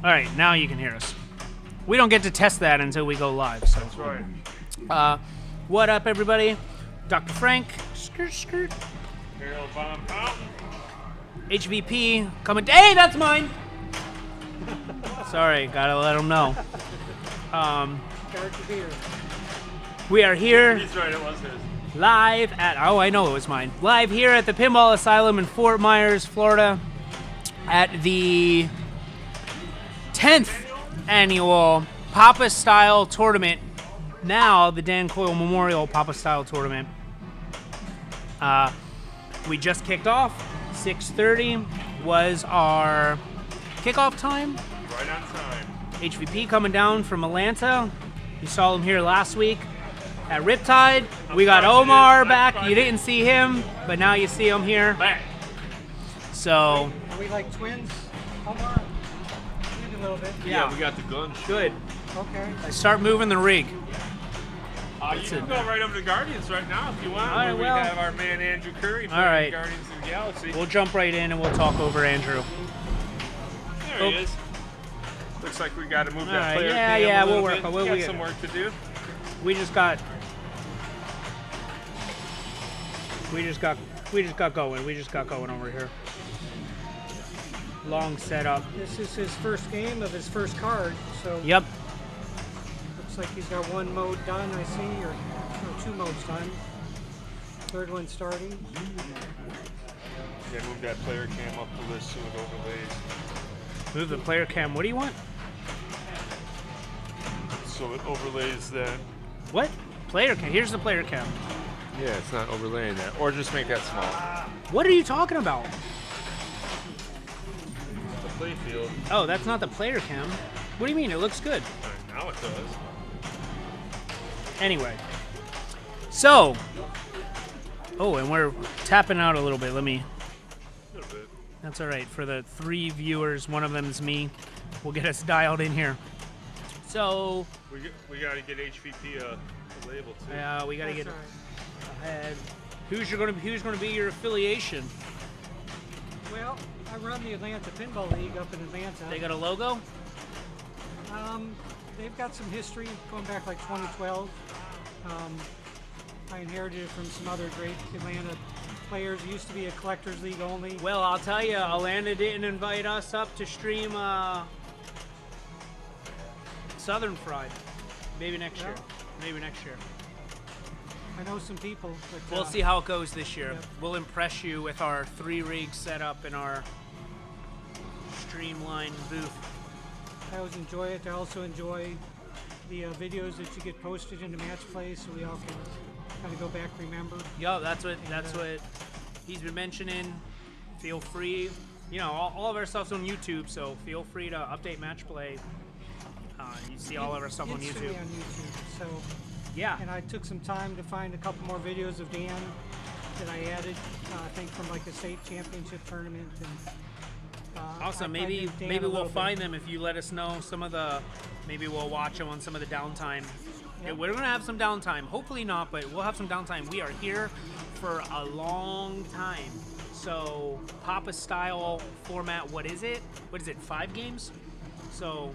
All right, now you can hear us. We don't get to test that until we go live. So. That's right. What up, everybody? Dr. Frank. Skirt. Harold Von Fountain. HVP coming. Hey, that's mine. Sorry, gotta let them know. We are here. He's right, it was his. Live at, oh, I know it was mine. Live here at the Pinball Asylum in Fort Myers, Florida, at the 10th annual Papa Style Tournament. Now, the Dan Coyle Memorial Papa Style Tournament. We just kicked off. 6:30 was our kickoff time. Right on time. HVP coming down from Atlanta. You saw him here last week at Riptide. We got Omar back. You didn't see him, but now you see him here. Back. So. Are we like twins, Omar? Maybe a little bit. Yeah, we got the guns. Good. Okay. Start moving the rig. You can go right over to Guardians right now if you want. All right, we well. have our man Andrew Curry playing right. Guardians of the Galaxy. We'll jump right in and we'll talk over Andrew. There he is. Looks like we got to move that right, player yeah, cam yeah, a we'll little work. bit. We got some work to do. We just got going. We just got going over here. Long setup. This is his first game of his first card, so Yep. looks like he's got one mode done, I see, or two modes done. Third one starting. Yeah, move that player cam up the list so it overlays. Move the player cam. What do you want? So it overlays that. What? Player cam. Here's the player cam. Yeah, it's not overlaying that. Or just make that small. What are you talking about? The play field. Oh, that's not the player cam. What do you mean? It looks good. Now it does. Anyway. So. Oh, and we're tapping out a little bit. Let me. A little bit. That's all right. For the 3 viewers, one of them is me. We'll get us dialed in here. So. We got to get HVP a label too. Yeah, we got to That's get all right. ahead. Who's going to be your affiliation? Well, I run the Atlanta Pinball League up in Atlanta. They got a logo? They've got some history going back like 2012. I inherited it from some other great Atlanta players. It used to be a collector's league only. Well, I'll tell you, Atlanta didn't invite us up to stream Southern Fried. Maybe next year. Maybe next year. I know some people. But, We'll see how it goes this year. Yep. We'll impress you with our 3 rigs set up in our streamlined booth. I always enjoy it. I also enjoy the videos that you get posted into Match Play, so we all can kind of go back, remember. Yo, that's what he's been mentioning. Feel free, all of our stuff's on YouTube, so feel free to update Match Play. You see all of our stuff on Instantly YouTube. on YouTube. So Yeah. and I took some time to find a couple more videos of Dan that I added. I think from like a state championship tournament. And Awesome. I Maybe did Dan maybe a we'll little find bit. them if you let us know some of the. Maybe we'll watch them on some of the downtime. Yep. Yeah, we're gonna have some downtime. Hopefully not, but we'll have some downtime. We are here for a long time. So Papa Style format. What is it? 5 games? So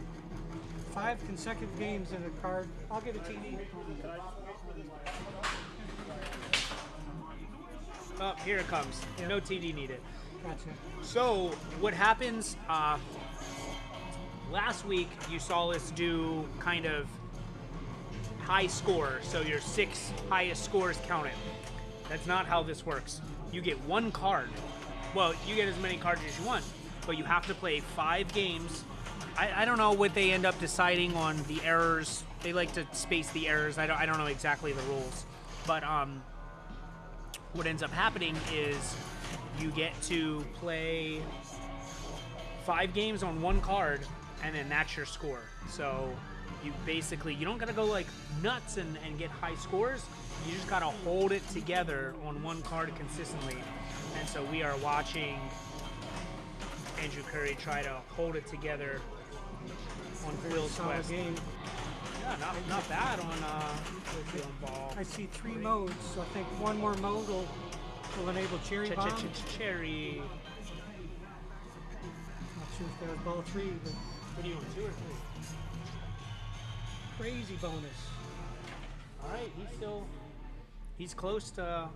5 consecutive games in a card. I'll get a TV. oh, here it comes. Yep. No TD needed. Gotcha. So what happens? Last week you saw us do kind of high score, so your 6 highest scores counted. That's not how this works. You get 1 card. Well, you get as many cards as you want, but you have to play 5 games. I don't know what they end up deciding on the errors. They like to space the errors. I don't know exactly the rules, but what ends up happening is you get to play 5 games on 1 card, and then that's your score. So you don't gotta go like nuts and get high scores. You just gotta hold it together on 1 card consistently. And so we are watching Andrew Curry try to hold it together on Phil's Solid quest. game. Yeah, not bad on ball. I see 3 modes, so I think one more mode will enable Cherry Bomb. Cherry. Not sure if that was ball 3, but What do you want, 2 or 3? Crazy bonus. All right, he's close to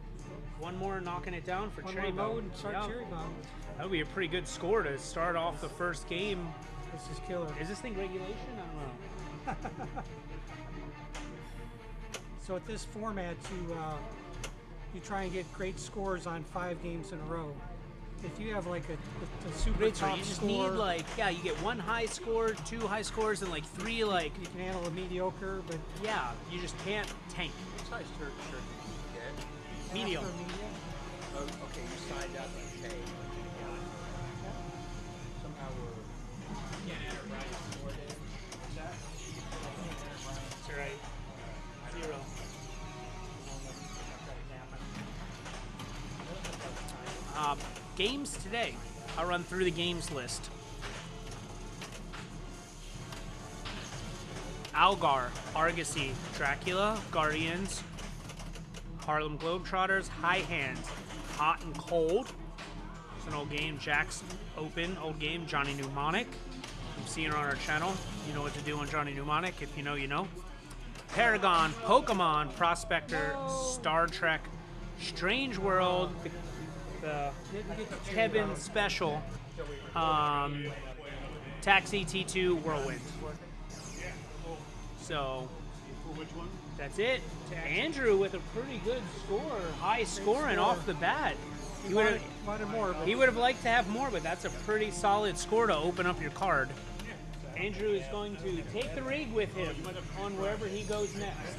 one more knocking it down for One Cherry more Bomb. mode and start Cherry Bomb. That would be a pretty good score to start off the first game. This is killer. Is this thing regulation? I don't know. So at this format, you try and get great scores on 5 games in a row. If you have like a super Great score. top You just score, need like, yeah, you get 1 high score, 2 high scores, and like 3 like, you can handle a mediocre, but yeah, you just can't tank. What size shirt did you get? Medium. after medium, Oh, okay, you signed up and paid. Somehow we're can't enter Brian's score there. What's that? That's all right. 0. Games today. I'll run through the games list. Algar, Argosy, Dracula, Guardians, Harlem Globetrotters, High Hands, Hot and Cold. It's an old game. Jack's Open, old game. Johnny Mnemonic. I'm seeing it on our channel. You know what to do on Johnny Mnemonic. If you know, you know. Paragon, Pokemon, Prospector, Star Trek, Strange World, the Kevin Special, Taxi T2, Whirlwind. So that's it. Andrew with a pretty good score, high scoring off the bat. He wanted more. But He would have liked to have more, but that's a pretty solid score to open up your card. Andrew is going to take the rig with him on wherever he goes next.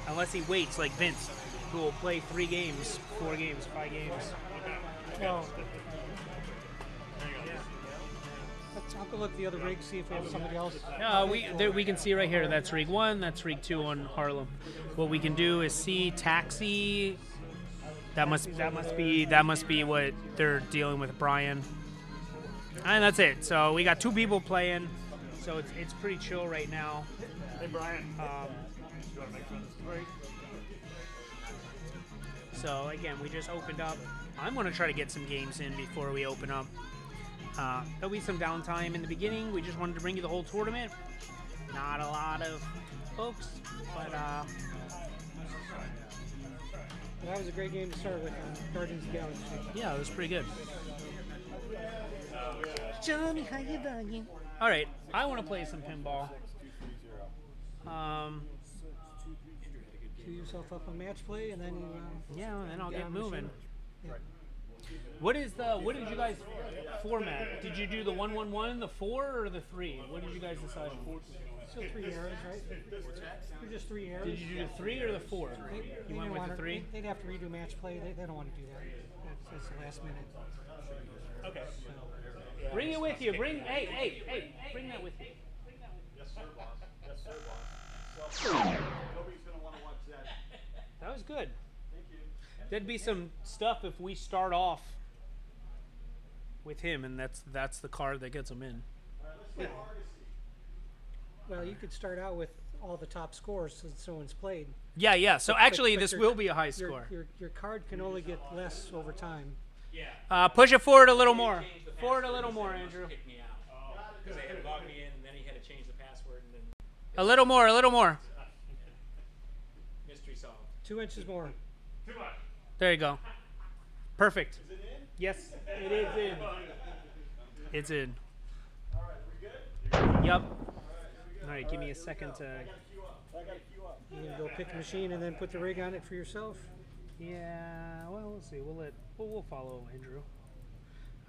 Unless he waits like Vince, who will play 3 games, 4 games, 5 games. well, I'll go look at the other rig, see if we have somebody else. We can see right here. That's rig 1. That's rig 2 on Harlem. What we can do is see Taxi. That must be what they're dealing with, Brian. And that's it. So we got 2 people playing. So it's pretty chill right now. Hey, Brian. You want to make fun of this? So again, we just opened up. I'm going to try to get some games in before we open up. There'll be some downtime in the beginning. We just wanted to bring you the whole tournament. Not a lot of folks, but That was a great game to start with on Guardians of the Galaxy. yeah, it was pretty good. Johnny, how you doing? All right, I want to play some pinball. Cue yourself up on match play, and then Yeah, and then I'll get get on the moving. machine. Yeah. What did you guys format? Did you do the 1-1-1, the 4, or the 3? What did you guys decide on? Still 3 arrows, right? They're just 3 arrows. Did you do the 3 or the 4? You went with the 3? They'd have to redo match play. They don't want to do that. That's the last minute. Okay. Bring it with you. Hey, bring that with you. Nobody's gonna want to watch that. That was good. There'd be some stuff if we start off with him, and that's the card that gets him in. Well, you could start out with all the top scores since someone's played. Yeah. So actually, But this your- will be a high score. Your card can only get less over time. Push it forward a little more. Forward a little more, Andrew. Kicked me out because they had to log me in, and then he had to change the password, and then A little more. mystery solved. 2 inches more. There you go. Perfect. Is it in? Yes, it is in. It's in. All right, we good? Yep. All right, give me a second to. You can go pick a machine and then put the rig on it for yourself. Yeah. Well, we'll see. We'll follow Andrew.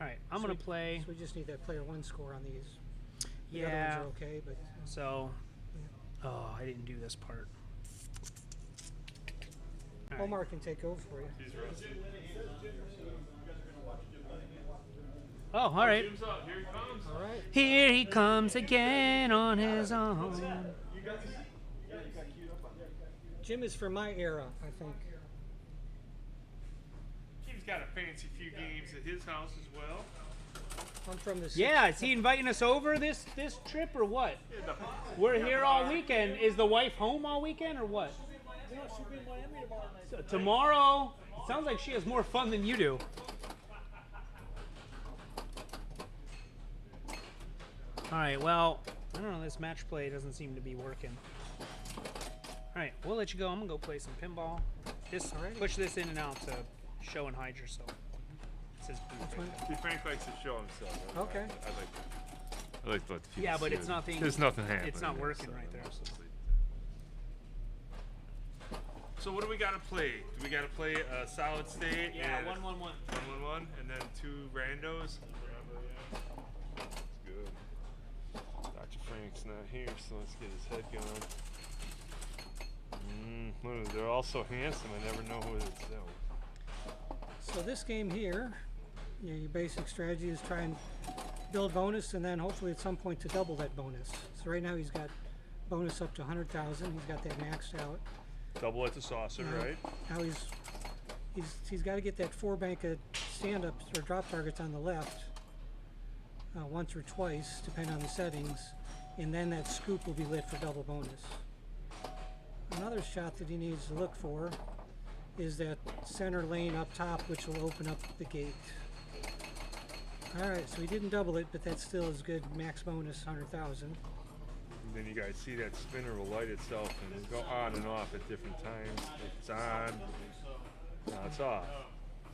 All right, I'm gonna play. So we just need that player 1 score on these. The other Yeah. ones are okay, but So. Oh, I didn't do this part. All right. Omar can take over for you. Oh, all right. Jim's up. Here he comes. All right. Here he comes again on his own. Jim is from my era, I think. Jim's got a fancy few games at his house as well. I'm from the Yeah, is he inviting us over this trip or what? We're here all weekend. Is the wife home all weekend or what? So tomorrow. It sounds like she has more fun than you do. All right, well, I don't know, this match play doesn't seem to be working. All right, we'll let you go. I'm gonna go play some pinball. Just push this in and out to show and hide yourself. It says boot right there. See, Frank likes to show himself. Okay. I like that. I like to let the people Yeah, but see it's it. nothing. There's nothing happening. It's not working right there. So. So what do we got to play? Do we got to play a solid state? Yeah, and 1-1-1. 1-1-1, and then 2 randos. That's good. Dr. Frank's not here, so let's get his head going. Look, they're all so handsome. I never know who it's though. So this game here, your basic strategy is try and build bonus, and then hopefully at some point to double that bonus. So right now he's got bonus up to 100,000. He's got that maxed out. Double at the saucer, right? Now he's got to get that 4 bank of stand-ups or drop targets on the left once or twice, depending on the settings, and then that scoop will be lit for double bonus. Another shot that he needs to look for is that center lane up top, which will open up the gate. All right, so he didn't double it, but that still is good. Max bonus 100,000. And then you guys see that spinner will light itself and go on and off at different times. It's on, now it's off.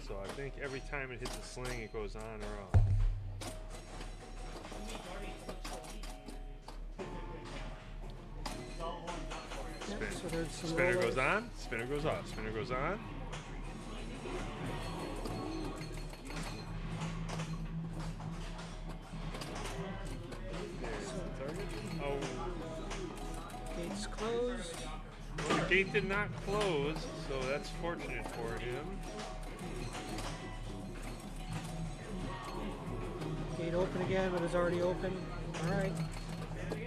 So I think every time it hits a sling, it goes on or off. Yep, Spin. so there's some Spinner rollovers. goes on, spinner goes off, spinner goes on. There's the target. Oh, Gates closed. well, the gate did not close, so that's fortunate for him. Gate open again, but it's already open. All right.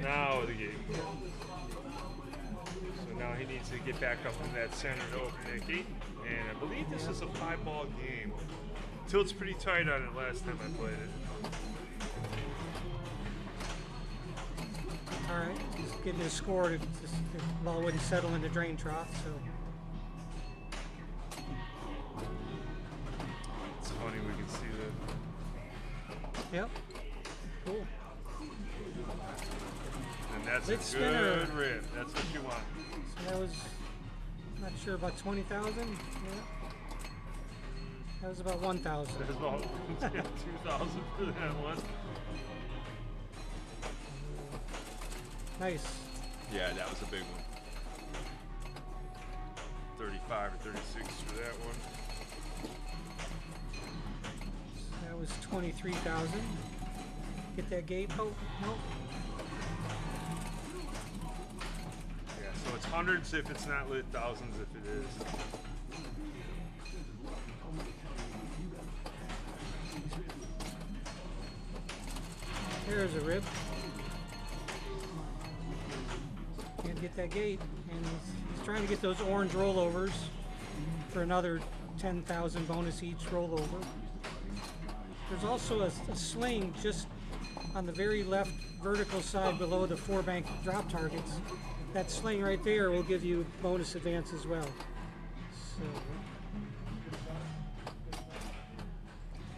Now the gate. So now he needs to get back up in that center to open that gate. And I believe this is a 5-ball game. Tilt's pretty tight on it last time I played it. All right. He's getting his score. The ball wouldn't settle in the drain trough, so. It's funny we can see that. Yep. Cool. And that's Big a spinner. good rip. That's what you want. So that was, not sure, about 20,000. Yeah. That was about 1,000. There's about 2,000 for that one. Nice. Yeah, that was a big one. 35 or 36 for that one. That was 23,000. Get that gate. Oh, no. Yeah, so it's hundreds if it's not lit, thousands if it is. There's a rip. Can't get that gate. And he's trying to get those orange rollovers for another 10,000 bonus each rollover. There's also a sling just on the very left vertical side below the 4 bank drop targets. That sling right there will give you bonus advance as well. So,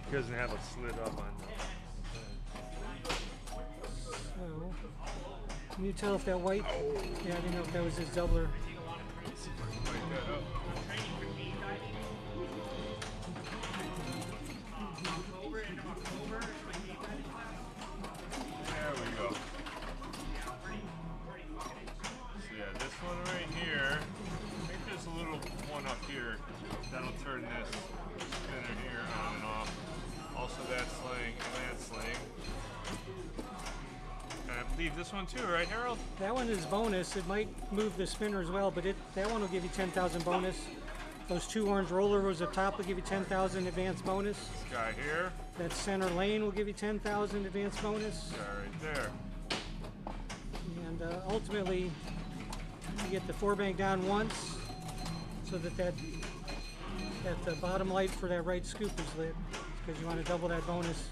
He doesn't have a slit up on so can you tell if that white? Yeah, I didn't know if that was his doubler. There we go. So yeah, this one right here, I think there's a little one up here that'll turn this spinner here on and off. Also that sling and that sling. And I believe this one too, right, Harold? That one is bonus. It might move the spinner as well, but that one will give you 10,000 bonus. Those 2 orange rollovers up top will give you 10,000 advance bonus. This guy here, That center lane will give you 10,000 advance bonus. this guy right there. And ultimately, you get the 4 bank down once, so that the bottom light for that right scoop is lit, because you want to double that bonus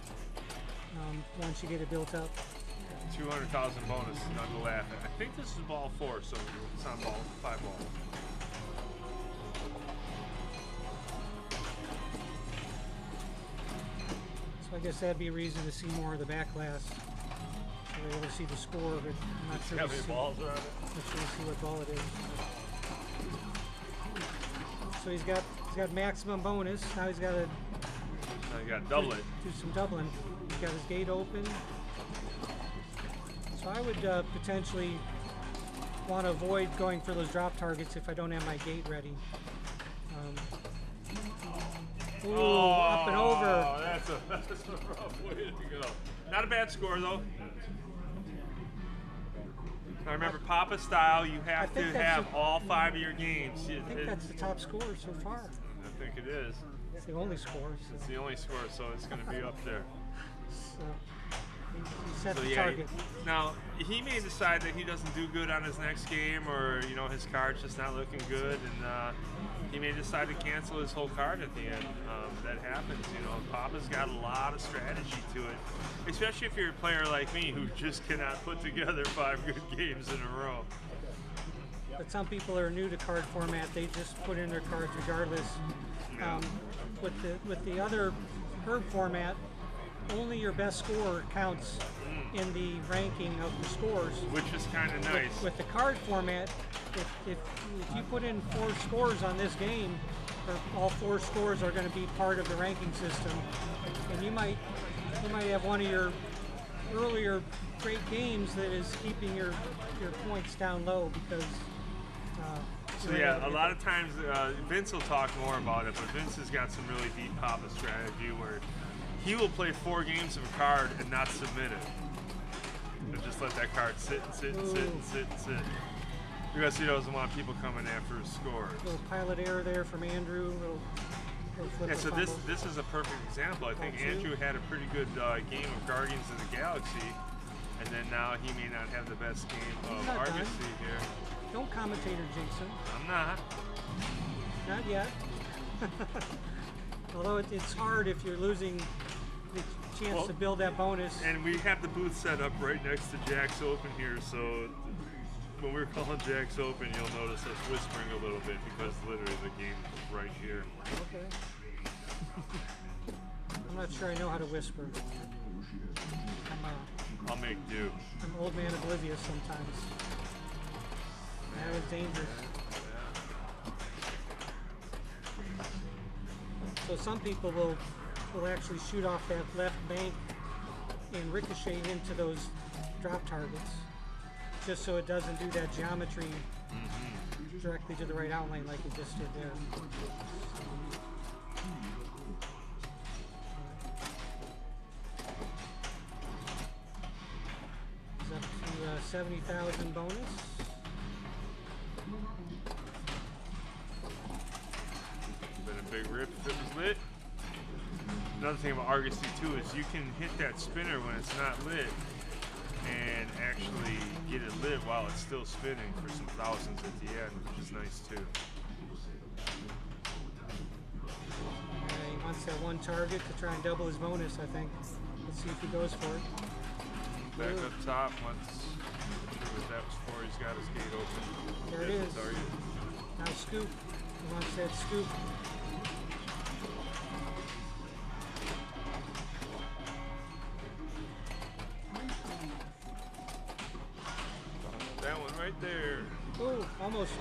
once you get it built up. 200,000 bonus, none to laugh at. I think this is ball 4, so it's on ball 5 ball. So I guess that'd be a reason to see more of the back glass. So You're able to see the score, but I'm not sure How to many see, balls are on it? not sure to see what ball it is. So he's got maximum bonus. Now he's got to Now you got to double it. do some doubling. He's got his gate open. So I would potentially want to avoid going for those drop targets if I don't have my gate ready. Ooh, up and over. Oh, that's a rough way to go. Not a bad score though. I remember Papa style. You have to think that's have all 5 of your games. I think that's the top score so far. I think it is. It's the only score. It's the only score, so it's going to be up there. So he set So the yeah, target. now he may decide that he doesn't do good on his next game, or his card's just not looking good, and he may decide to cancel his whole card at the end. That happens, Papa's got a lot of strategy to it, especially if you're a player like me who just cannot put together 5 good games in a row. But some people are new to card format. They just put in their cards regardless. With the other herb format, only your best score counts in the ranking of the scores. Which is kind of nice. With the card format, if you put in 4 scores on this game, or all 4 scores are going to be part of the ranking system, and you might have one of your earlier great games that is keeping your points down low because. So yeah, a lot of times Vince will talk more about it, but Vince has got some really deep Papa strategy where he will play 4 games of a card and not submit it. And just let that card sit and sit and sit and sit and sit. Because he doesn't want people coming after his scores. Little pilot error there from Andrew. Little flip Yeah, so fumble. this is a perfect example. I think Ball 2. Andrew had a pretty good game of Guardians of the Galaxy, and then now he may not have the best game of not done. Argosy here. Don't commentator jinx him. I'm not. Not yet. Although it's hard if you're losing the chance to build that bonus. And we have the booth set up right next to Jack's Open here, so when we're calling Jack's Open, you'll notice us whispering a little bit because literally the game is right here. Okay. I'm not sure I know how to whisper. I'll make do. I'm old man oblivious sometimes. That was dangerous. So some people will actually shoot off that left bank and ricochet into those drop targets, just so it doesn't do that geometry directly to the right outline like it just did there. It's up to 70,000 bonus. Been a big rip if it was lit. Another thing about Argosy too is you can hit that spinner when it's not lit and actually get it lit while it's still spinning for some thousands at the end, which is nice too. He wants that one target to try and double his bonus, I think. Let's see if he goes for it. Back up top, once I'm sure what that was for, he's got his gate open. There it is. Now scoop. He wants that scoop. That one right there. Ooh, almost.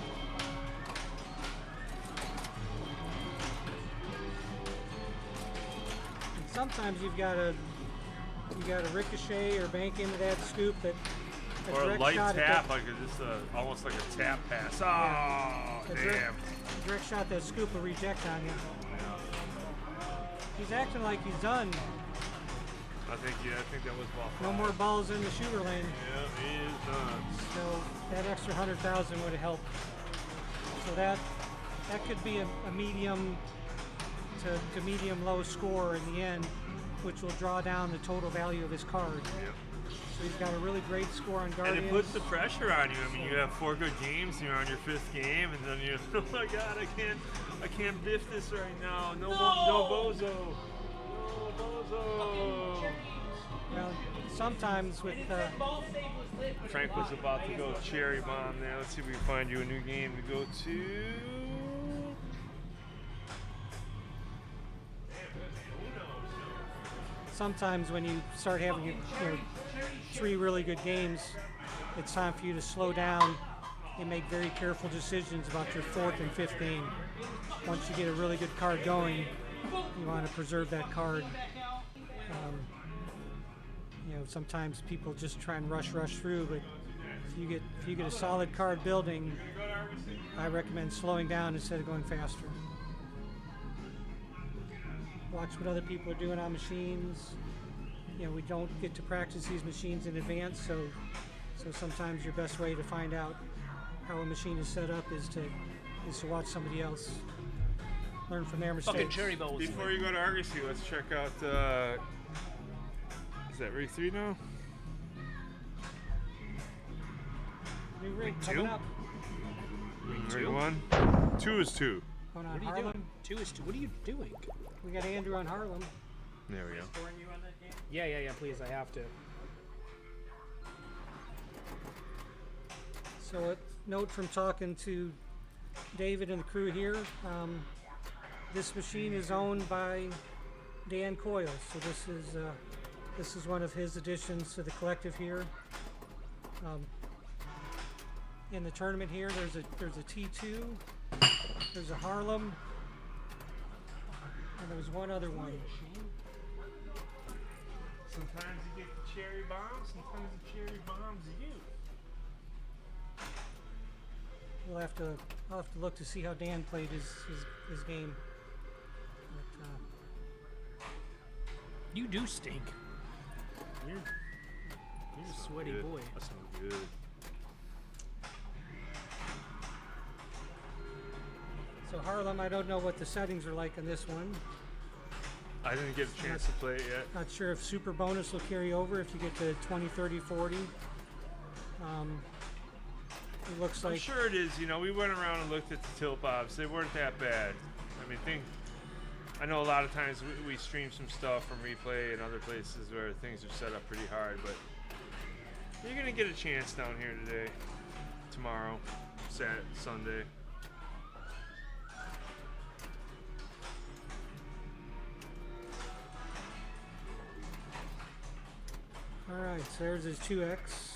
And sometimes you've got to ricochet or bank into that scoop that Or a direct light shot tap, at like almost like a tap pass. Oh, that, damn. direct shot that scoop will reject on you. He's acting like he's done. I think that was ball No more balls in the shooter lane. Yeah, he is done. So that extra 100,000 would have helped. So that could be a medium to medium low score in the end, which will draw down the total value of his card. Yep. So he's got a really great score on Guardians. And it puts the pressure on you. I mean, you have 4 good games, and you're on your 5th game, and then you're, oh my God, I can't biff this right now. No bozo. No bozo. Well, sometimes with Frank was about to go cherry bomb there. Let's see if we can find you a new game to go to. sometimes when you start having 3 really good games, it's time for you to slow down and make very careful decisions about your 4th and 5th game. Once you get a really good card going, you want to preserve that card. You know, sometimes people just try and rush through, but if you get a solid card building, I recommend slowing down instead of going faster. Watch what other people are doing on machines. You know, we don't get to practice these machines in advance, so sometimes your best way to find out how a machine is set up is to watch somebody else. Learn from their mistakes. Fucking cherry bowls. Before you go to Argosy, let's check out. Is that rig 3 now? New rig Rig 2? coming up. Rig two? 1. 2 is 2. Going on What are you Harlem. doing? 2 is 2. What are you doing? We got Andrew on Harlem. There we go. Scoring you on that game? Yeah, please, I have to. So a note from talking to David and the crew here, this machine is owned by Dan Coyle, so this is one of his additions to the collective here. In the tournament here, there's a T2, there's a Harlem, and there was one other one. Sometimes you get the cherry bomb, sometimes the cherry bombs you. I'll have to look to see how Dan played his game. But, You do stink. You're a sweaty Good. boy. That smells good. so Harlem, I don't know what the settings are like on this one. I didn't get a chance to play it yet. Not sure if super bonus will carry over if you get to 20, 30, 40. It looks I'm like sure it is. You know, we went around and looked at the tilt bobs. They weren't that bad. I mean, I know a lot of times we stream some stuff from Replay and other places where things are set up pretty hard, but you're gonna get a chance down here today, tomorrow, Sunday. all right. So there's his 2X.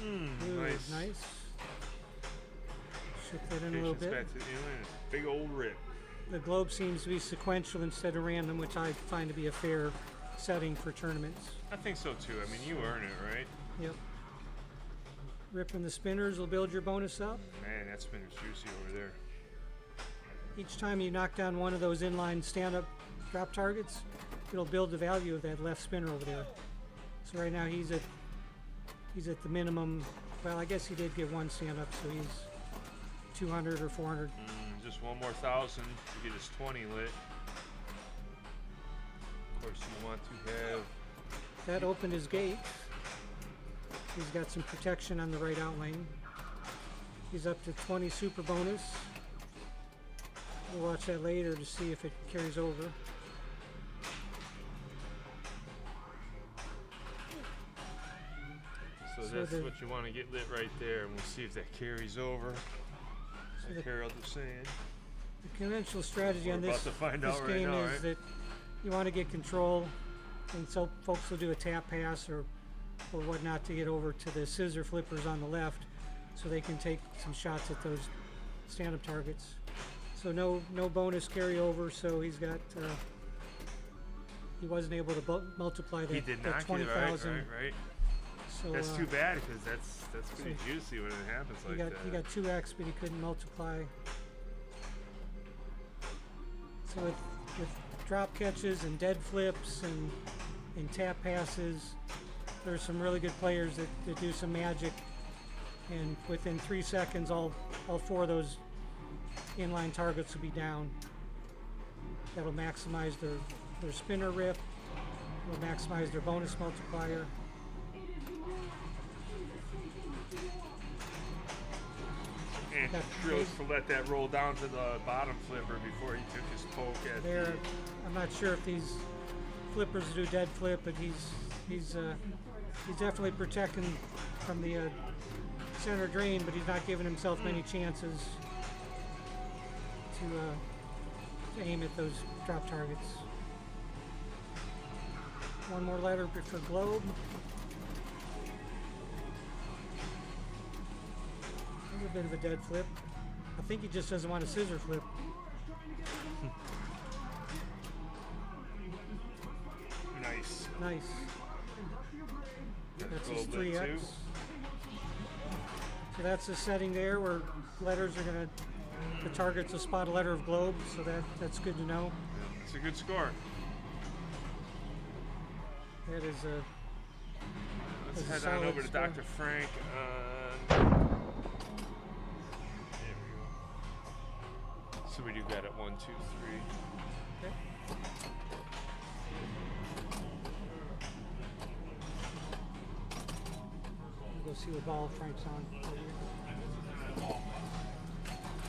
Ooh, Nice. nice. Shift that in a Patience little bit. back to the inland. Big old rip. The globe seems to be sequential instead of random, which I find to be a fair setting for tournaments. I think so too. I mean, you earn it, right? Yep. Ripping the spinners will build your bonus up. Man, that spinner's juicy over there. Each time you knock down one of those inline stand-up drop targets, it'll build the value of that left spinner over there. So right now he's at the minimum. Well, I guess he did get one stand-up, so he's 200 or 400. Just one more 1,000 to get his 20 lit. Of course, you want to have. That opened his gate. He's got some protection on the right outlane. He's up to 20 super bonus. We'll watch that later to see if it carries over. So So that's the- what you want to get lit right there, and we'll see if that carries over. So Like Harold was saying. The conventional strategy We're on about this, to find this out right game now, is right? that you want to get control, and so folks will do a tap pass or whatnot to get over to the scissor flippers on the left, so they can take some shots at those stand-up targets. So no bonus carryover. So he's got he wasn't able to multiply He that, did that not get it 20,000. right. So That's too bad because that's pretty so juicy when it happens he like got that. he got 2x, but he couldn't multiply. So with drop catches and dead flips and tap passes, there's some really good players that do some magic, and within 3 seconds all 4 of those inline targets will be down. That'll maximize their spinner rip, will maximize their bonus multiplier. And That Drills to let that roll down to the bottom flipper before he took his poke at There, the. I'm not sure if these flippers do dead flip, but he's definitely protecting from the center drain, but he's not giving himself many chances to aim at those drop targets. One more letter for globe. little bit of a dead flip. I think he just doesn't want a scissor flip. Nice. Nice. That's his a little bit 3X. too. So that's the setting there where letters are gonna, the target's a spot a letter of globe, so that's good to know. Yeah, it's a good score. That is a Let's That's a head on solid over to score. Dr. Frank on. There we go. So we do got it 1, 2, 3. okay. We'll go see what ball Frank's on.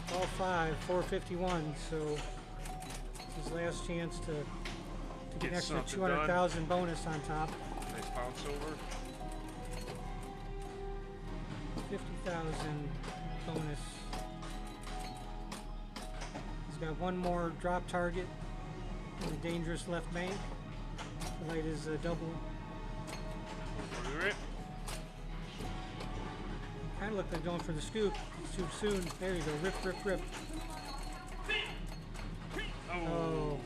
Ball 5, 451. So it's his last chance to get an extra something done. 200,000 bonus on top. Nice bounce over. 50,000 bonus. He's got one more drop target in the dangerous left bank. The light is a double. Over it. Kind of looked like going for the scoop. It's too soon. There you go. Rip, rip, rip. Oh.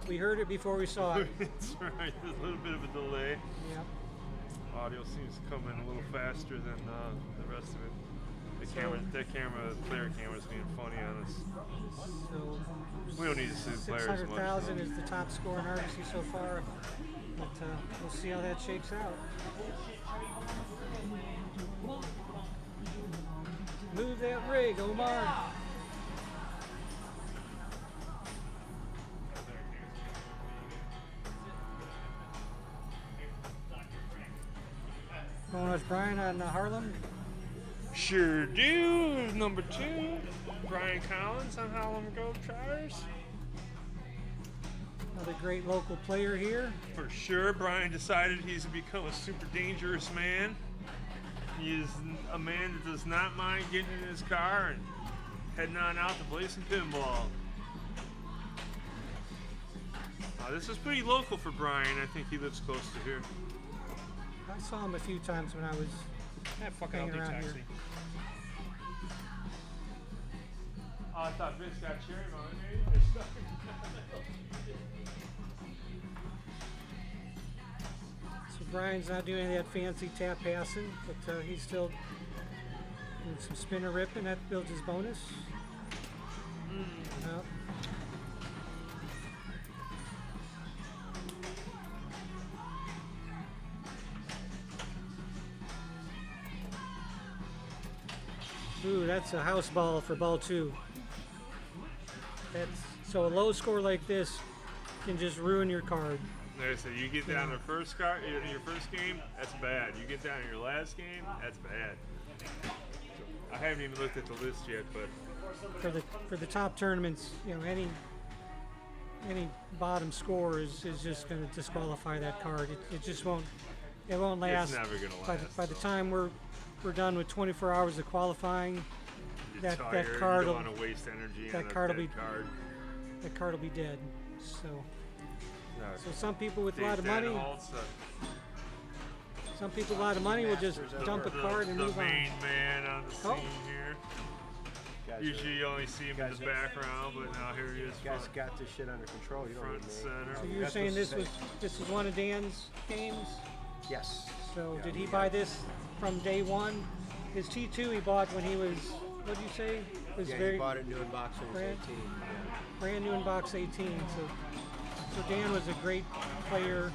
We heard it before we saw it. That's right. There's a little bit of a delay. Yep. Audio seems to come in a little faster than the rest of it. The player camera's being funny on us. So We don't need to see the players much. 600,000 though. is the top score in Argosy so far. But we'll see how that shakes out. Move that rig, Omar. Want to watch Brian on Harlem? Sure do. Number 2, Brian Collins on Harlem Globetrotters. Another great local player here. For sure, Brian decided he's become a super dangerous man. He is a man that does not mind getting in his car and heading on out to play some pinball. This is pretty local for Brian. I think he lives close to here. I saw him a few times when I was hanging around here. Oh, I thought Vince got cherry on So Brian's not doing any of that fancy tap passing, but he's still doing some spinner ripping. That builds his bonus. Yep. Ooh, that's a house ball for ball 2. So a low score like this can just ruin your card. So you get down the first card in your first game, that's bad. You get down in your last game, that's bad. I haven't even looked at the list yet, but For the top tournaments, you know, any bottom score is just going to disqualify that card. It just won't. It won't last. it's never gonna last. By the time we're done with 24 hours of qualifying, you're that tired, card you will don't want to waste energy that on a card will dead be- card. that card will be dead. So No, some people with a Dave lot of money, Danaholtz, some people with a lot of money will just dump a card and move the on. main man on the scene Oh. here. Guys, Usually you only see him in guys the background, but now here he is guys front, got this shit under control. You don't front need me. center. So you're That's saying what's this is one of Dan's games? Yes. So Yeah, did he we buy got- this from day one? His T2 he bought when he was, what did you say? Was Yeah, very he bought it new in box when he was brand- 18. Yeah. brand new in box 18. So Dan was a great player.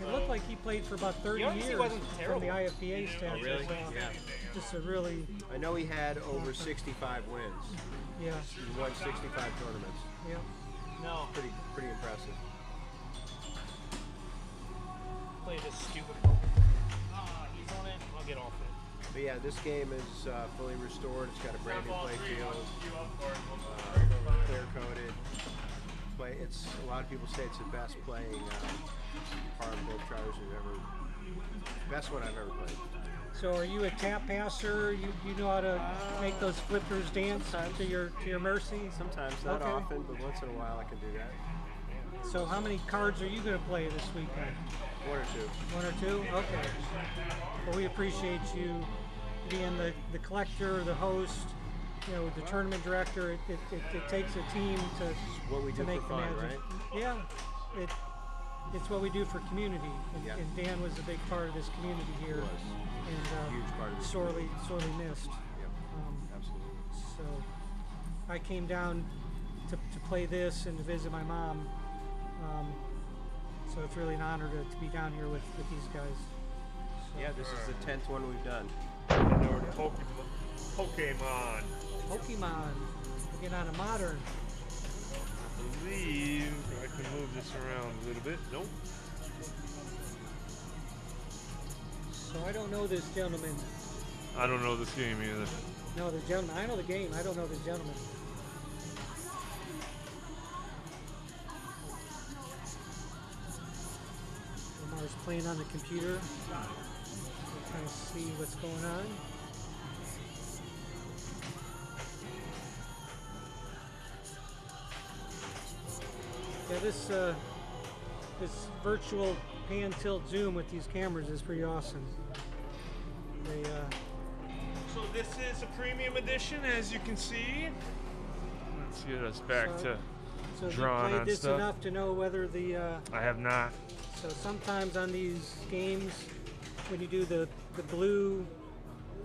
It looked like he played for about 30 He honestly years wasn't from terrible. the IFPA stats. really? I saw. Yeah. Just a really, I know he had over 65 wins. yeah, He won 65 tournaments. yeah. No, Pretty impressive. play this stupid. He's on it. I'll get off it. But yeah, this game is fully restored. It's got a brand new play field, clear coated. It's a lot of people say it's the best playing Harlem Globetrotters we've ever. Best one I've ever played. So are you a tap passer? You know how to make those flippers dance Sometimes. to your mercy? Sometimes, not Okay. often, but once in a while I can do that. So how many cards are you going to play this weekend? One or two. One or two? Okay. Well, we appreciate you being the collector, the host, the tournament director, it takes a team What we to do make for the fun, magic. right? Yeah, it's what we do for community, Yeah. and Dan was a big part of this community here, Was. and Huge part of this sorely missed. Yep. Absolutely. So I came down to play this and to visit my mom. So it's really an honor to be down here with these guys. So, Yeah, this is the 10th one we've done. And over to Pokemon. Pokemon. We get on a modern. I believe I can move this around a little bit. Nope. So I don't know this gentleman. I don't know this game either. No, the gentleman. I know the game. I don't know this gentleman. Lamar's playing on the computer. We'll kind of see what's going on. Yeah, this virtual pan tilt zoom with these cameras is pretty awesome. They So this is a premium edition, as you can see. Let's get us back to so drawing you on played this stuff. enough to know whether the I have not. so sometimes on these games when you do the blue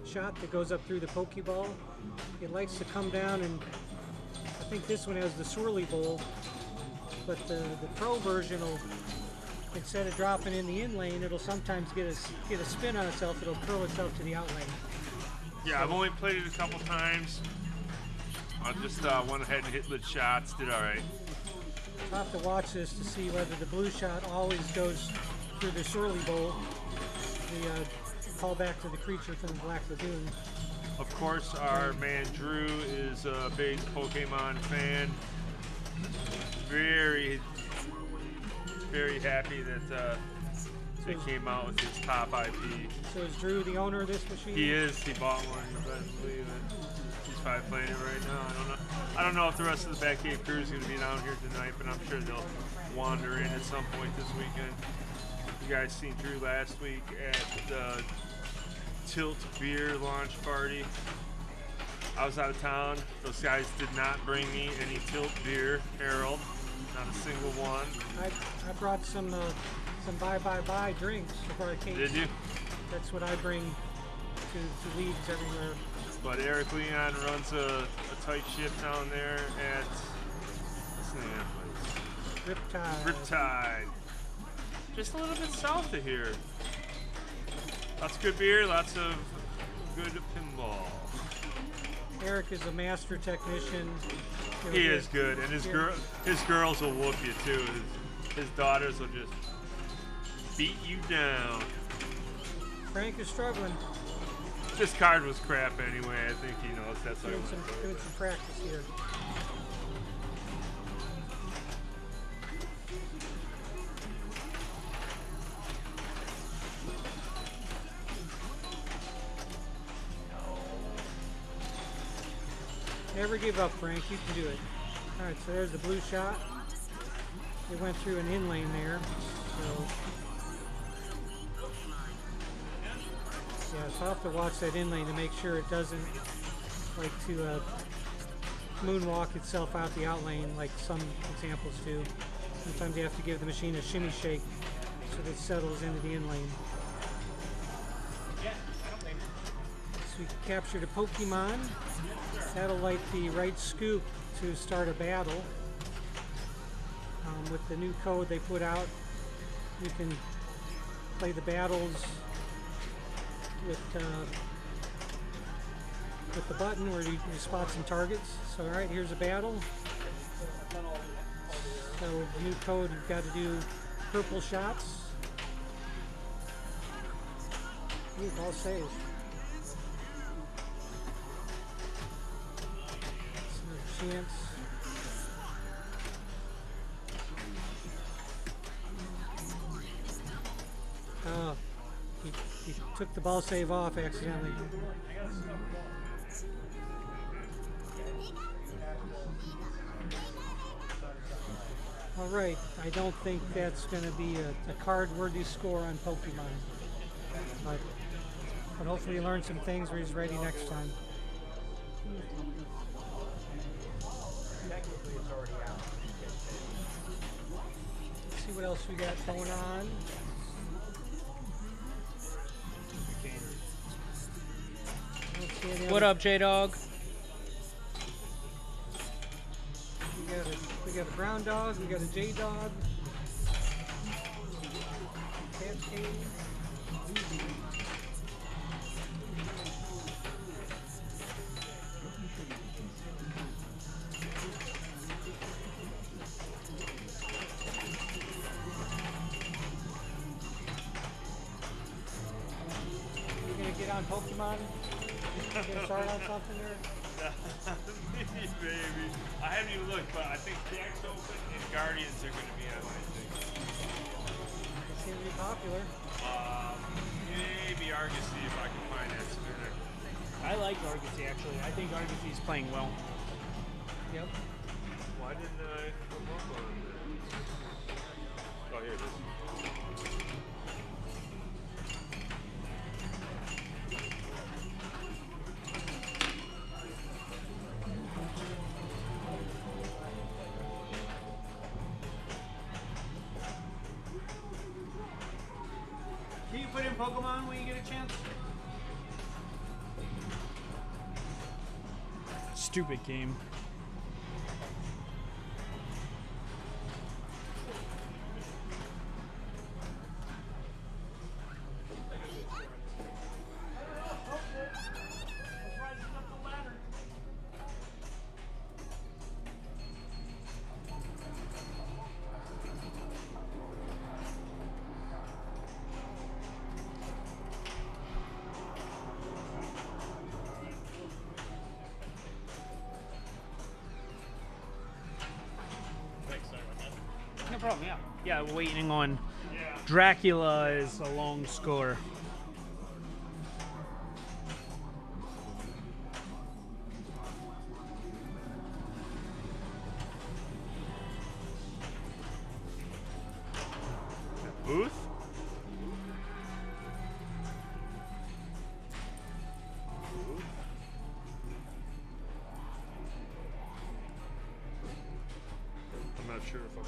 shot that goes up through the Pokeball, it likes to come down, and I think this one has the swirly bowl, but the pro version will, instead of dropping in the in lane, it'll sometimes get a spin on itself. It'll curl itself to the out lane. Yeah, I've only played it a couple times. I just went ahead and hit the shots. Did all right. I'll have to watch this to see whether the blue shot always goes through the swirly bowl. The call back to the creature from the Black Lagoon. Of course, our man Drew is a big Pokemon fan. Very, very happy that they came out with his top IP. So is Drew the owner of this machine? He is. He bought one. You best believe it. He's probably playing it right now. I don't know if the rest of the Batcave crew is going to be down here tonight, but I'm sure they'll wander in at some point this weekend. You guys seen Drew last week at the Tilt Beer launch party. I was out of town. Those guys did not bring me any Tilt Beer, Harold. Not a single one. I brought some buy drinks. I brought a case. Did you? That's what I bring to leagues everywhere. But Eric Leon runs a tight ship down there at what's the name of that place? Riptide. Riptide. Just a little bit south of here. Lots of good beer, lots of good pinball. Eric is a master technician. He is good, and his girls will whoop you too. His daughters will just beat you down. Frank is struggling. This card was crap anyway. I think he knows that's why I Doing went for it. some practice here. Never give up, Frank. You can do it. All right, so there's the blue shot. It went through an in lane there. So, yeah, so I'll have to watch that in lane to make sure it doesn't like to moonwalk itself out the out lane like some examples do. Sometimes you have to give the machine a shimmy shake so that it settles into the in lane. So we captured a Pokemon. That'll light the right scoop to start a battle. With the new code they put out, you can play the battles with the button where you spot some targets. So, all right, here's a battle. So, the new code, you've got to do purple shots. Ooh, ball save. Chance. Oh, he took the ball save off accidentally. All right, I don't think that's going to be a card-worthy score on Pokemon, but But hopefully he learned some things where he's ready next time. Technically, it's already out. Let's see what else we got going on. Let's see any What other- up, J-Dog? We got a brown dog, we got a J dog. Cascade. You gonna get on Pokemon? You gonna start on something there? Maybe. I haven't even looked, but I think Jack's Open and Guardians are going to be on my thing. They seem to be popular. Maybe Argosy if I can find that spinner. I like Argosy, actually. I think Argosy's playing well. Yep. Why didn't I come up on that? Oh, here it is. Can you put in Pokemon when you get a chance? Stupid game. No problem, yeah. Yeah, we're waiting on Dracula is a long score. Booth? I'm not sure if I will.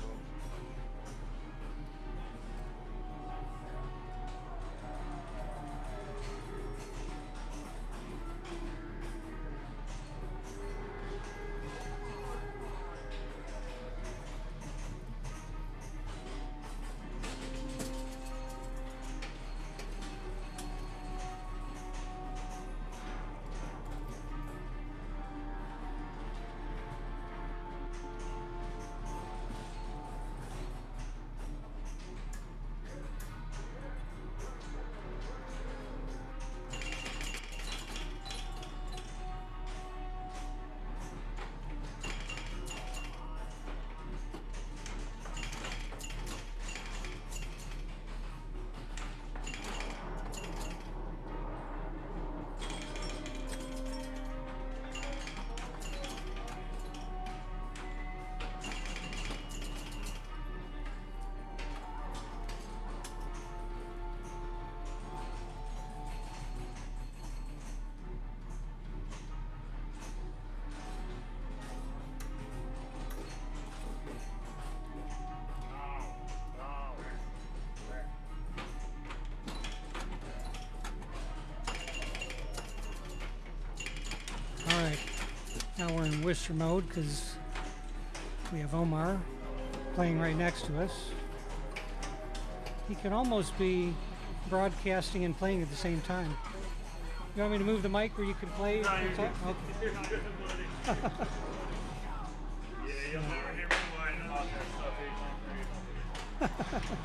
Alright, now we're in Worcester mode because we have Omar playing right next to us. He can almost be broadcasting and playing at the same time. You want me to move the mic where you can play? No, you're and talk? good. Okay. You're good, buddy. Yeah, you'll never hear me whine about that stuff, H3.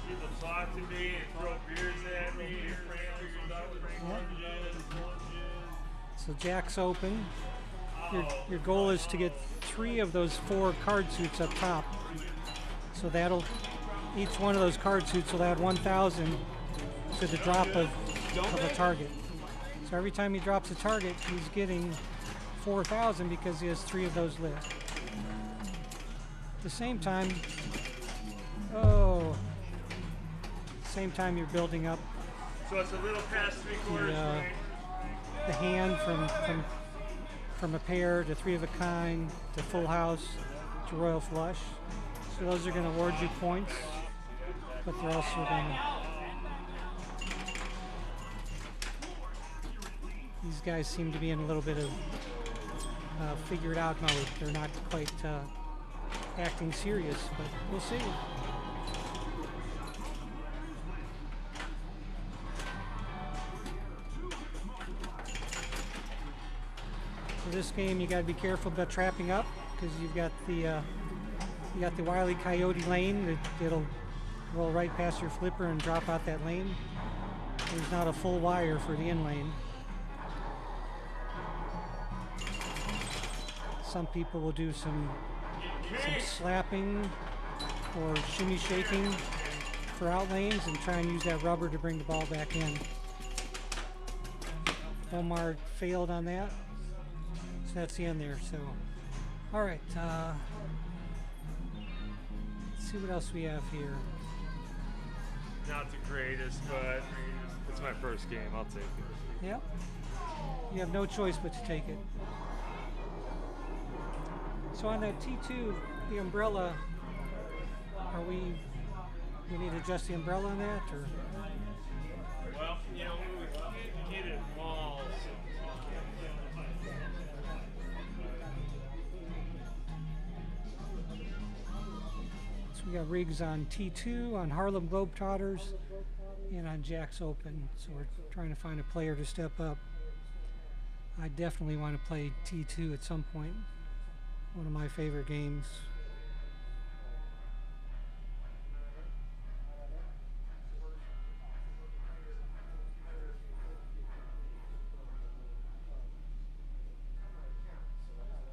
People talk to me and throw beers at me, fingers out with lunges. So Jack's open. Your goal is to get 3 of those 4 card suits up top. So that'll, each one of those card suits will add 1,000 to the drop of a target. So every time he drops a target, he's getting 4,000 because he has 3 of those lit. At the same time, same time you're building up So it's a little past 3/4 range. the hand from a pair to three of a kind to full house to royal flush. So those are going to award you points, but they're also going to. These guys seem to be in a little bit of figure it out mode. They're not quite acting serious, but we'll see. For this game, you got to be careful about trapping up because you've got the Wile E. Coyote lane that'll roll right past your flipper and drop out that lane. There's not a full wire for the in lane. Some people will do some slapping or shimmy shaking for out lanes and try and use that rubber to bring the ball back in. Omar failed on that, so that's the end there. So, all right, let's see what else we have here. Not the greatest, but it's my first game. I'll take it. Yep, you have no choice but to take it. So on that T2, the umbrella, we need to adjust the umbrella on that, or? Well, you know, we can't get it all. So we got rigs on T2, on Harlem Globetrotters, and on Jack's Open. So we're trying to find a player to step up. I definitely want to play T2 at some point. One of my favorite games.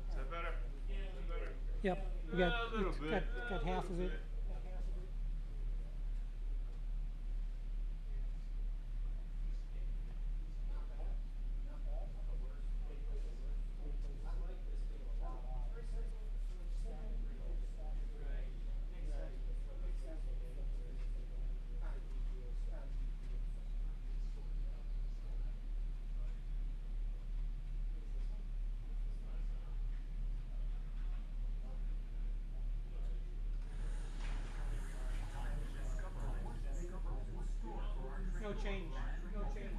Is that better? Yep, we got half of it. No change. No change.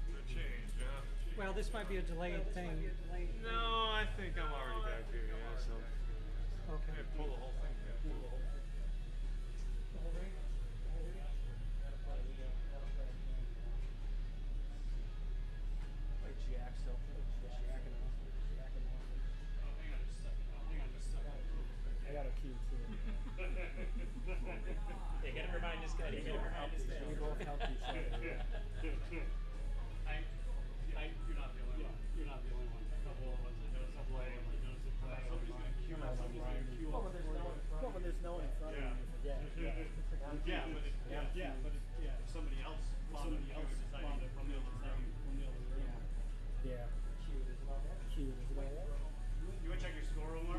The change, huh? Well, this might be a delayed thing. No, I think I'm already back here, yeah, so. Okay. Yeah, pull the whole thing back. I got a key too. You gotta remind this guy. You gotta remind this guy. We both help each other. You're not the only one. You're not the only one. A couple of us that knows to play. Somebody's gonna cue us. Somebody's gonna cue us. When there's no one in front of you, you forget. Yeah, but if somebody else decided to from the other room. Yeah. Cute, is it all right? You wanna check your score, Omar?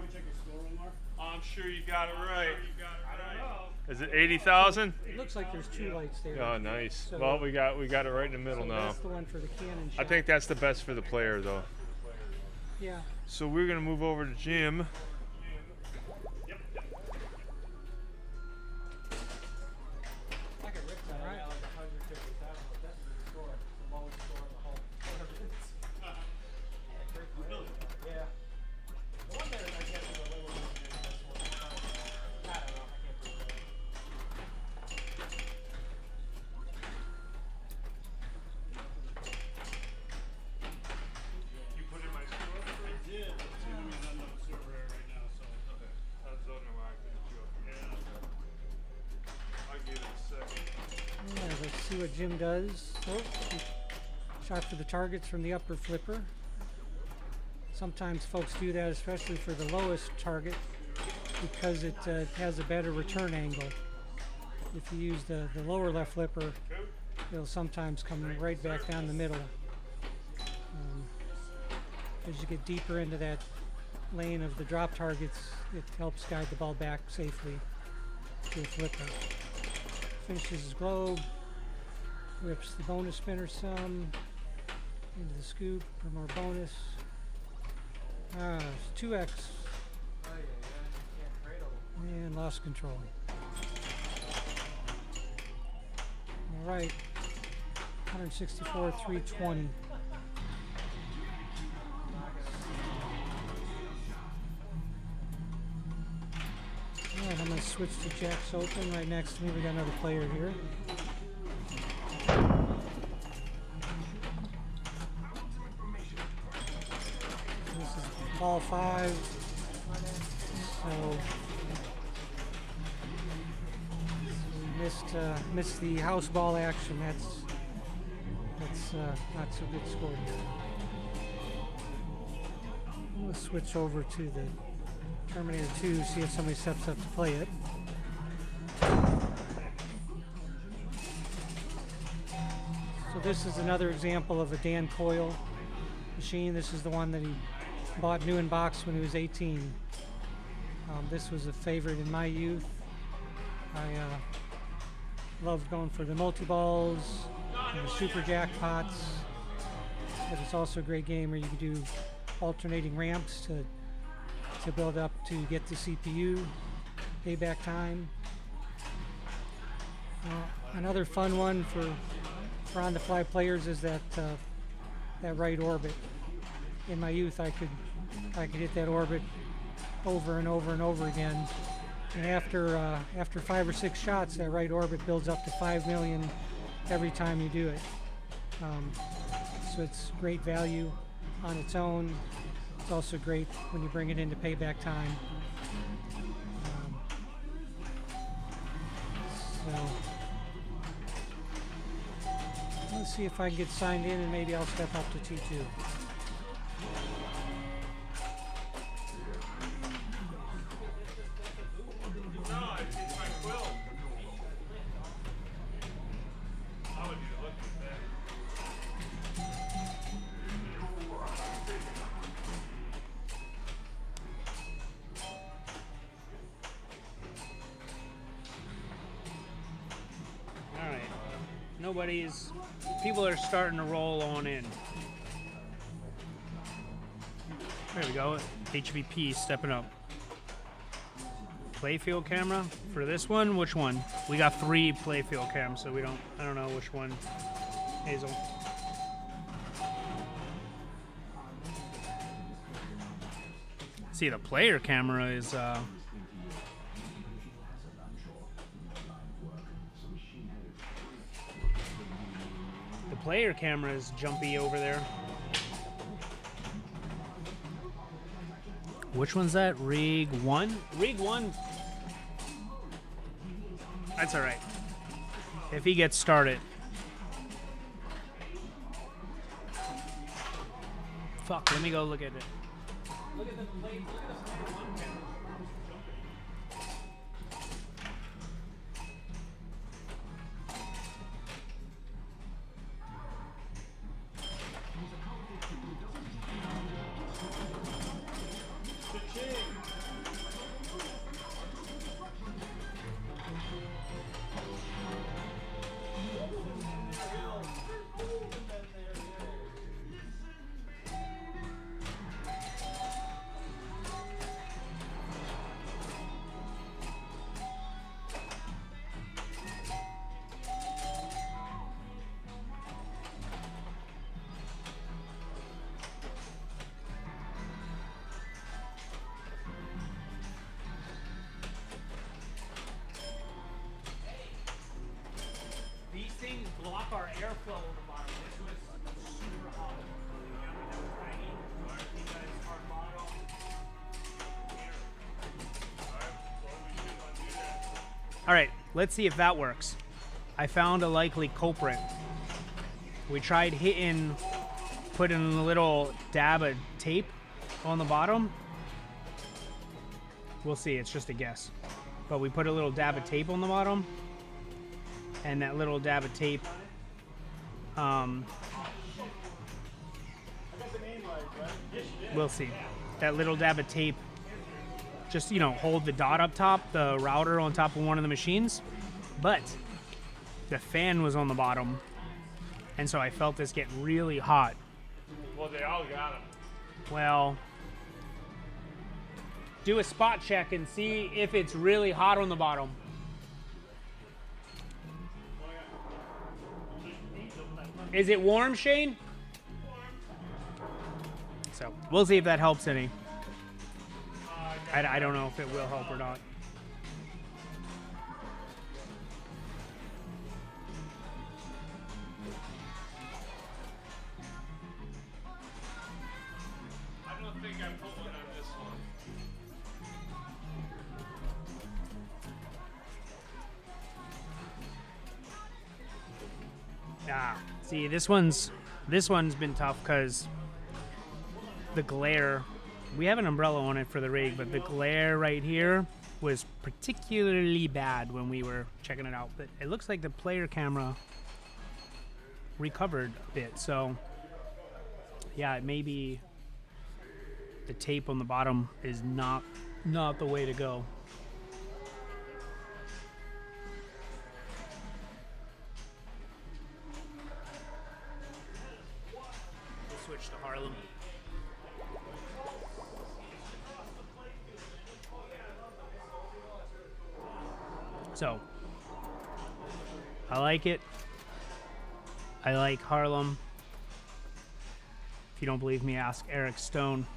I'm sure you got it right. I don't know. Is it 80,000? It looks like there's two lights there. Oh, nice. So- Well, we got it right in the middle So now. that's the one for the cannon I shot. think that's the best for the player, though. Yeah. So we're gonna move over to Jim. All right. You put in my score? I did. It's gonna be on the server right now, so. That's the other one I can do. Yeah. I'll give it a second. Yeah, let's see what Jim does. Oh, he shot for the targets from the upper flipper. Sometimes folks do that, especially for the lowest target, because it has a better return angle. If you use the lower left flipper, it'll sometimes come right back down the middle. As you get deeper into that lane of the drop targets, it helps guide the ball back safely. to a flipper. Finishes his globe, whips the bonus spinner some into the scoop for more bonus. 2x. And lost control. All right, 164, 320. All right, I'm going to switch to jacks open. Right next to me, we got another player here. This is ball 5. So missed the house ball action. That's not so good score here. I'm going to switch over to the Terminator 2, see if somebody steps up to play it. So this is another example of a Dan Coyle machine. This is the one that he bought new in box when he was 18. This was a favorite in my youth. I loved going for the multi-balls and the super jackpots, but it's also a great game where you can do alternating ramps to build up to get the CPU, payback time. Another fun one for on-the-fly players is that right orbit. In my youth, I could hit that orbit over and over and over again, and after 5 or 6 shots, that right orbit builds up to 5 million every time you do it. So it's great value on its own. It's also great when you bring it into payback time. So let's see if I can get signed in, and maybe I'll step up to T2. People are starting to roll on in. There we go. HVP stepping up. Playfield camera for this one. Which one? We got 3 playfield cams, so I don't know which one. Hazel. See, the player camera is player camera is jumpy over there. Which one's that? Rig 1? Rig 1. That's alright. If he gets started. Fuck, let me go look at it. Look at the plate. Look at the player 1 camera. Block our airflow on the bottom. This was super hot. That was raining. You guys are bottom. All right, let's see if that works. I found a likely culprit. We tried putting a little dab of tape on the bottom. We'll see, it's just a guess. But we put a little dab of tape on the bottom. And that little dab of tape, we'll see. That little dab of tape just, you know, hold the dot up top, the router on top of one of the machines. But the fan was on the bottom, and so I felt this get really hot. Well, they all got them. Well, do a spot check and see if it's really hot on the bottom. Is it warm, Shane? So we'll see if that helps any. I don't know if it will help or not. I don't think I put one on this one. See, this one's been tough because the glare. We have an umbrella on it for the rig, but the glare right here was particularly bad when we were checking it out. But it looks like the player camera recovered a bit. So yeah, it may be the tape on the bottom is not the way to go. We'll switch to Harlem. So, I like it. I like Harlem. If you don't believe me, ask Eric Stone.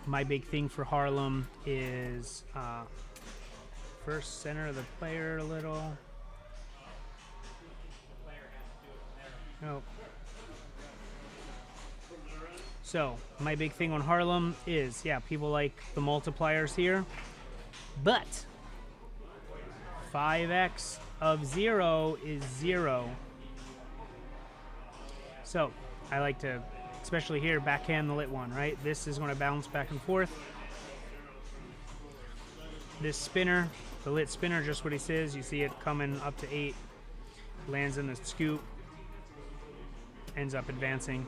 My big thing for Harlem is first center of the player a little. Nope. So, my big thing on Harlem is, yeah, people like the multipliers here, but 5x of 0 is 0. So I like to, especially here, backhand the lit one, right? This is going to bounce back and forth. This spinner, the lit spinner, just what he says, you see it coming up to 8, lands in the scoop, ends up advancing.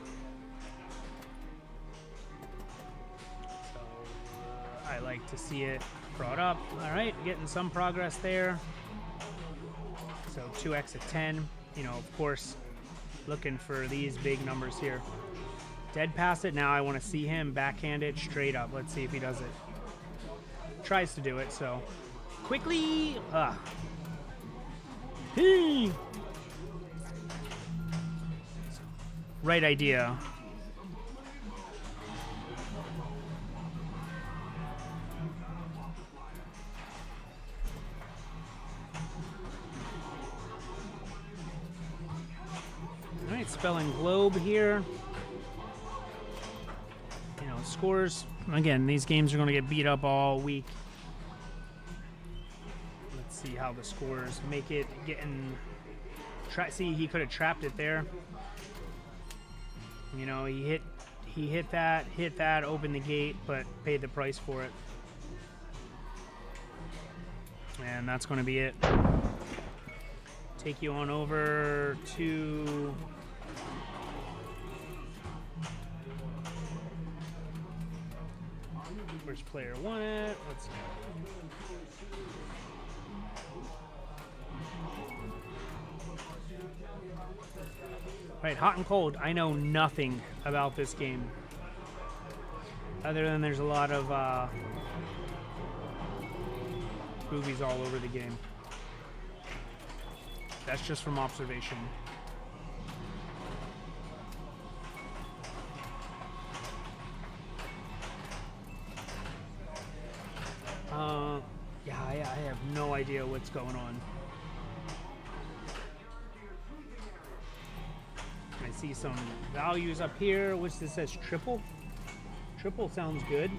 So I like to see it brought up. All right, getting some progress there. So 2x of 10, you know, of course, looking for these big numbers here. Dead pass it. Now I want to see him backhand it straight up. Let's see if he does it. Tries to do it, so quickly. Right idea. All right, spelling globe here. You know, scores. Again, these games are going to get beat up all week. Let's see how the scores make it. Getting. See, he could have trapped it there. You know, he hit that, opened the gate, but paid the price for it. And that's going to be it. Take you on over to where's player one at? Let's see. Right, hot and cold. I know nothing about this game. Other than there's a lot of boobies all over the game. That's just from observation. Yeah, I have no idea what's going on. I see some values up here, which this says triple. Triple sounds good.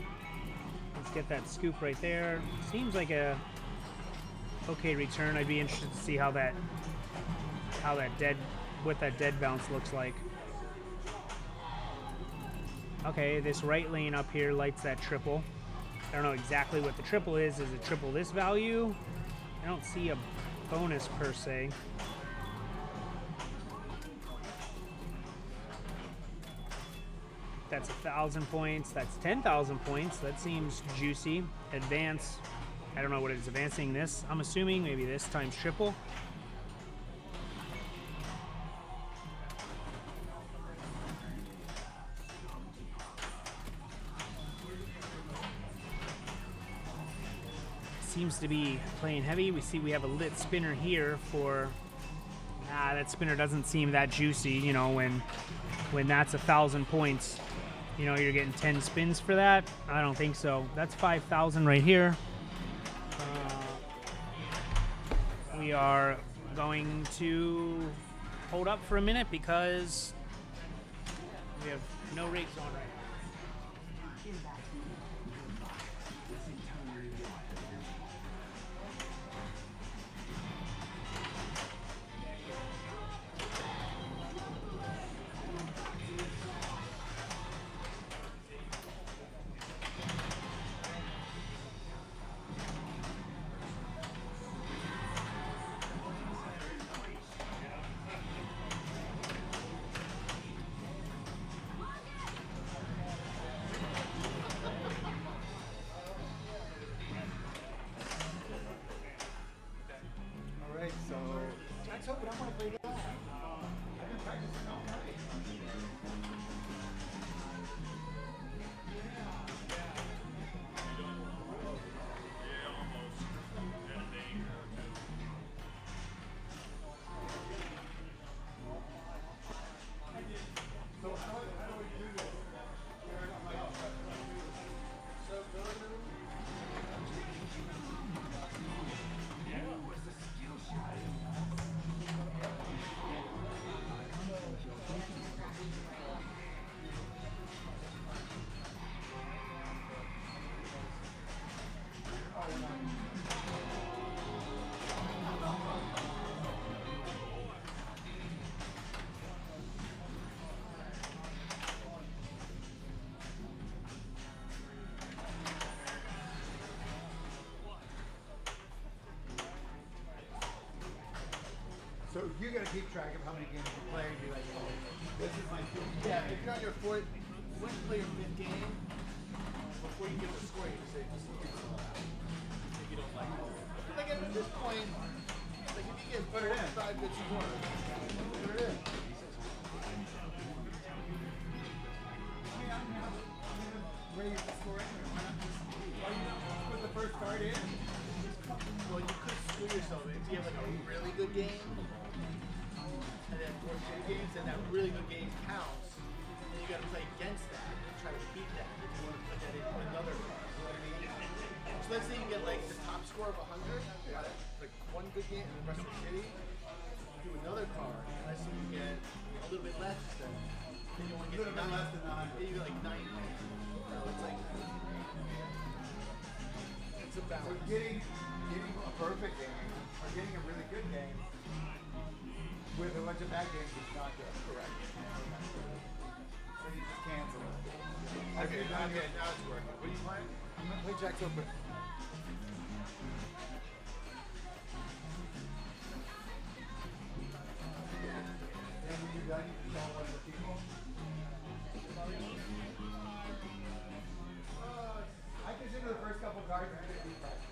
Let's get that scoop right there. Seems like a okay return. I'd be interested to see what that dead bounce looks like. Okay, this right lane up here lights that triple. I don't know exactly what the triple is. Is it triple this value? I don't see a bonus per se. That's 1,000 points. That's 10,000 points. That seems juicy. Advance. I don't know what it is advancing this. I'm assuming maybe this times triple. Seems to be playing heavy. We see we have a lit spinner here for. That spinner doesn't seem that juicy. You know, when that's 1,000 points, you know, you're getting 10 spins for that. I don't think so. That's 5,000 right here. We are going to hold up for a minute because we have no rigs on right now. Alright, so Jack's hoping I want to play that. I've been practicing all night. So you got to keep track of how many games you play and be like, oh, this is my field. Yeah, if you're on your fourth, when you play your fifth game, before you get the score, you can say just cancel it out. If you don't like it. But like at this point, like if you get Put it in. 5 that you want, put it in. Raise the score anyway. Why not just put the first card in? Well, you could screw yourself if you have like a really good game, and then 4 shitty games, and that really good game counts. And you got to play against that and try to beat that if you want to put that in another card. You know what I mean? So let's say you get like the top score of 100, like one good game and the rest are shitty. Do another card, and let's say you get a little bit less than. Then you want to get A little bit less than 100. Then you get like 90. So it's like it's a So balance. getting a perfect game or getting a really good game with a bunch of bad games is not good. Correct. So you just cancel it. Okay, now it's working. What are you playing? I'm gonna play Jack's Open. And when you're done, you can call one of the people. I consider the first couple cards a good practice.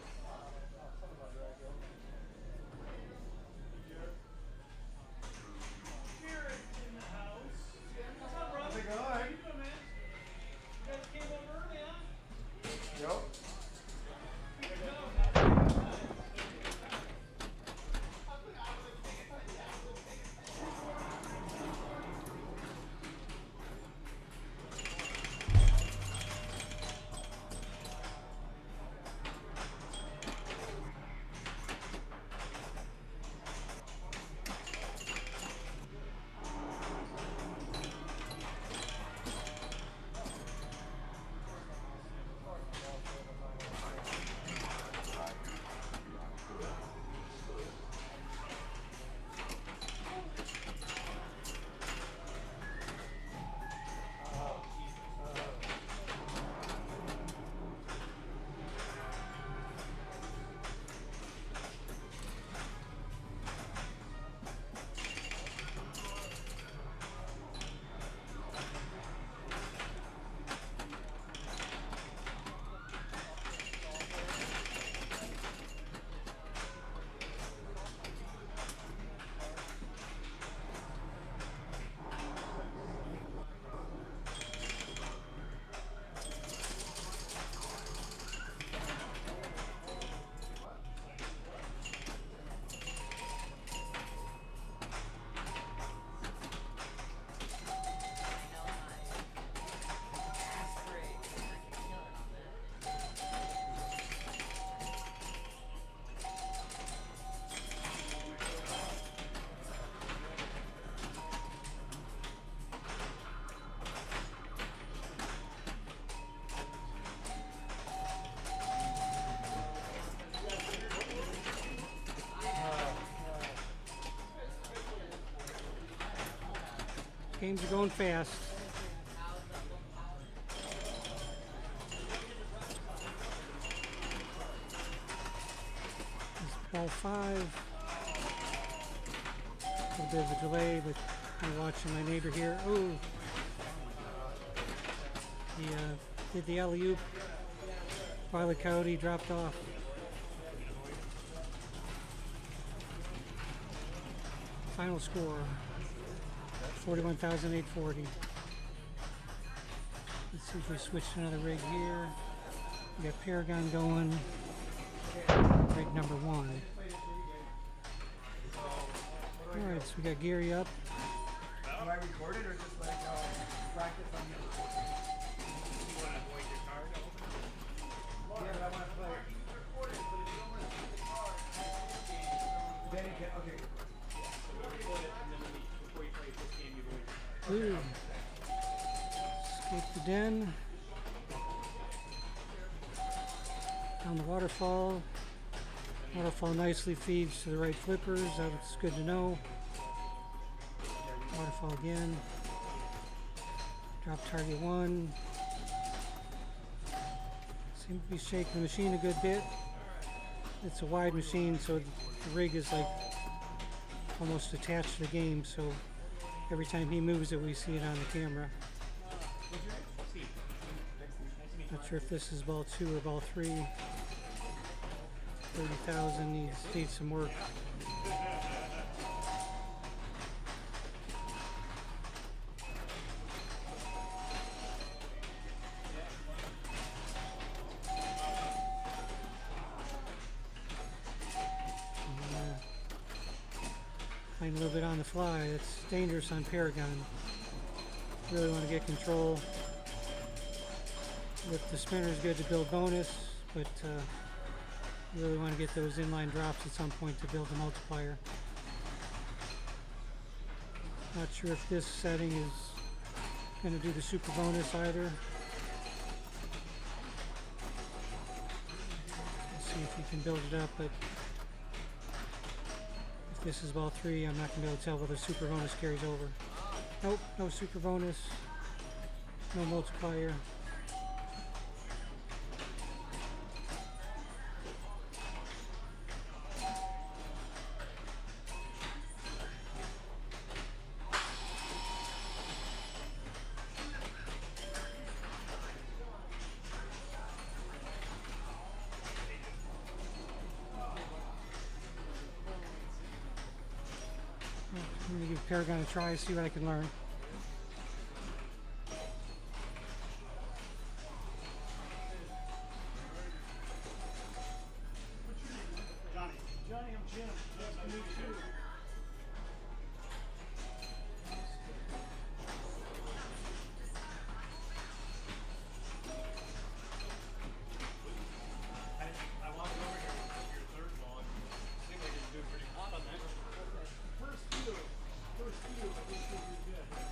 How's it going? Yep. Games are going fast. This is ball 5. A little bit of a delay, but I'm watching my neighbor here. Oh, he did the alley-oop. Violet Coyote dropped off. Final score, 41,840. Let's see if we switch to another rig here. We got Paragon going. Rig number 1. Alright, so we got Gary up. Do I record it or just like practice on the other board? Yeah, but I want to play. Then you can, okay. Ooh. Escape the den. Down the waterfall. Waterfall nicely feeds to the right flippers. That's good to know. Waterfall again. Drop target 1. Seems to be shaking the machine a good bit. It's a wide machine, so the rig is like almost attached to the game, so every time he moves it, we see it on the camera. Not sure if this is ball 2 or ball 3. 30,000 needs some work. Playing a little bit on the fly. It's dangerous on Paragon. Really want to get control. With the spinner is good to build bonus, but you really want to get those inline drops at some point to build the multiplier. Not sure if this setting is going to do the super bonus either. Let's see if you can build it up, but if this is ball 3, I'm not going to be able to tell whether super bonus carries over. Nope, no super bonus, no multiplier. I'm going to give Paragon a try, see what I can learn. Johnny, I'm Jim. Nice to meet you. I walked over here with your third ball. Seemed like you were doing pretty hot on that. First few, I think you did good.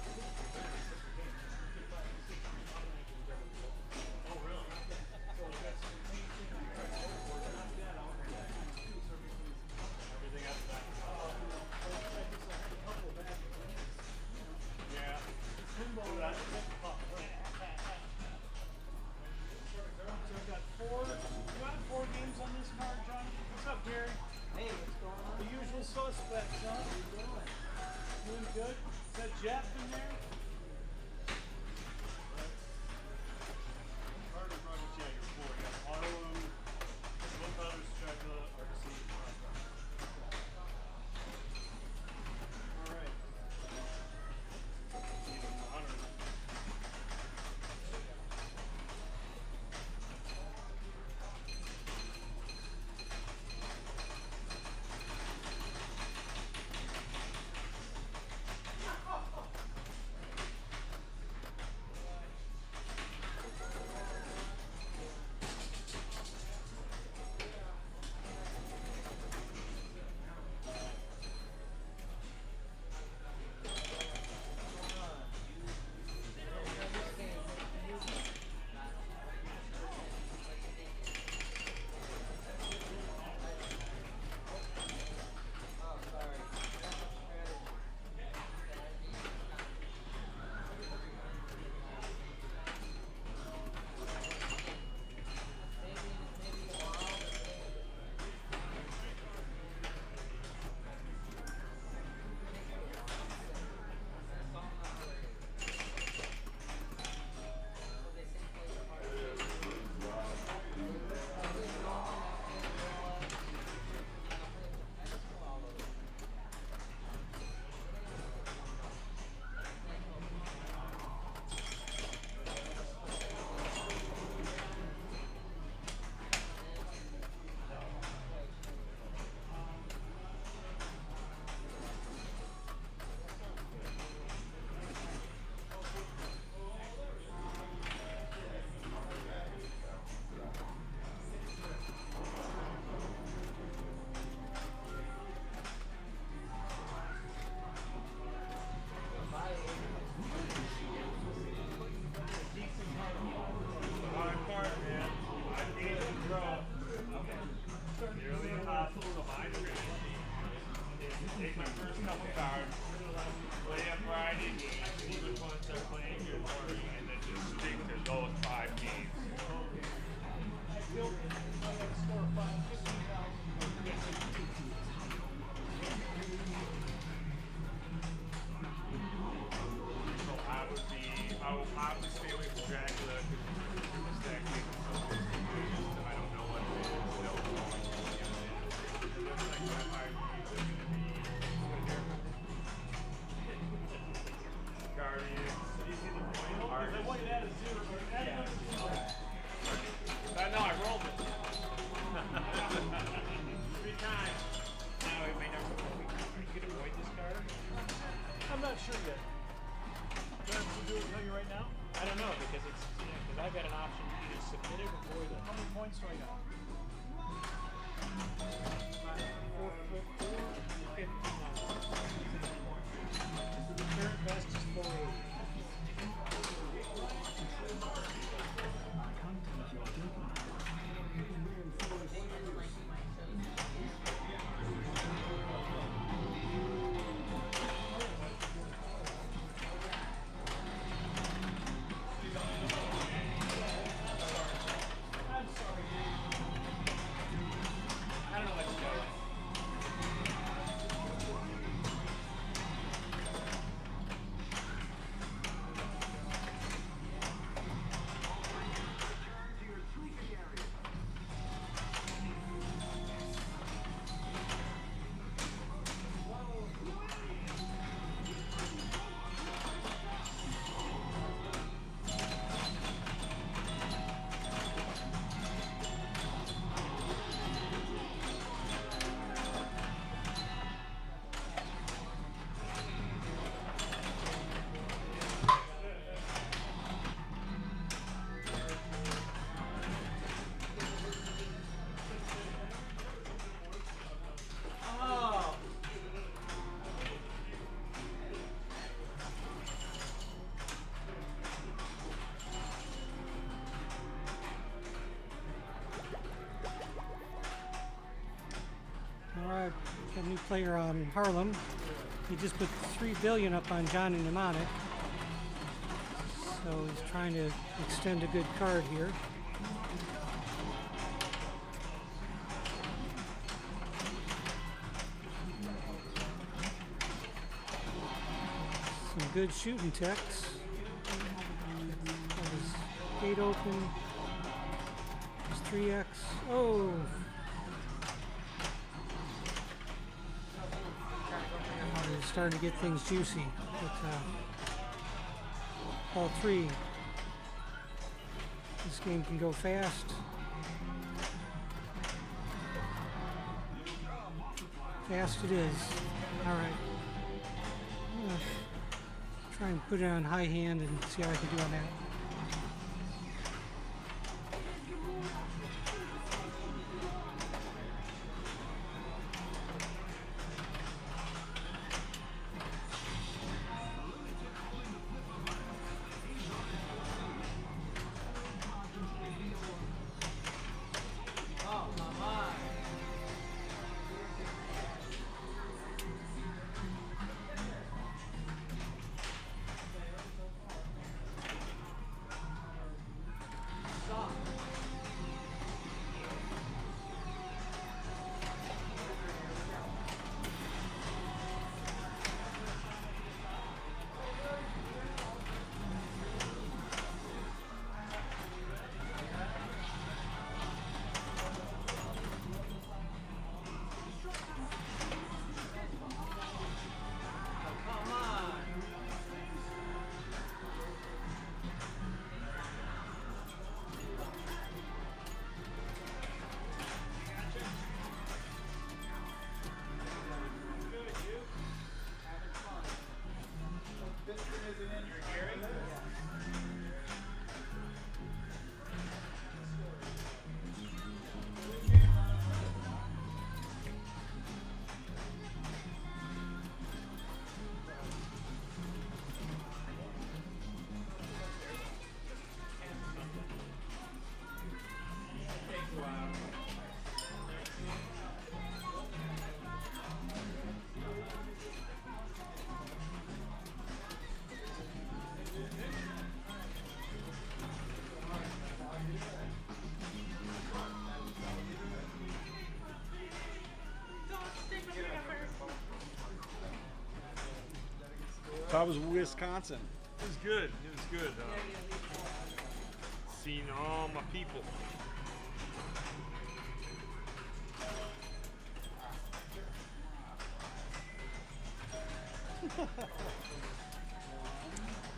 Dracula could triple stack it. I don't know what it is. Don't know what it is. It looks like Vampire Games are going to be Guardians. Do you see the point? I want you to add a zero. No, I rolled it. 3 times. Now it may never. Are you going to avoid this card? I'm not sure yet. Do I have to do it tell you right now? I don't know because it's because I've got an option to either submit it or void it. How many points do I got? 4 foot 4, 59. The current best is 480. I don't know what to go with. Alright, got a new player on Harlem. He just put 3 billion up on Johnny Mnemonic. So he's trying to extend a good card here. Some good shooting techs. Got his gate open. His 3x. Oh! It's starting to get things juicy. But, all 3. This game can go fast. Fast it is. Alright. I'm gonna try and put it on high hand and see how I can do on that. How was Wisconsin? It was good. It was good. Seen all my people.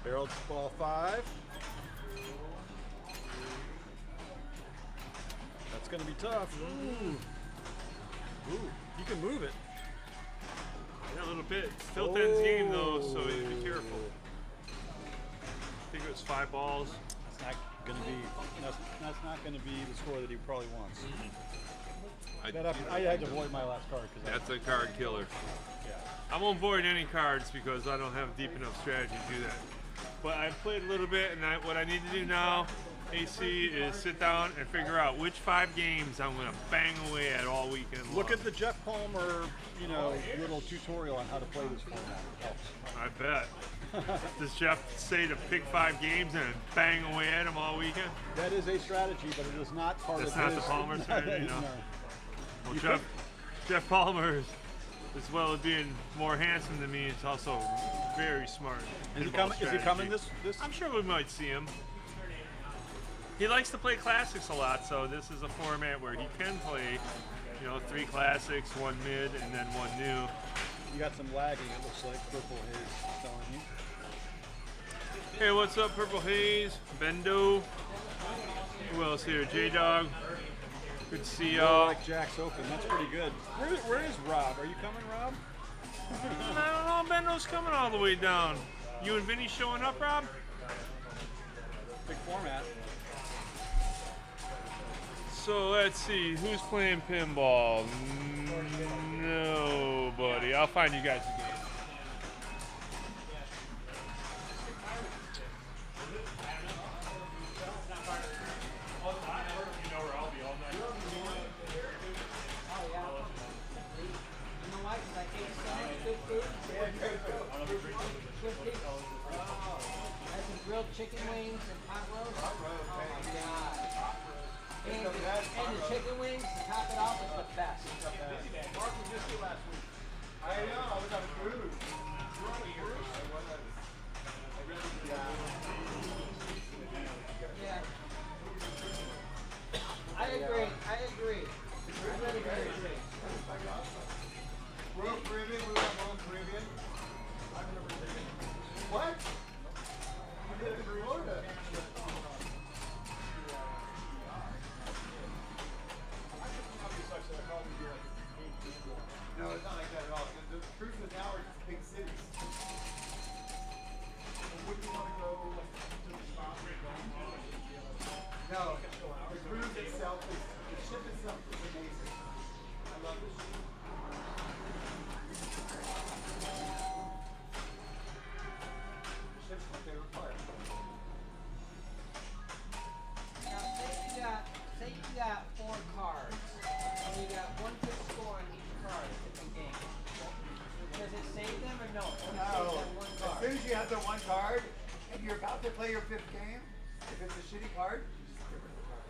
Harold's ball 5. That's going to be tough. Ooh. Ooh, you can move it. Yeah, a little bit. Still Tilt-En's game though, so be careful. I think it was 5 balls. That's not going to be. That's not going to be the score that he probably wants. I had to avoid my last card because That's a card killer. Yeah. I won't void any cards because I don't have deep enough strategy to do that. But I played a little bit, and what I need to do now, AC, is sit down and figure out which 5 games I'm going to bang away at all weekend long. Look at the Jeff Palmer, little tutorial on how to play this format. It helps. I bet. Does Jeff say to pick 5 games and bang away at them all weekend? That is a strategy, but it is not part That's of not his. the Palmer strategy, no. Well, You Jeff Palmer, as well as being more handsome than me, is also very smart. Is he Pinball coming strategy. this? I'm sure we might see him. He likes to play classics a lot, so this is a format where he can play, 3 classics, 1 mid, and then 1 new. You got some lagging, it looks like. Purple Haze telling you. Hey, what's up, Purple Haze? Bendo. Who else here? J-Dog. Good to see y'all. Like Jack's Open, that's pretty good. Where is Rob? Are you coming, Rob? I don't know, Bendo's coming all the way down. You and Vinny showing up, Rob? Big format. So let's see, who's playing pinball? Nobody. I'll find you guys a game. Grilled chicken wings and hot roast. Oh my god. And the chicken wings, to top it off, is the best. Mark was just here last week. I know, I was on a cruise. Yeah. I agree. I really agree. We're all Caribbean, we were all Caribbean. What? You did it in Florida. No, it's not like that at all. The cruises now are just big cities. Wouldn't you want to go to the spot? No, the cruise itself is, the ship itself is amazing. I love this ship. The ship's my favorite part. Now, say you got 4 cards, and you got 1 good score on each card in the game. Does it save them or no? It only saves that 1 As card. soon as you have the 1 card, and you're about to play your 5th game, if it's a shitty card, you just get rid of the card.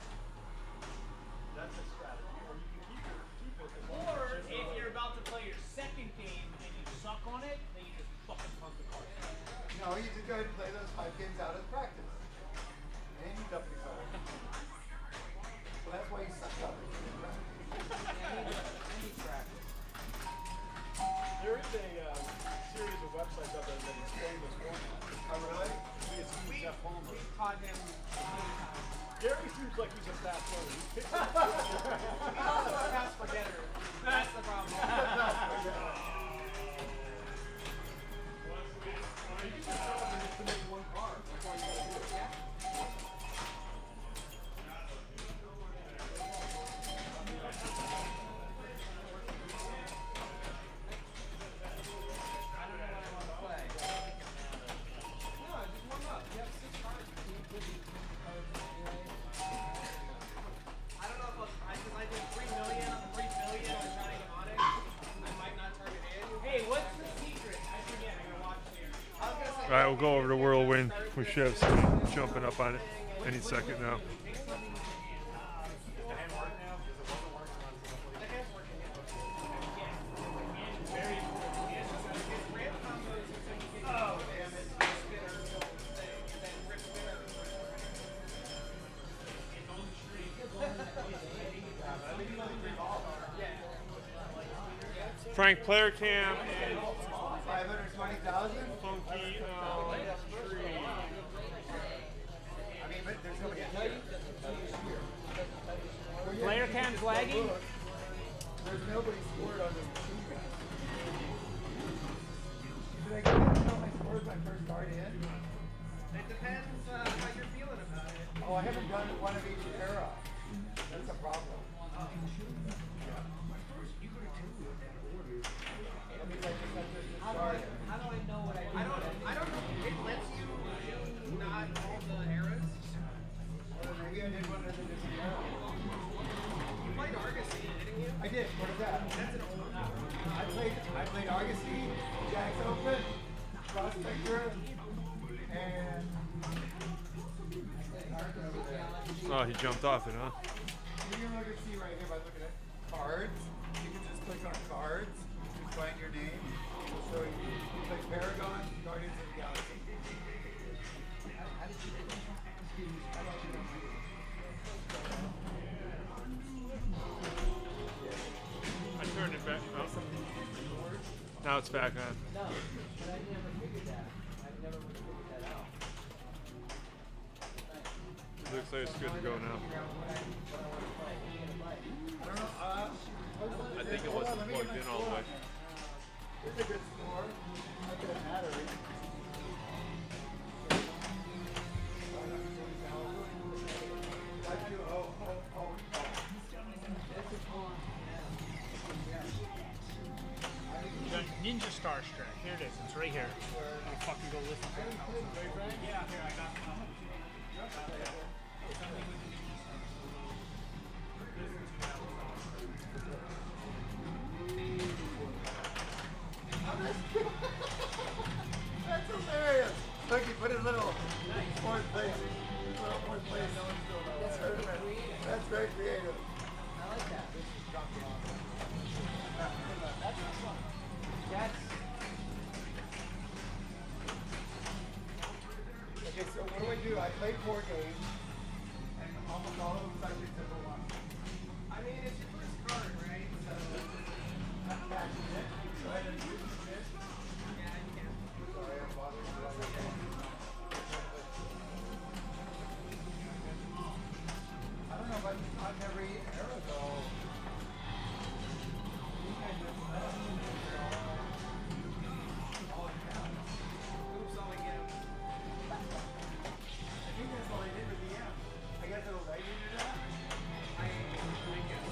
That's a strategy. Or you can keep it. Or if you're about to play your 2nd game and you suck on it, then you just fucking punt the card. No, you just go ahead and play those 5 games out as practice. And you dump the card. So that's why you suck up. Any practice. There is a series of websites out there that explain this format. Oh, really? We Jeff Palmer. Taught him many times. Gary seems like he's a fast learner. He picks up He's also a fast forgetter. That's the problem. Hey, what's the secret? I forget. I'm gonna watch here. All right, we'll go over to Whirlwind. We should have someone jumping up on it any second now. Frank Player Cam and 520,000? Funky Tree. I mean, but there's nobody here. Player cam's lagging? There's nobody scored on this machine gun. Did I get to my scores my first start in? It depends how you're feeling about it. Oh, I haven't done one of each era. That's a problem. How do I know what I do? I don't know. It lets you do not all the eras. Or maybe I did one of the different eras. You played Argosy, didn't you? I did. What is that? That's an old. I played Argosy, Jack's Open, Prospector, and Oh, he jumped off it, huh? you can look and see right here by looking at cards. You can just click on cards, you find your name. It'll show you play Paragon, Guardians of the Galaxy. I turned it back. Oh. Now it's back on. No, but I never figured that. I never figured that out. Looks like it's good to go now. I think it wasn't plugged in all the way. It's a good score. I get a battery. Ninja Star Trek. Here it is. It's right here. I'm gonna fucking go listen to it. Yeah, here I got. That's hilarious. Look, he put his little fourth place. His little fourth place. That's very creative. I like that. That's Okay, so what do? I played 4 games, and almost all of them such a simple one. I mean, it's your first card, right? So Catching it. Go ahead and use it. yeah, you can. Sorry, I'm bothering you. I don't know, but on every era though. Oops, all again. I think that's all I did with the M. I got the light into that. I guess.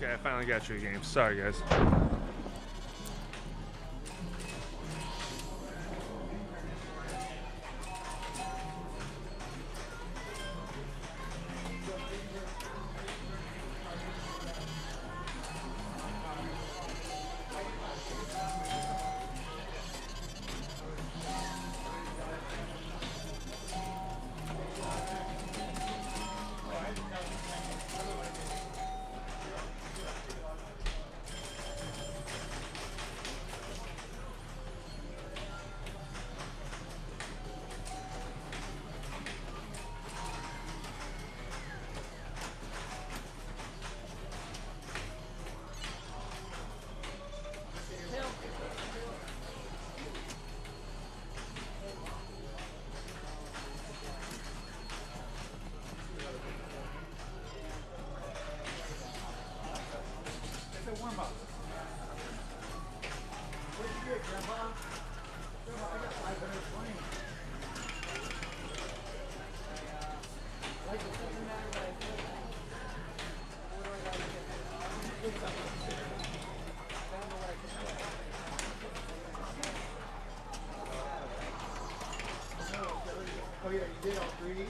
Okay, I finally got your game. Sorry, guys. Oh yeah, you did all three?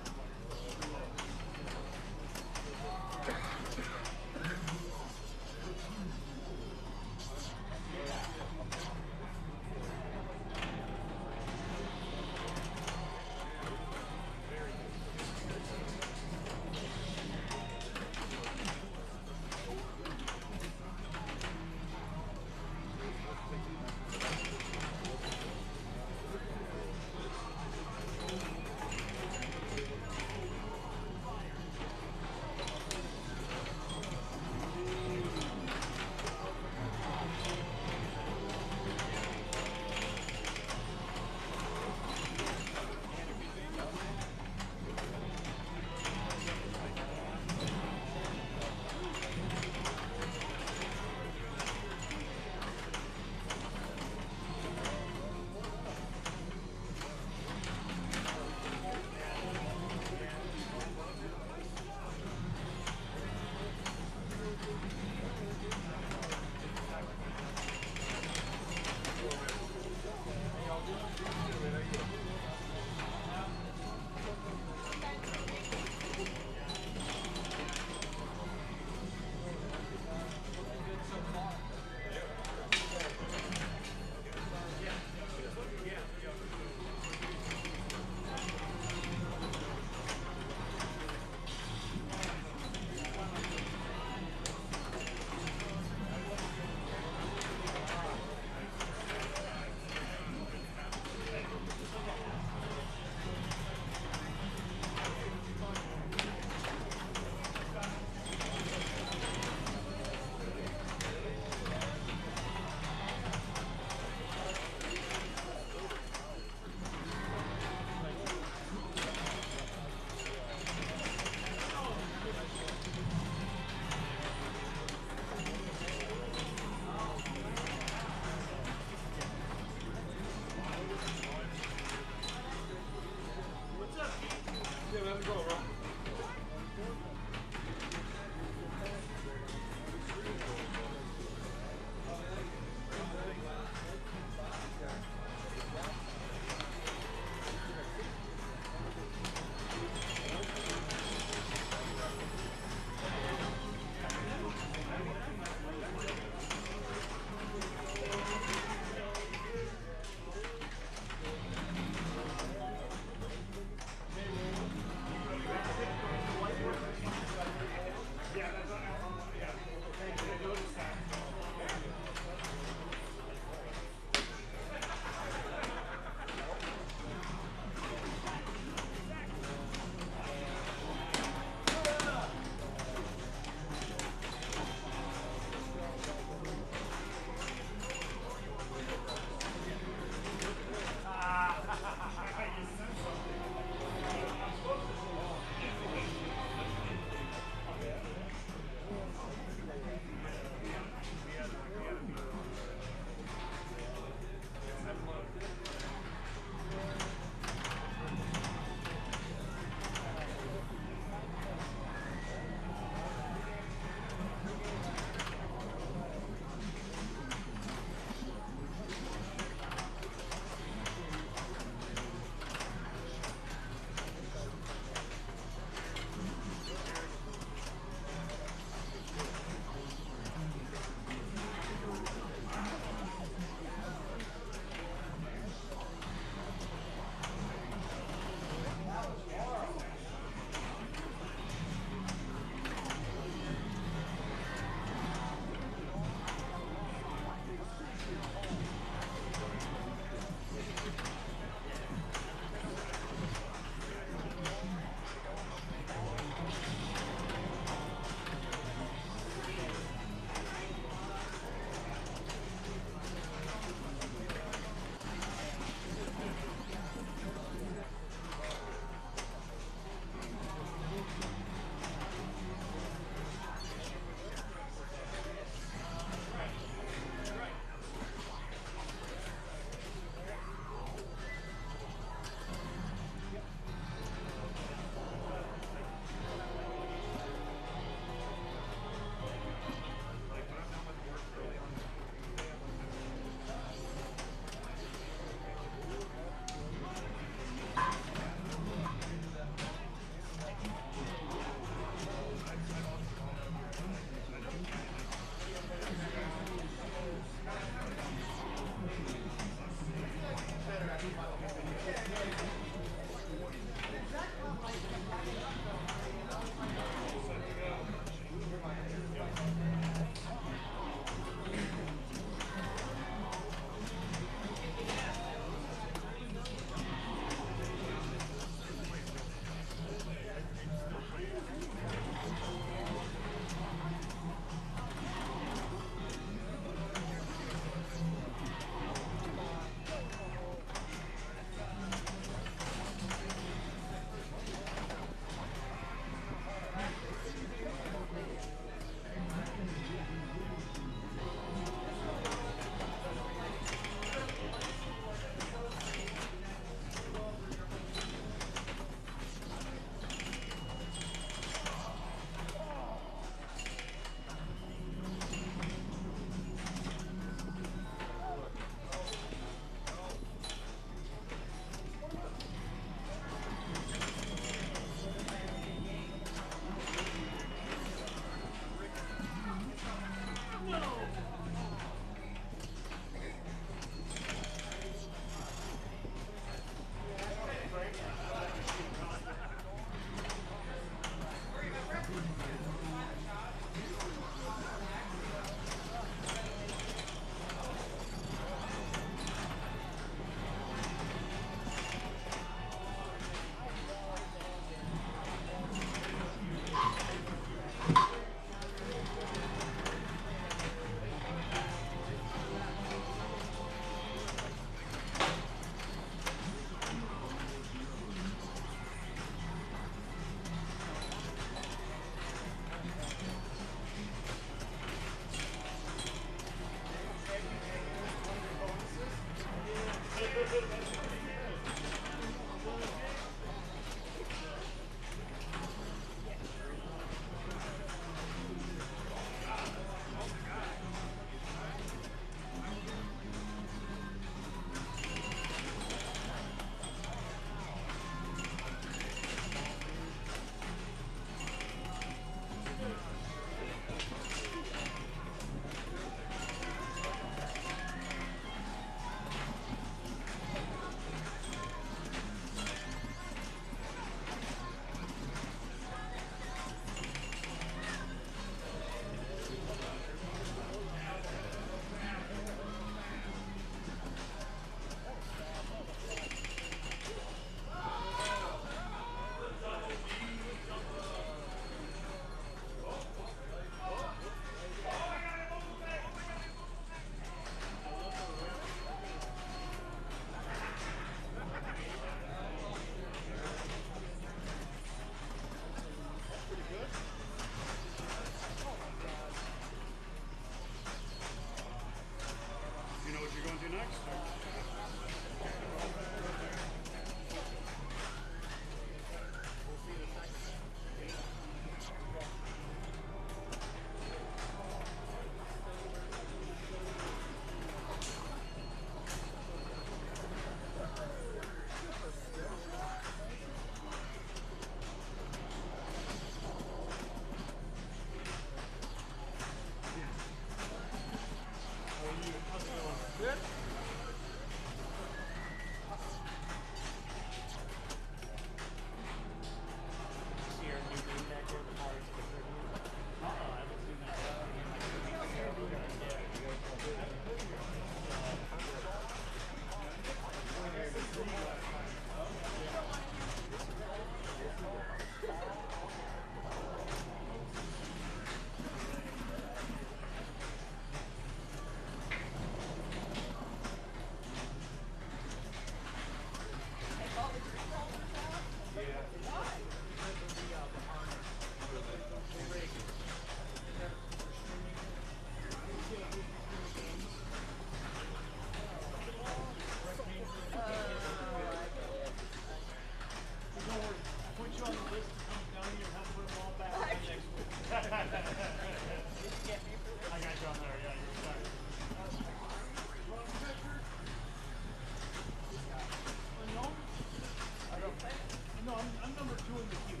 I'm number 2 in the queue.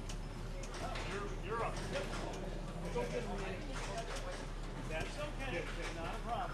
You're up. Yep. Go get me. That's okay. Not a problem.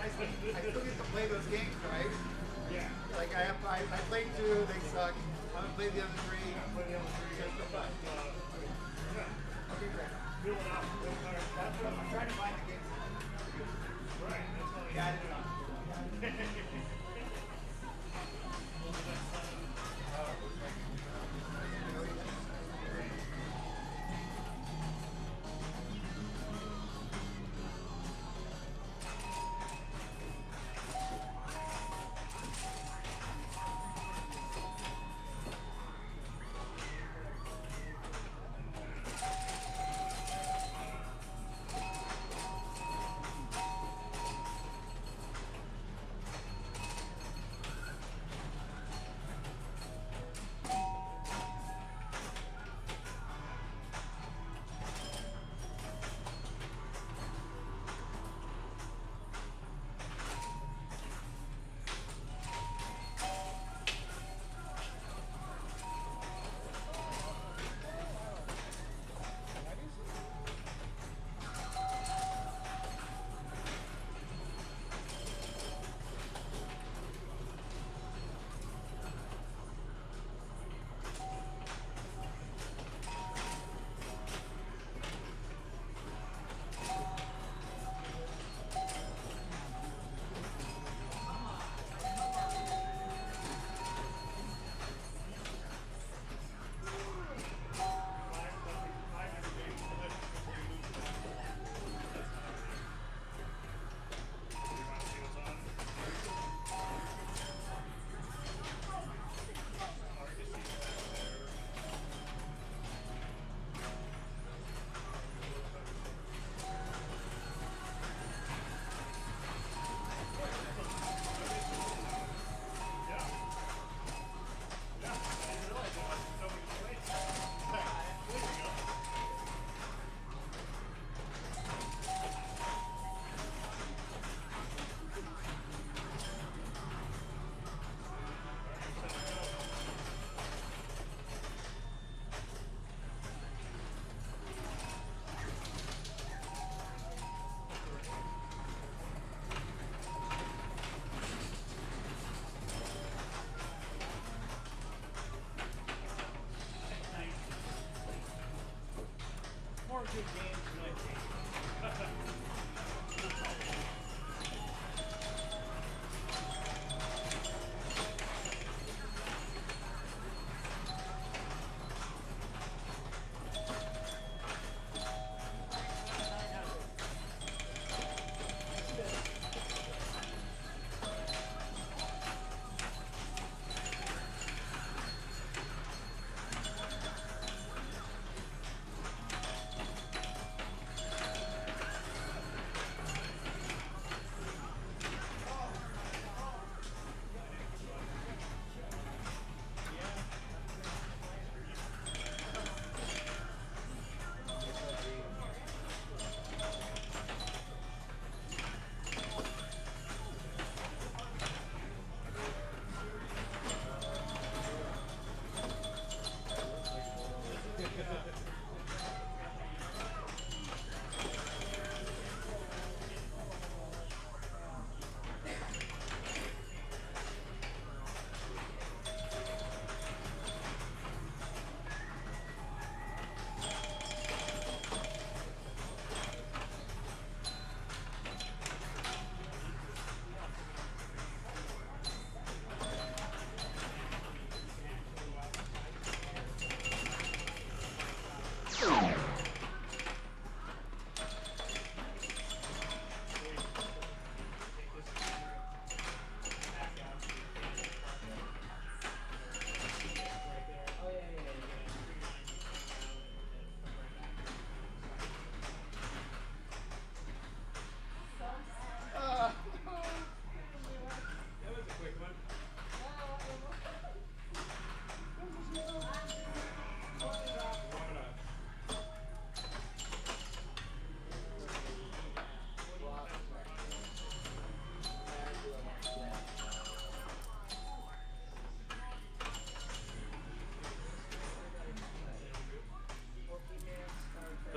I still get to play those games, right? Yeah. Like I played 2, they suck. I haven't played the other 3. Just for fun. Okay, great. That's what I'm trying to find the games. Right. Yeah, I did it on.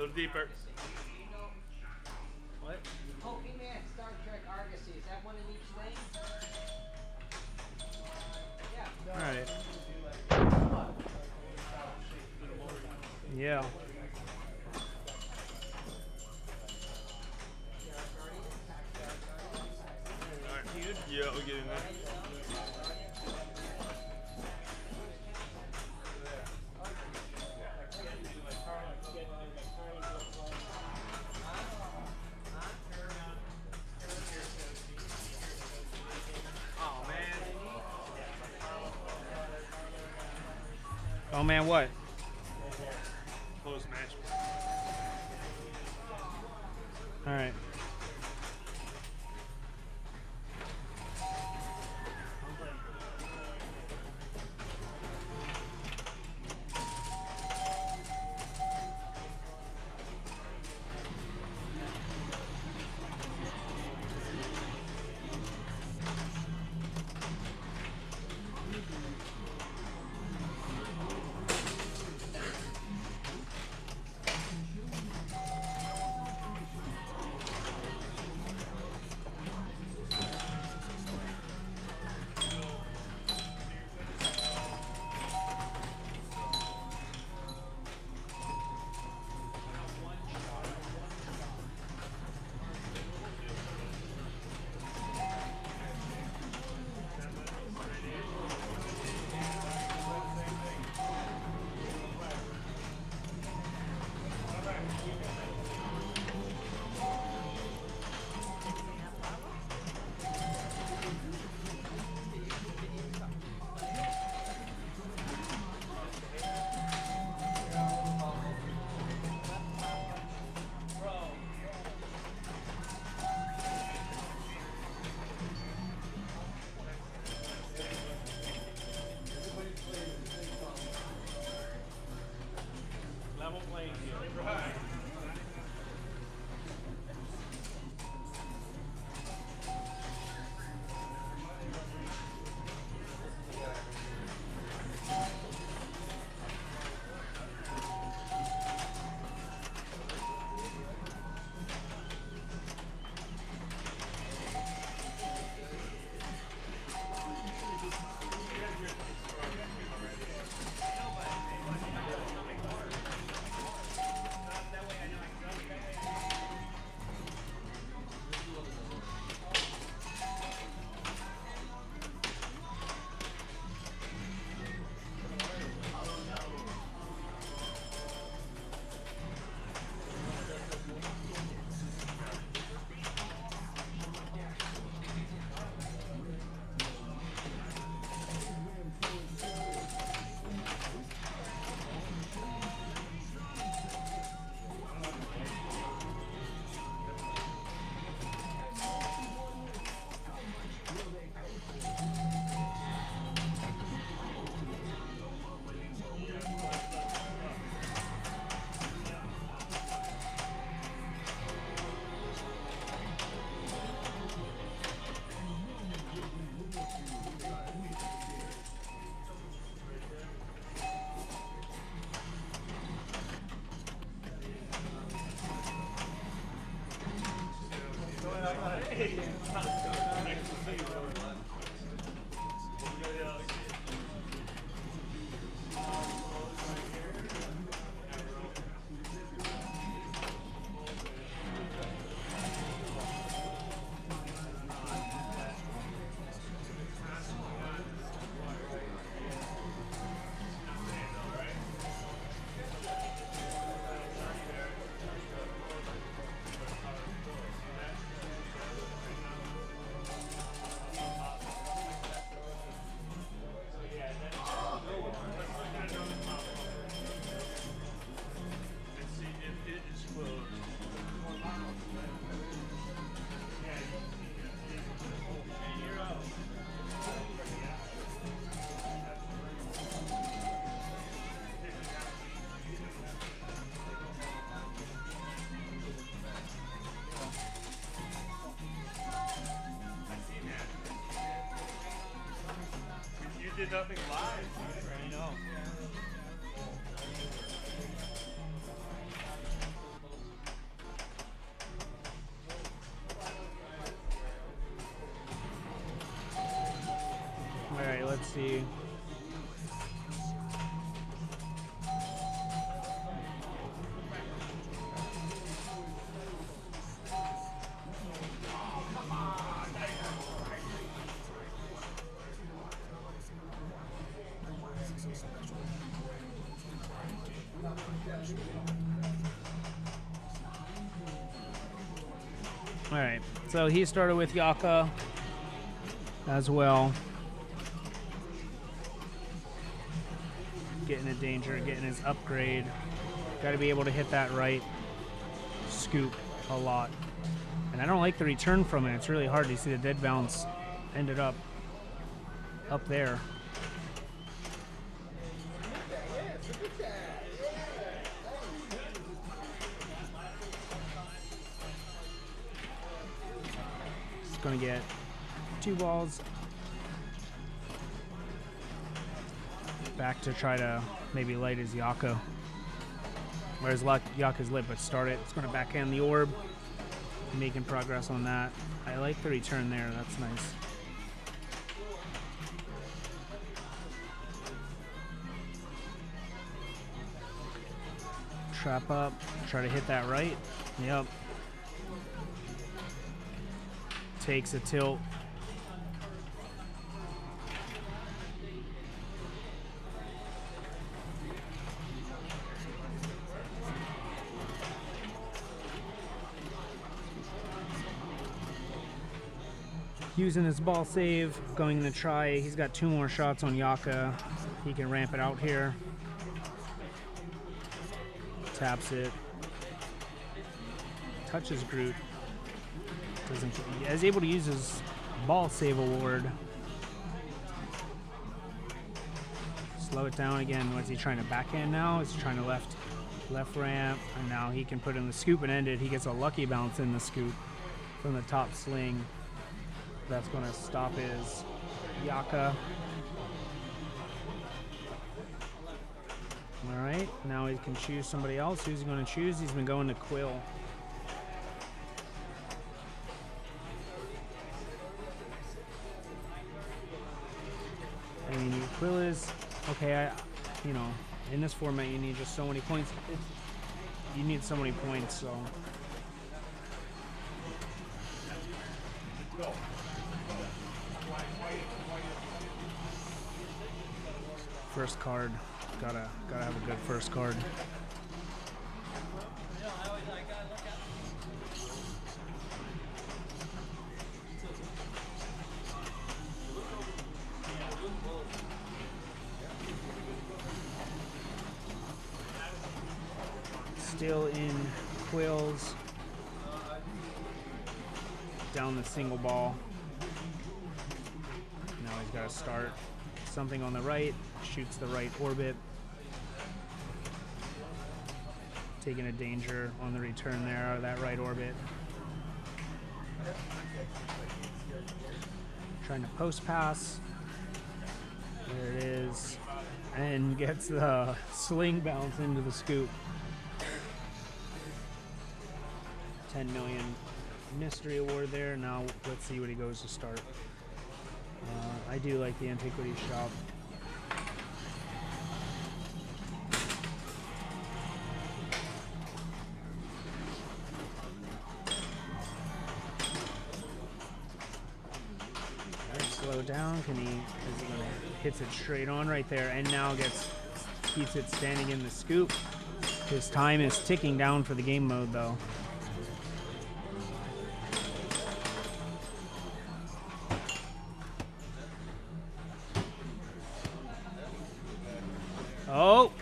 A little deeper. What? Pokemon Star Trek Argosy. Is that one in each lane? Yeah. All right. Yeah. Alright, dude. Yeah, we'll get in there. Oh man. Oh man, what? Close match. All right. You did nothing live. I know. All right, let's see. All right, so he started with Yaka as well. Getting a danger, getting his upgrade. Got to be able to hit that right scoop a lot. And I don't like the return from it. It's really hard to see the dead bounce ended up there. Going to get 2 balls back to try to maybe light his Yaka. Whereas Yaka's lit, but start it. It's going to backhand the orb. Making progress on that. I like the return there. That's nice. Trap up. Try to hit that right. Yep. Takes a tilt. Using his ball save, going to try. He's got 2 more shots on Yaka. He can ramp it out here. Taps it. Touches Groot. He is able to use his ball save award. Slow it down again. What's he trying to backhand now? He's trying to left ramp, and now he can put in the scoop and end it. He gets a lucky bounce in the scoop from the top sling. That's going to stop his Yaka. All right, now he can choose somebody else. Who's he going to choose? He's been going to Coyle. I mean, Quill is okay. You know, in this format, you need just so many points. You need so many points. So first card, gotta have a good first card. Still in Quills. Down the single ball. Now he's got to start something on the right. Shoots the right orbit. Taking a danger on the return there out of that right orbit. Trying to post pass. There it is. And gets the sling bounce into the scoop. 10 million. mystery award there. Now let's see what he goes to start. I do like the antiquity shop. Slow down. Can he? Is he gonna hits it straight on right there, and now keeps it standing in the scoop. His time is ticking down for the game mode though. Oh!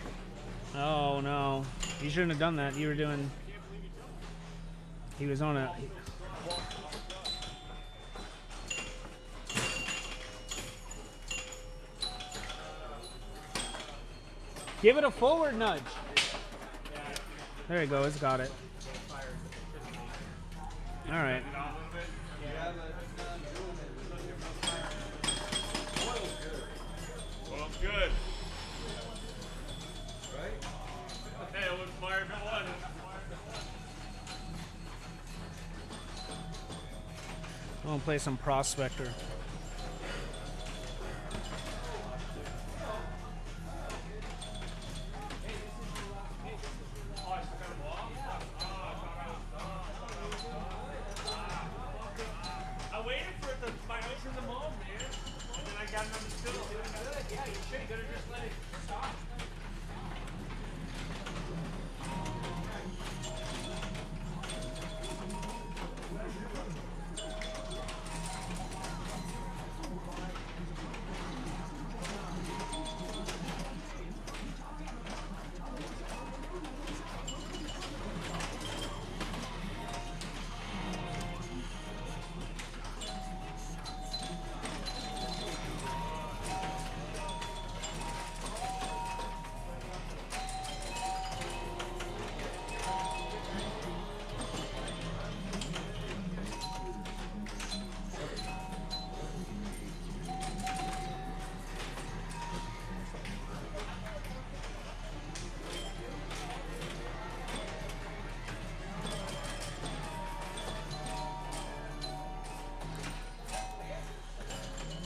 Oh no. You shouldn't have done that. You were doing... He was on a... Give it a forward nudge. There you go. It's got it. All right. Well, good. Right? Hey, it wouldn't fire if it wasn't. I'm gonna play some Prospector. I waited for it to. I was in the mall, man, and then I got another still. Good. Yeah, you should. You could have just let it stop.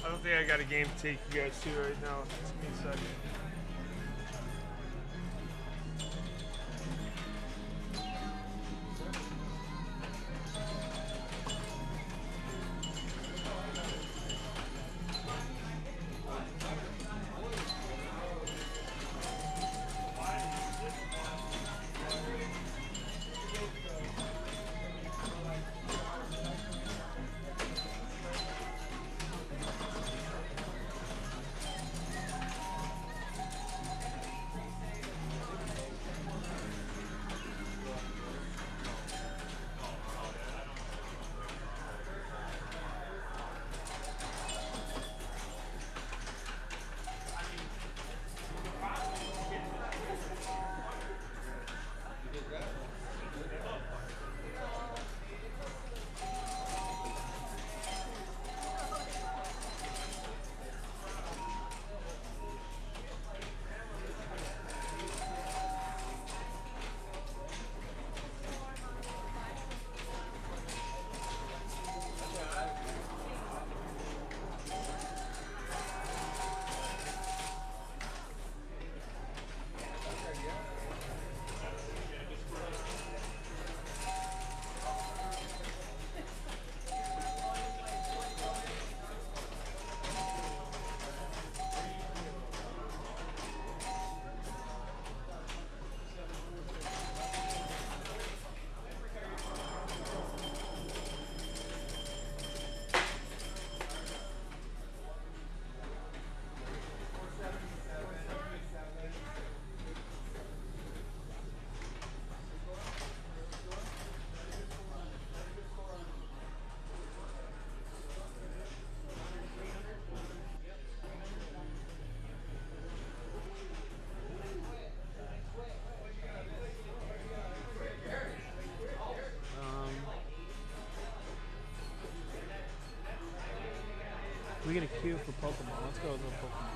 I don't think I got a game to take you guys to right now. Just give me a second. We get a queue for Pokemon. Let's go with the Pokemon.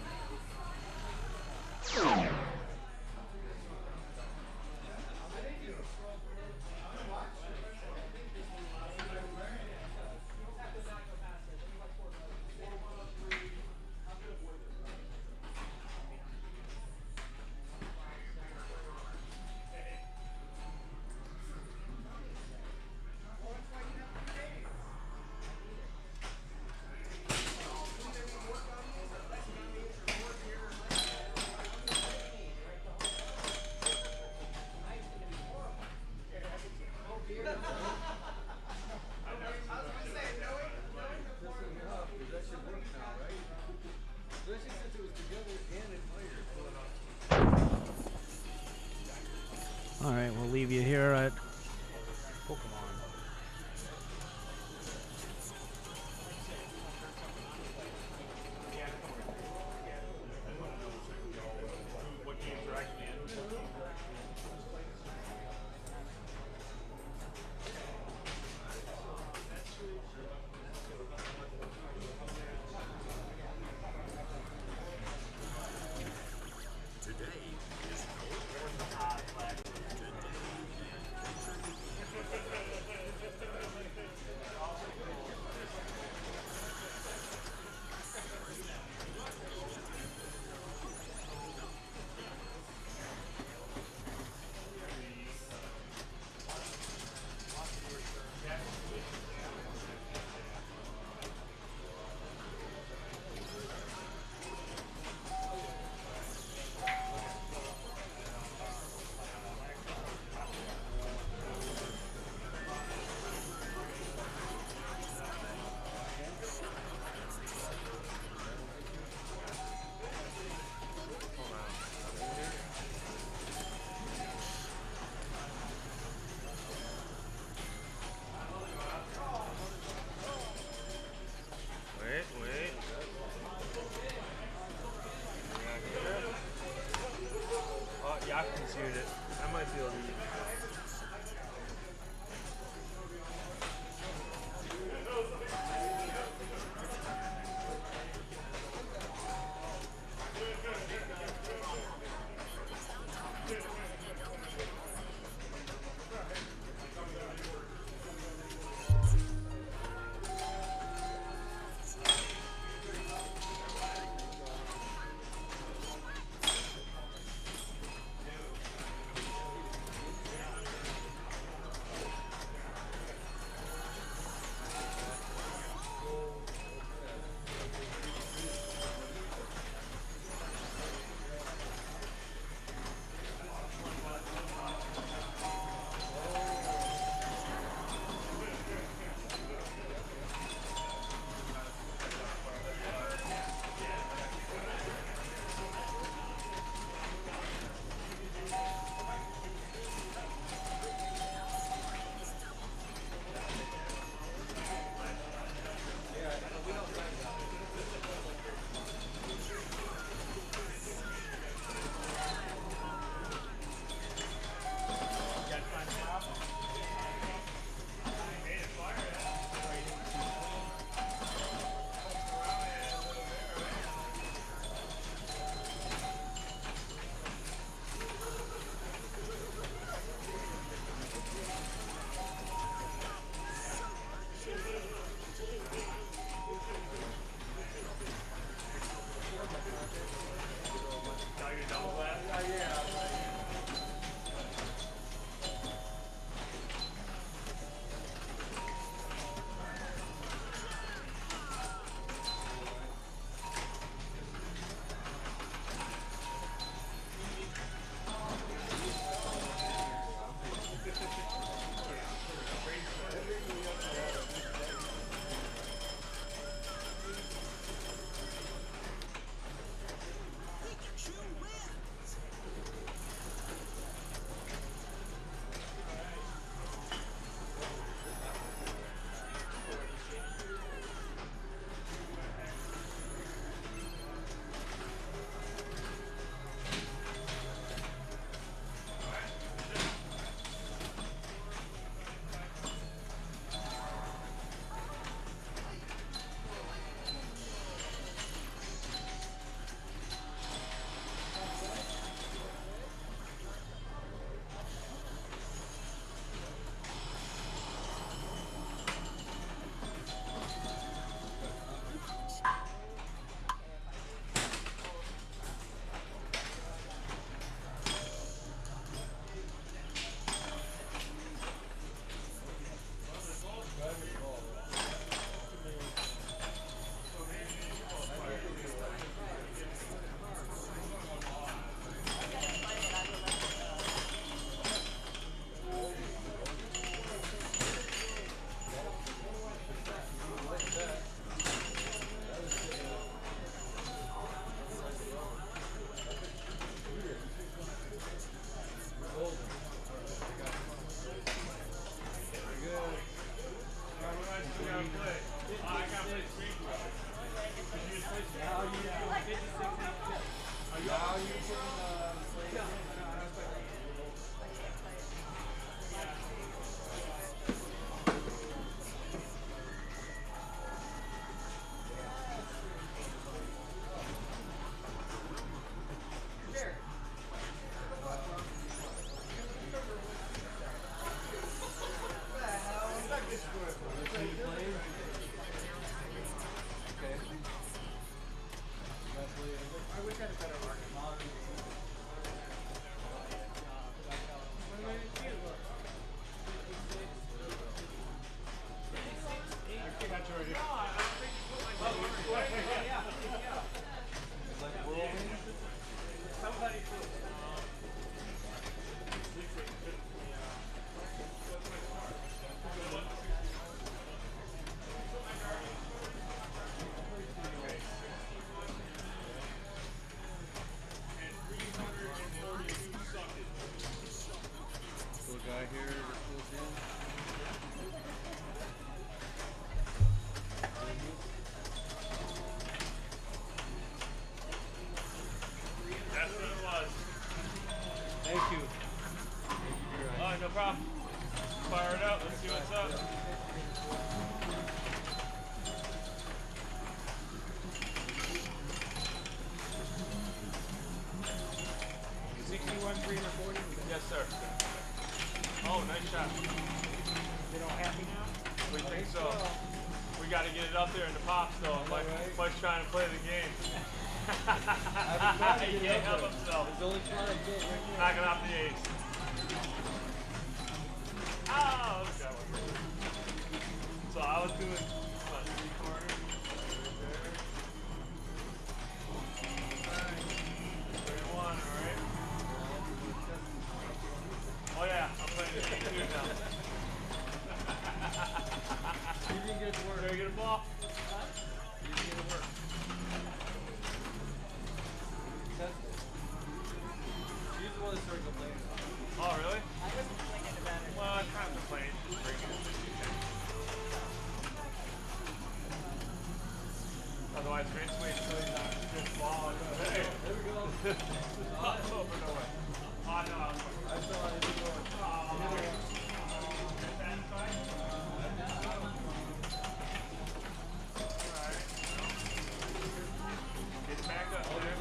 All right, we'll leave you here at Pokemon. What games are actually in? Wait. Oh, Yakin's used it. I might be able to use it. Little guy here that goes in. That's what it was. Thank you. Oh, no problem. Fire it up. Let's see what's up. Yes, sir. Oh, nice shot. You know, happy now? We think so. We got to get it up there in the pops, though. Mike's trying to play the game. He can't help himself. Knocking off the ace. Oh, look at that one. So I was doing, what, 3/4? Right there. 31, all right? Oh, yeah, I'm playing the game too now. You didn't get to work. Did I get a ball? You didn't get to work. She's the one that started complaining. Oh, really? I wasn't thinking about it. Well, I'm kind of complaining. Just breaking it. Otherwise, Vince waits until he's on this ball. Hey, there we go. Oh, but no way. Oh, no. I still want to do it. Get back up there.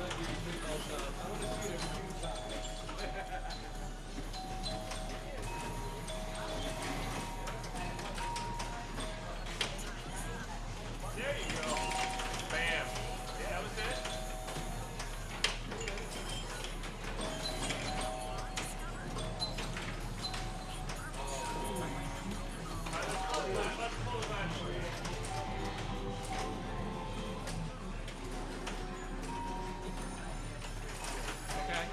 There you go. Bam. Yeah, that was it. Let's close that for you. Okay.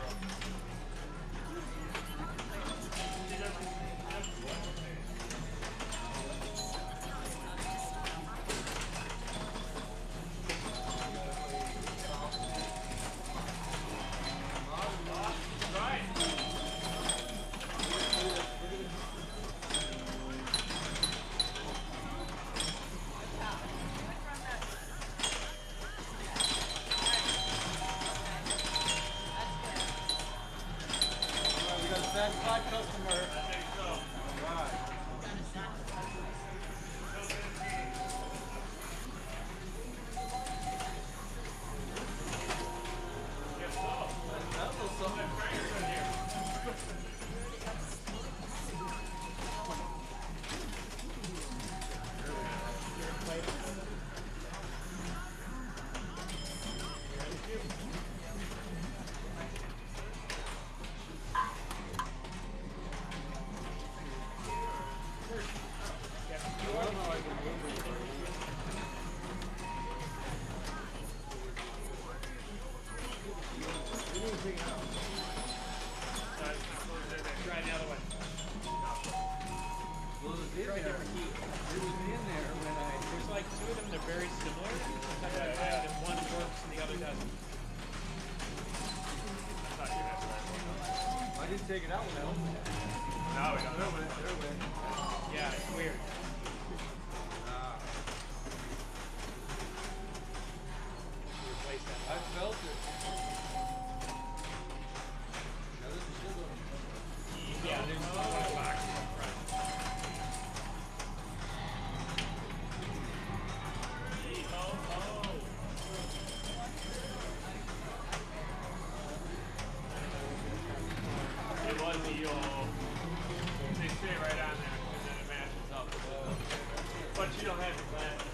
We got a satisfied customer. Right. That was something. Try another one. Well, it was in there. It was in there when I. There's like two of them, they're very similar. Sometimes I find that one works and the other doesn't. I didn't take it out when I opened it. Now we got it. Yeah, it's weird. Ah. they stay right on there, and then it matches up. But you don't have to plan.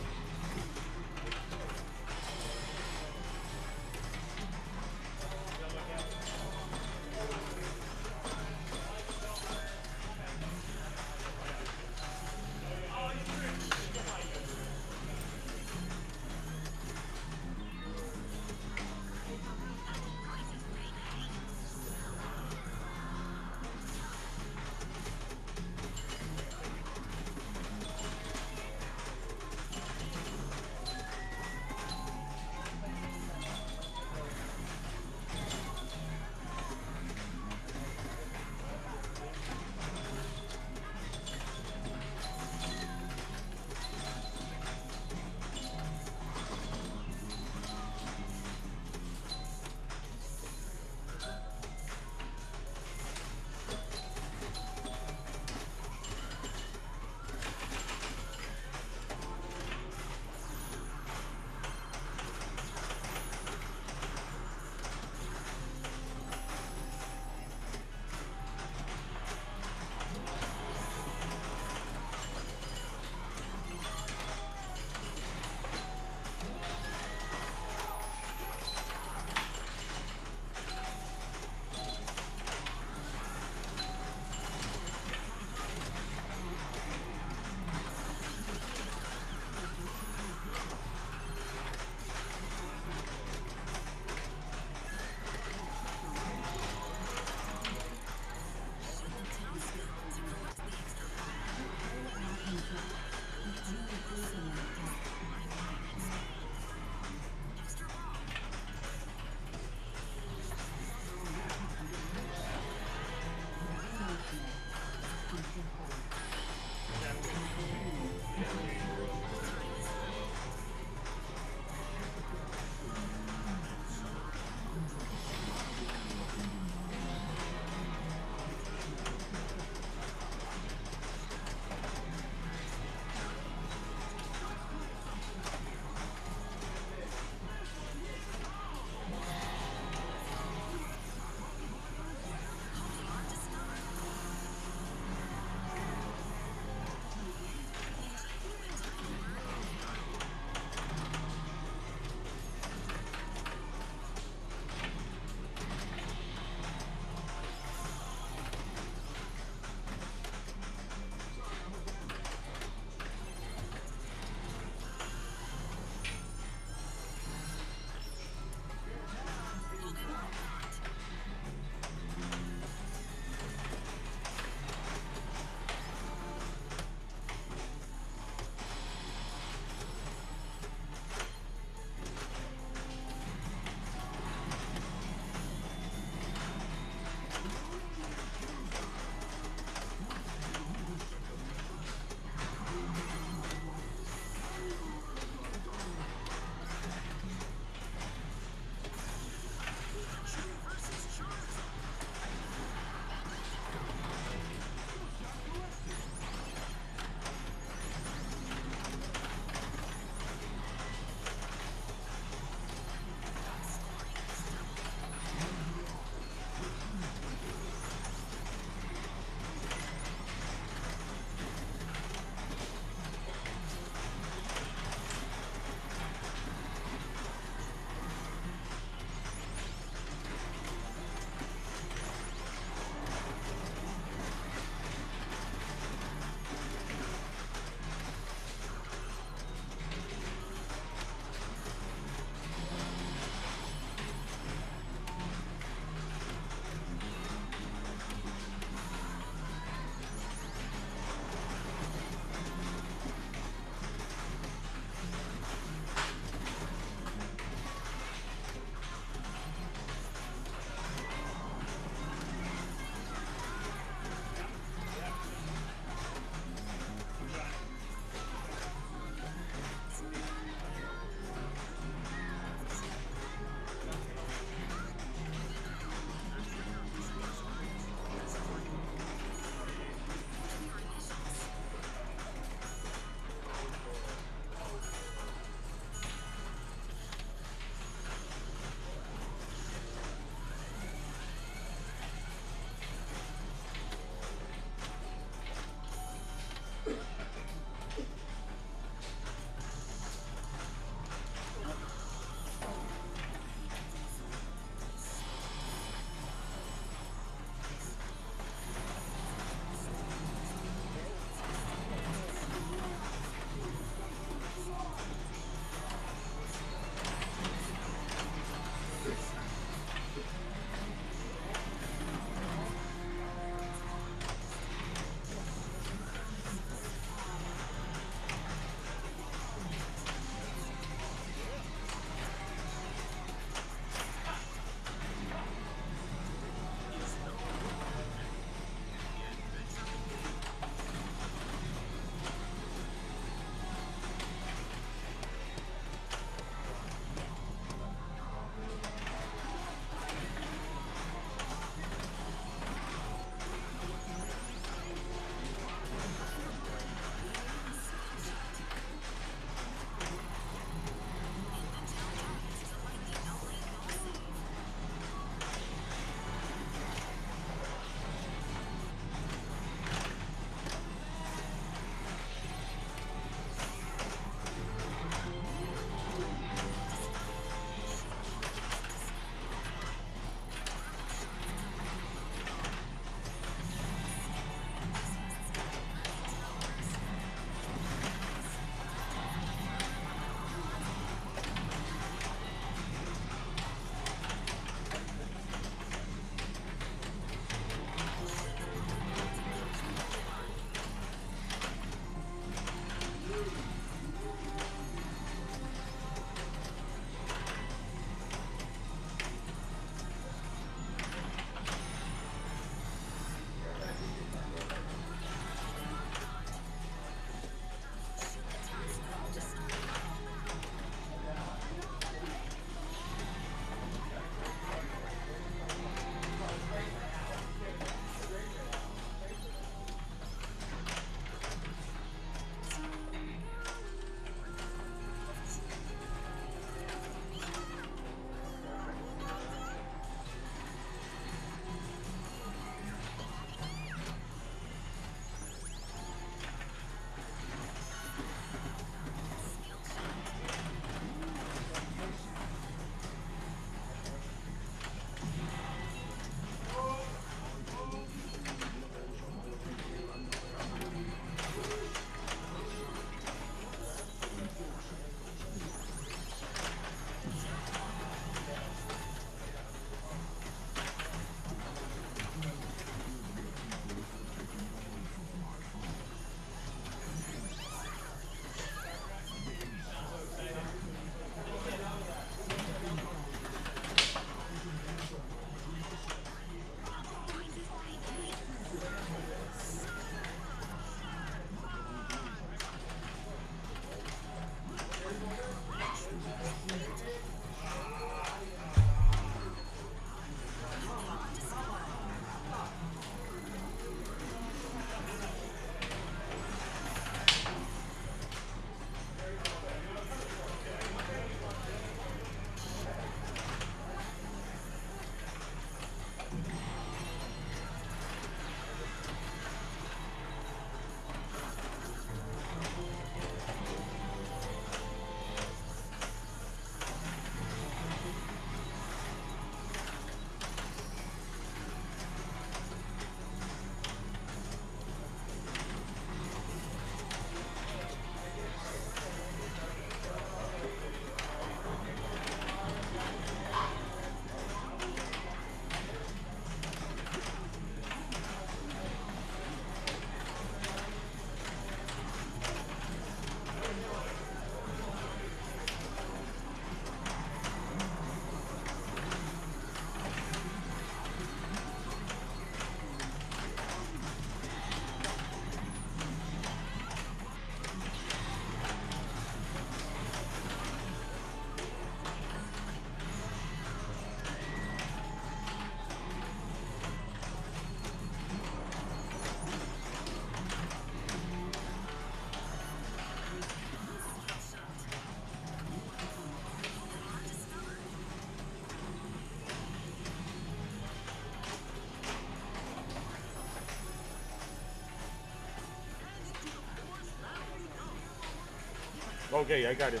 Okay, I got it.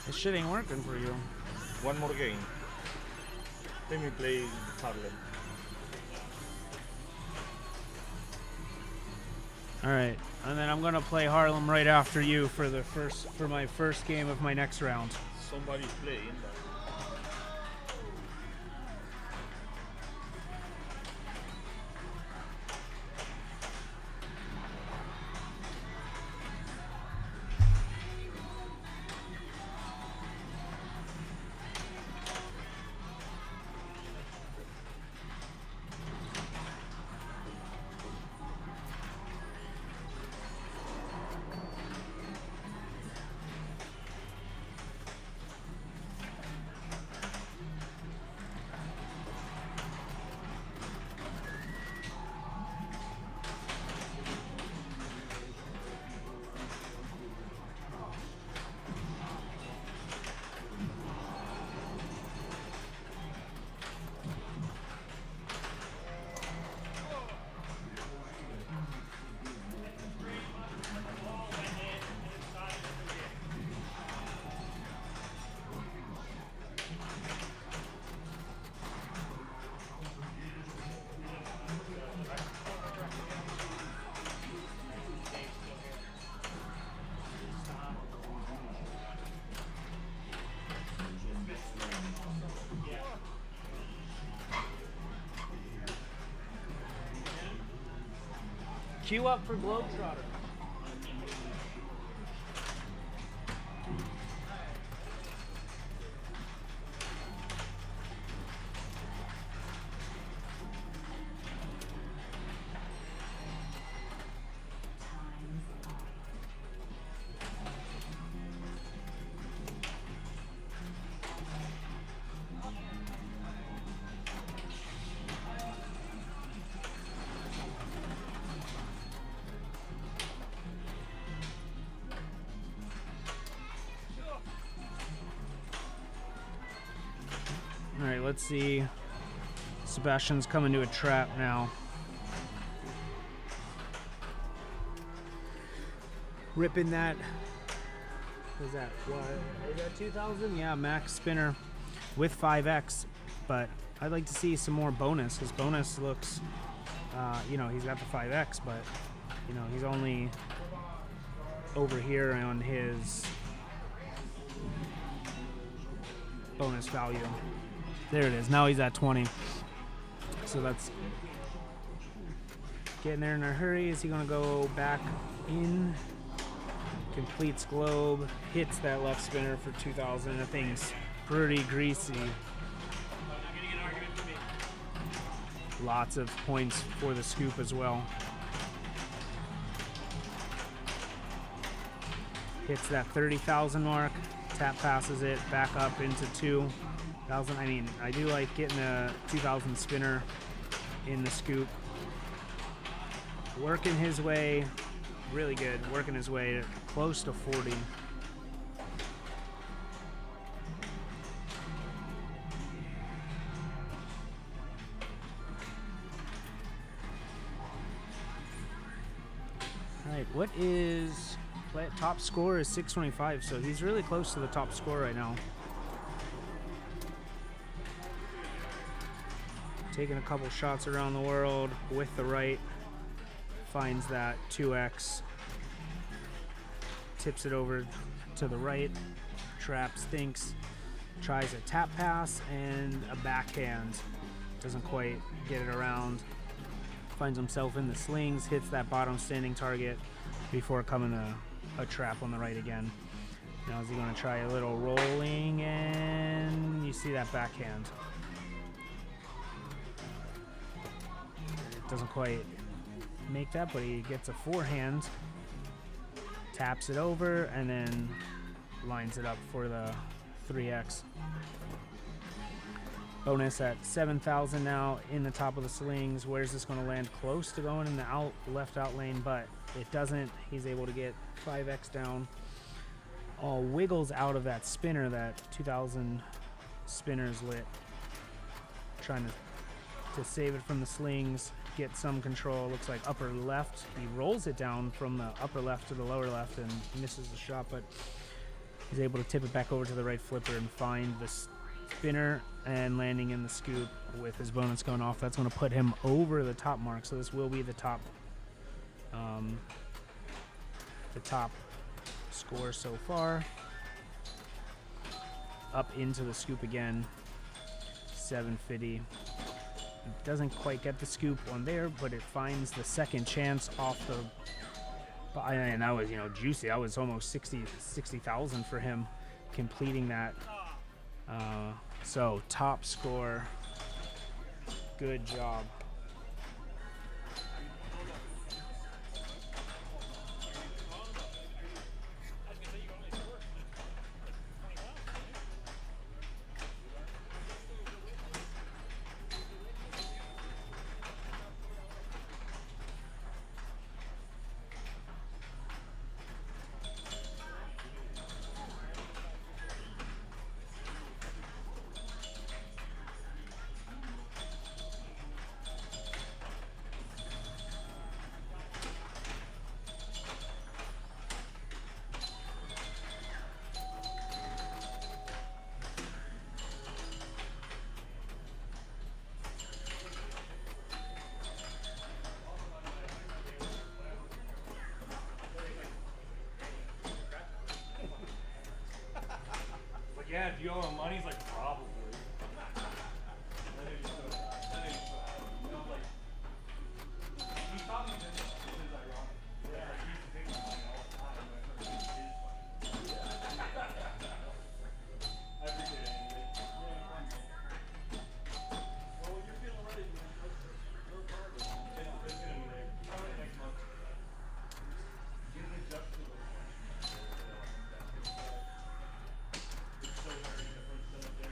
This shit ain't working for you. One more game. Let me play Harlem. All right, and then I'm gonna play Harlem right after you for my first game of my next round. Somebody's playing. Queue up for Globetrotter. All right, let's see. Sebastian's coming to a trap now. Ripping that. What is that? What is that? 2,000? Yeah, max spinner with 5x. But I'd like to see some more bonus. His bonus looks, you know, he's got the 5x, but you know, he's only over here on his bonus value. There it is. Now he's at 20. So that's getting there in a hurry. Is he going to go back in? Completes globe. Hits that left spinner for 2,000. That thing's pretty greasy. Lots of points for the scoop as well. Hits that 30,000 mark. Tap passes it back up into 2,000. I mean, I do like getting a 2,000 spinner in the scoop. Working his way, really good. Working his way close to 40. All right, what is top score is 625, so he's really close to the top score right now. Taking a couple shots around the world with the right, finds that 2x, tips it over to the right, traps, thinks, tries a tap pass and a backhand, doesn't quite get it around, finds himself in the slings, hits that bottom standing target before coming a trap on the right again. Now is he going to try a little rolling, and you see that backhand. Doesn't quite make that, but he gets a forehand, taps it over, and then lines it up for the 3x. Bonus at 7,000 now in the top of the slings. Where's this going to land? Close to going in the left out lane, but it doesn't. He's able to get 5x down. All wiggles out of that spinner. That 2,000 spinner's lit. Trying to save it from the slings, get some control. Looks like upper left. He rolls it down from the upper left to the lower left and misses the shot, but He's able to tip it back over to the right flipper and find the spinner and landing in the scoop with his bonus going off. That's going to put him over the top mark. So this will be the top score so far. Up into the scoop again. 750. It doesn't quite get the scoop on there, but it finds the second chance off the. And that was, juicy. That was almost 60,000 for him completing that. So top score. Good job. Yeah, if you owe him money, he's like, probably. He taught me this, which is ironic. Yeah, he used to take my money all the time. But I appreciate it, Andy. Well, when you're feeling ready, man, go hard. It's gonna be there. Probably next month. You can adjust to it. It's so very different than a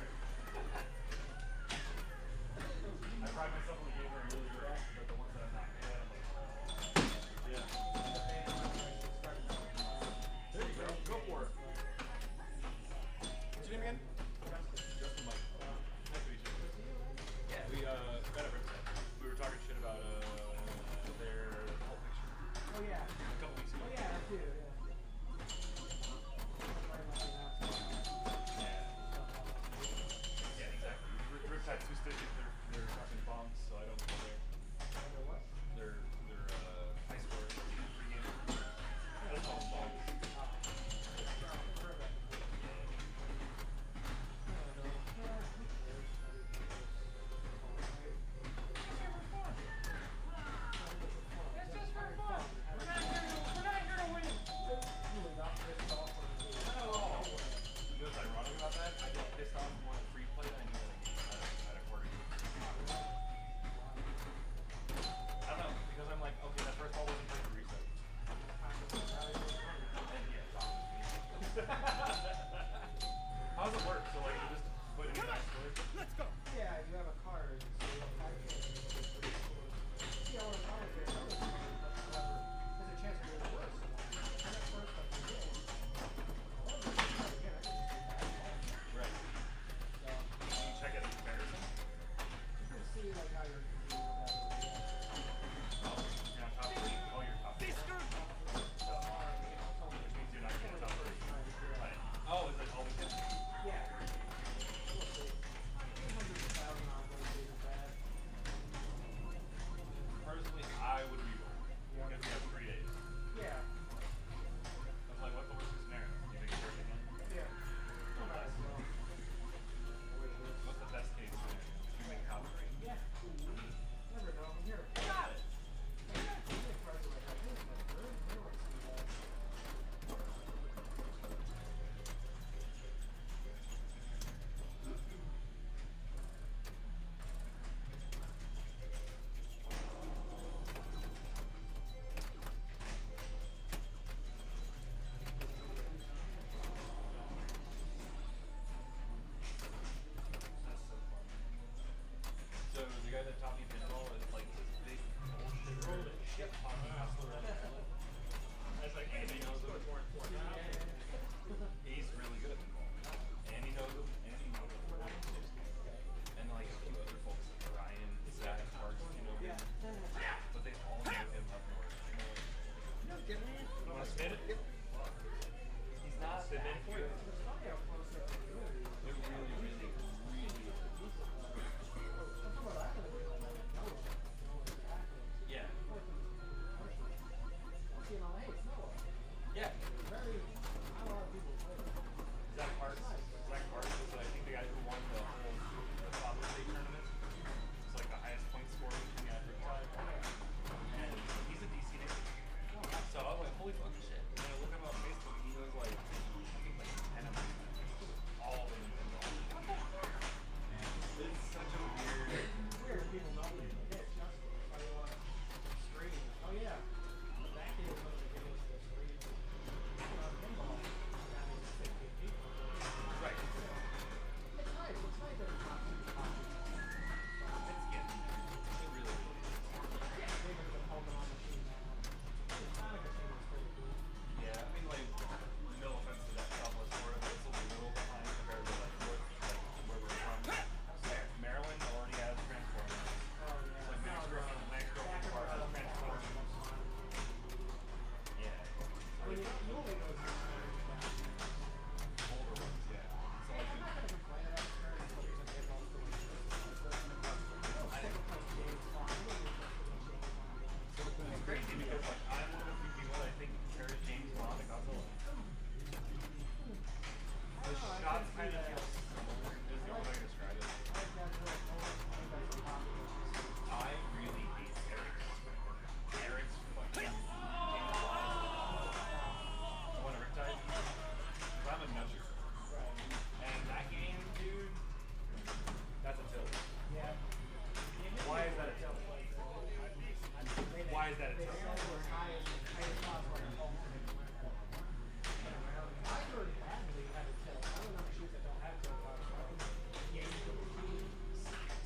high is that it's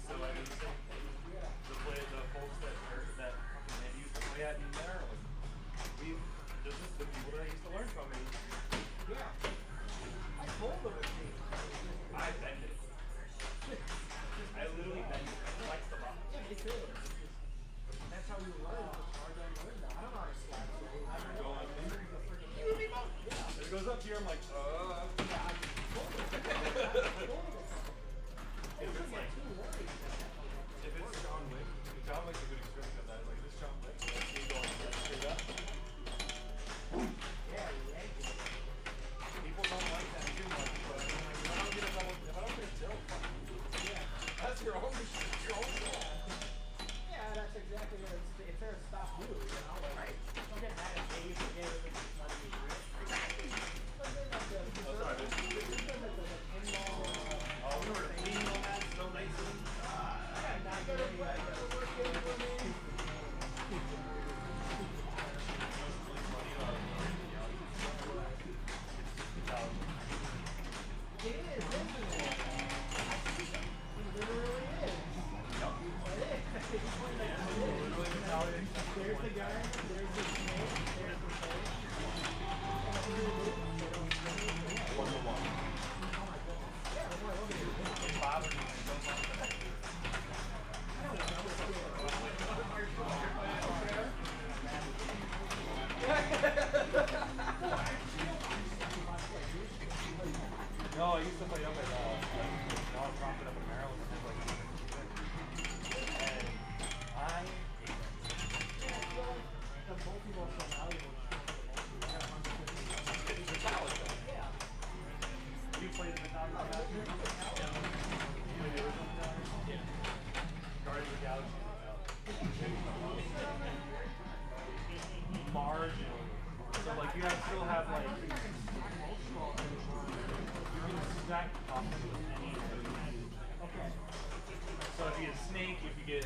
So I mean, the folks that fucking they used to play at in there, like, this is the people that I used to learn from. And I told them it. I bend it. I literally bend it. Flex the box. Yeah, me too. That's how we learn. I don't know how to slap. It goes up here, I'm like, If it's John Wick, John Wick's a good experience of that. Like, this John Wick, like, me going straight up. People don't like that too much, but if I don't get a double, if I don't get a zero, that's your own Yeah, that's exactly what it's there to stop you, you know? Like, don't get mad at me for getting it money to do it. Oh, we were cleaning on that, so nice. There's the guy, there's the snake, there's the snake. No, I used to play up at nonprofit up in Maryland. And I you played the Guardians of the Galaxy. Marginal. So like you still have like you can stack options with any. Okay. So if you get Snake, if you get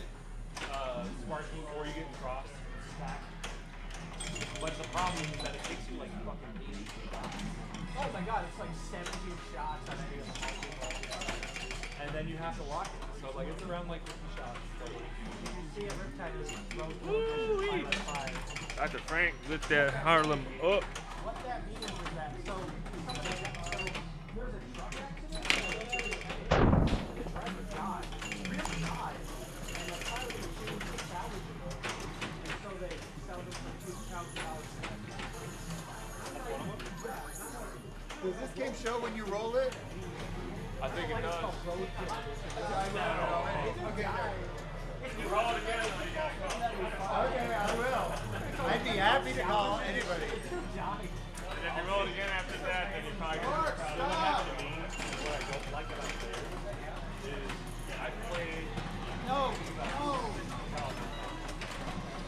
Sparky, or you get Cross, stack. But the problem is that it takes you like fucking 80 shots. Oh my god, it's like 17 shots on any of the And then you have to lock it. So like it's around like 50 shots. So, like, you can see it Riptide is Woo-wee. 5. Dr. Frank lift that Harlem up. What that means is that, so there's a truck accident, the driver died, really died, and the pilot was able to salvage it, and so they salvaged it for $2,000. Does this game show when you roll it? I think it does. I know. Okay, You roll it again. okay, I will. I'd be happy to call anybody. And if you roll it again after that, then you're probably going to be proud of it. What I don't like about it is I played. No.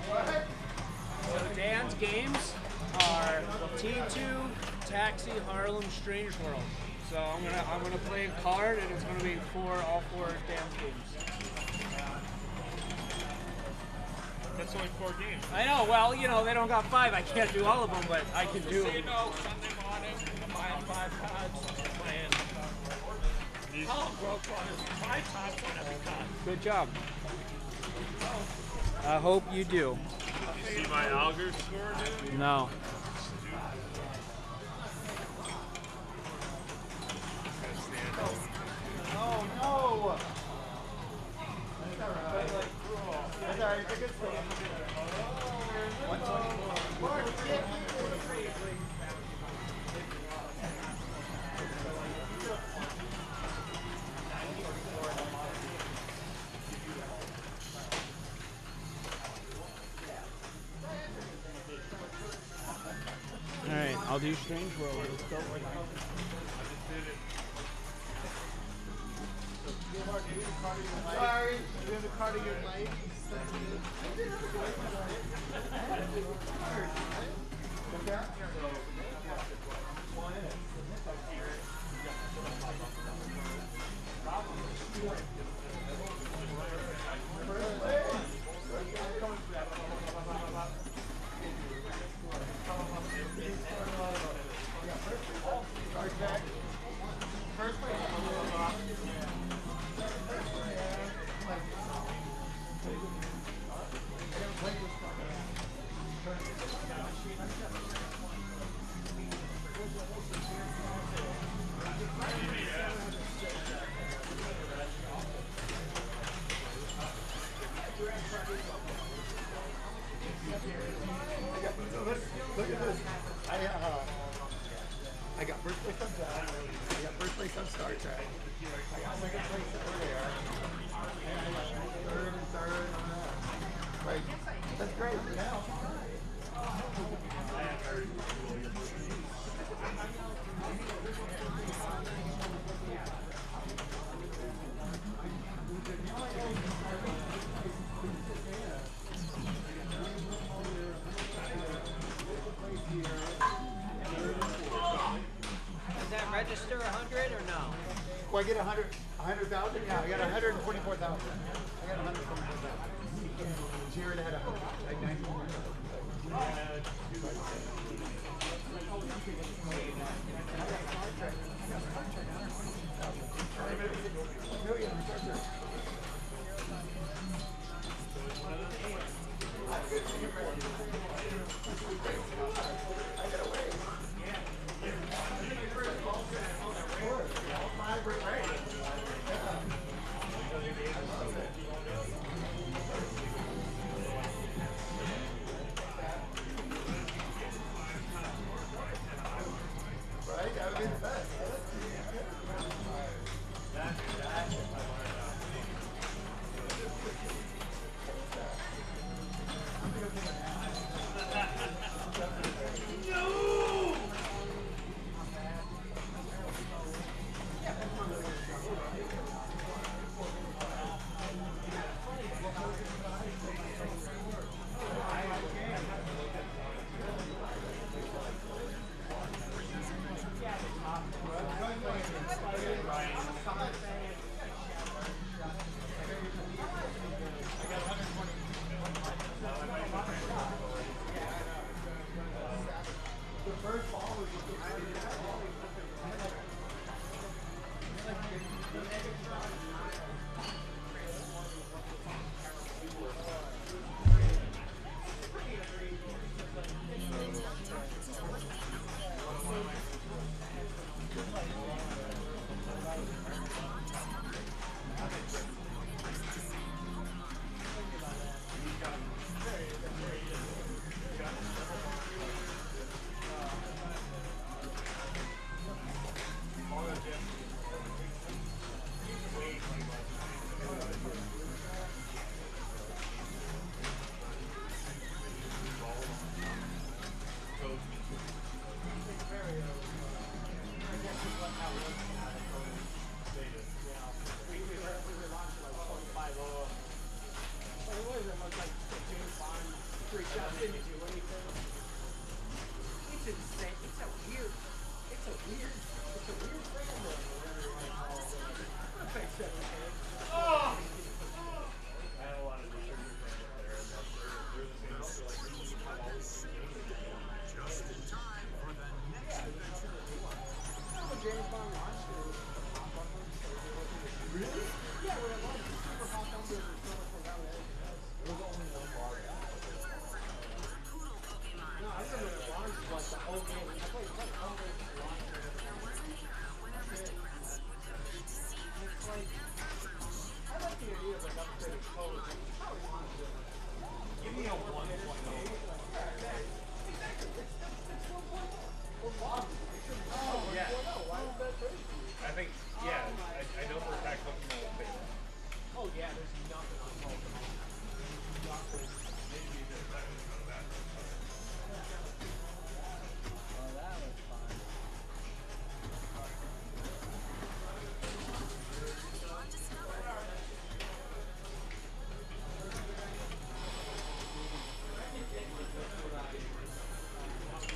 What? So Dan's games are T2, Taxi, Harlem, Strange World. So I'm gonna play a card, and it's gonna be all four Dan's games. That's only 4 games. I know. Well, you know they don't got 5. I can't do all of them, but I can do. Sunday morning, I'm buying 5 cards, playing. How broke on is 5 times on every card. Good job. I hope you do. You see my Alger score, dude? No. Oh no! That's alright. That's alright. It's a good thing. 120. Alright, I'll do Strange World. Let's go. Sorry, we have a card of your life. Look at this. I got first place on that. I got first place on Star Trek. I got second place over there. And I got third and third on that. Like, that's great. Yeah. Does that register 100 or no? Well, I get 100,000? Yeah, I got 124,000. I got 124,000. Jared had 100. Like 91. Right? That would be the best.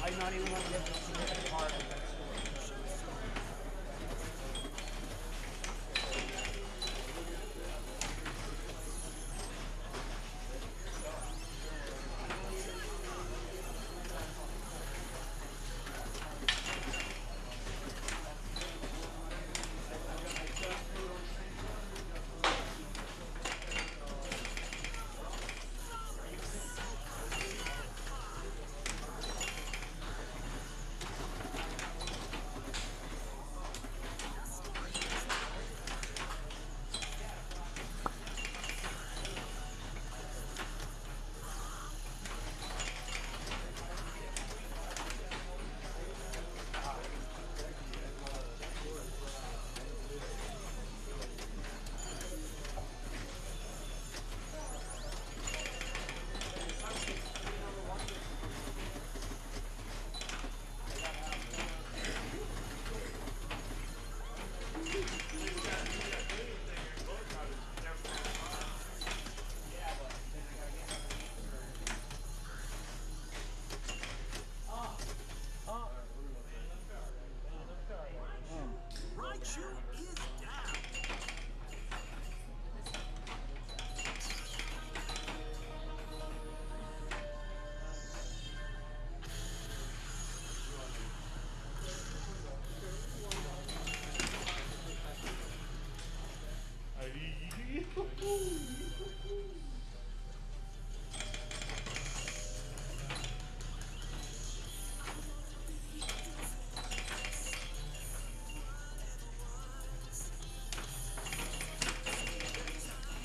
I'm not even going to get this part.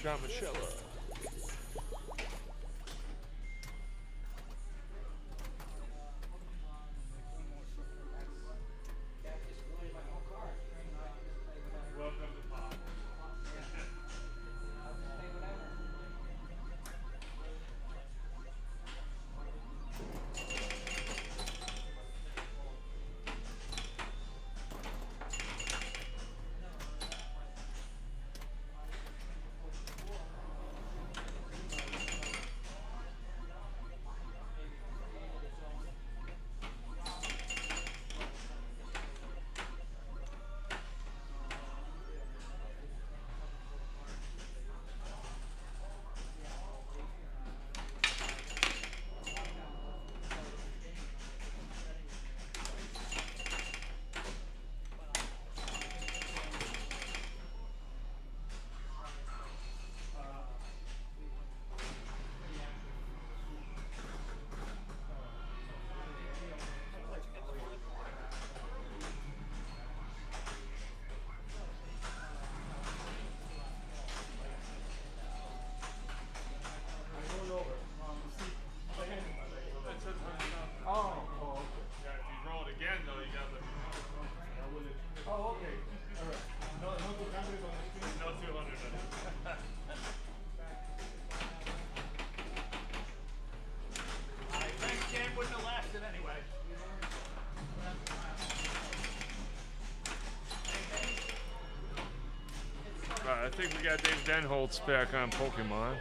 Gamashella. Welcome to Pop. Yeah, if you roll it again, though, you gotta let me know. Oh, okay. All right. No 200 on the screen. No 200 on it. I think Cam wouldn't have lasted anyway. Alright, I think we got Dave Denholtz back on Pokemon.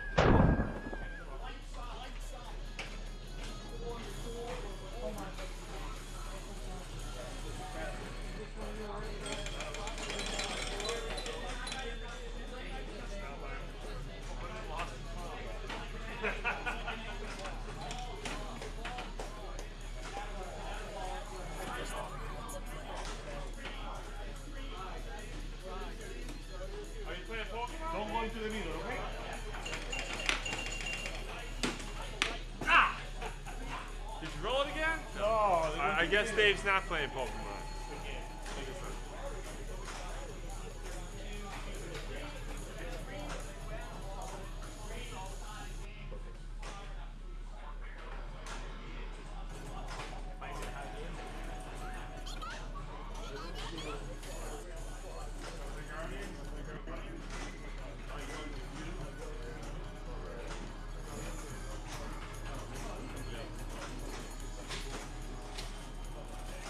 Are you playing Pokemon? Don't go into the middle, okay? Did you roll it again? No. I guess Dave's not playing Pokemon.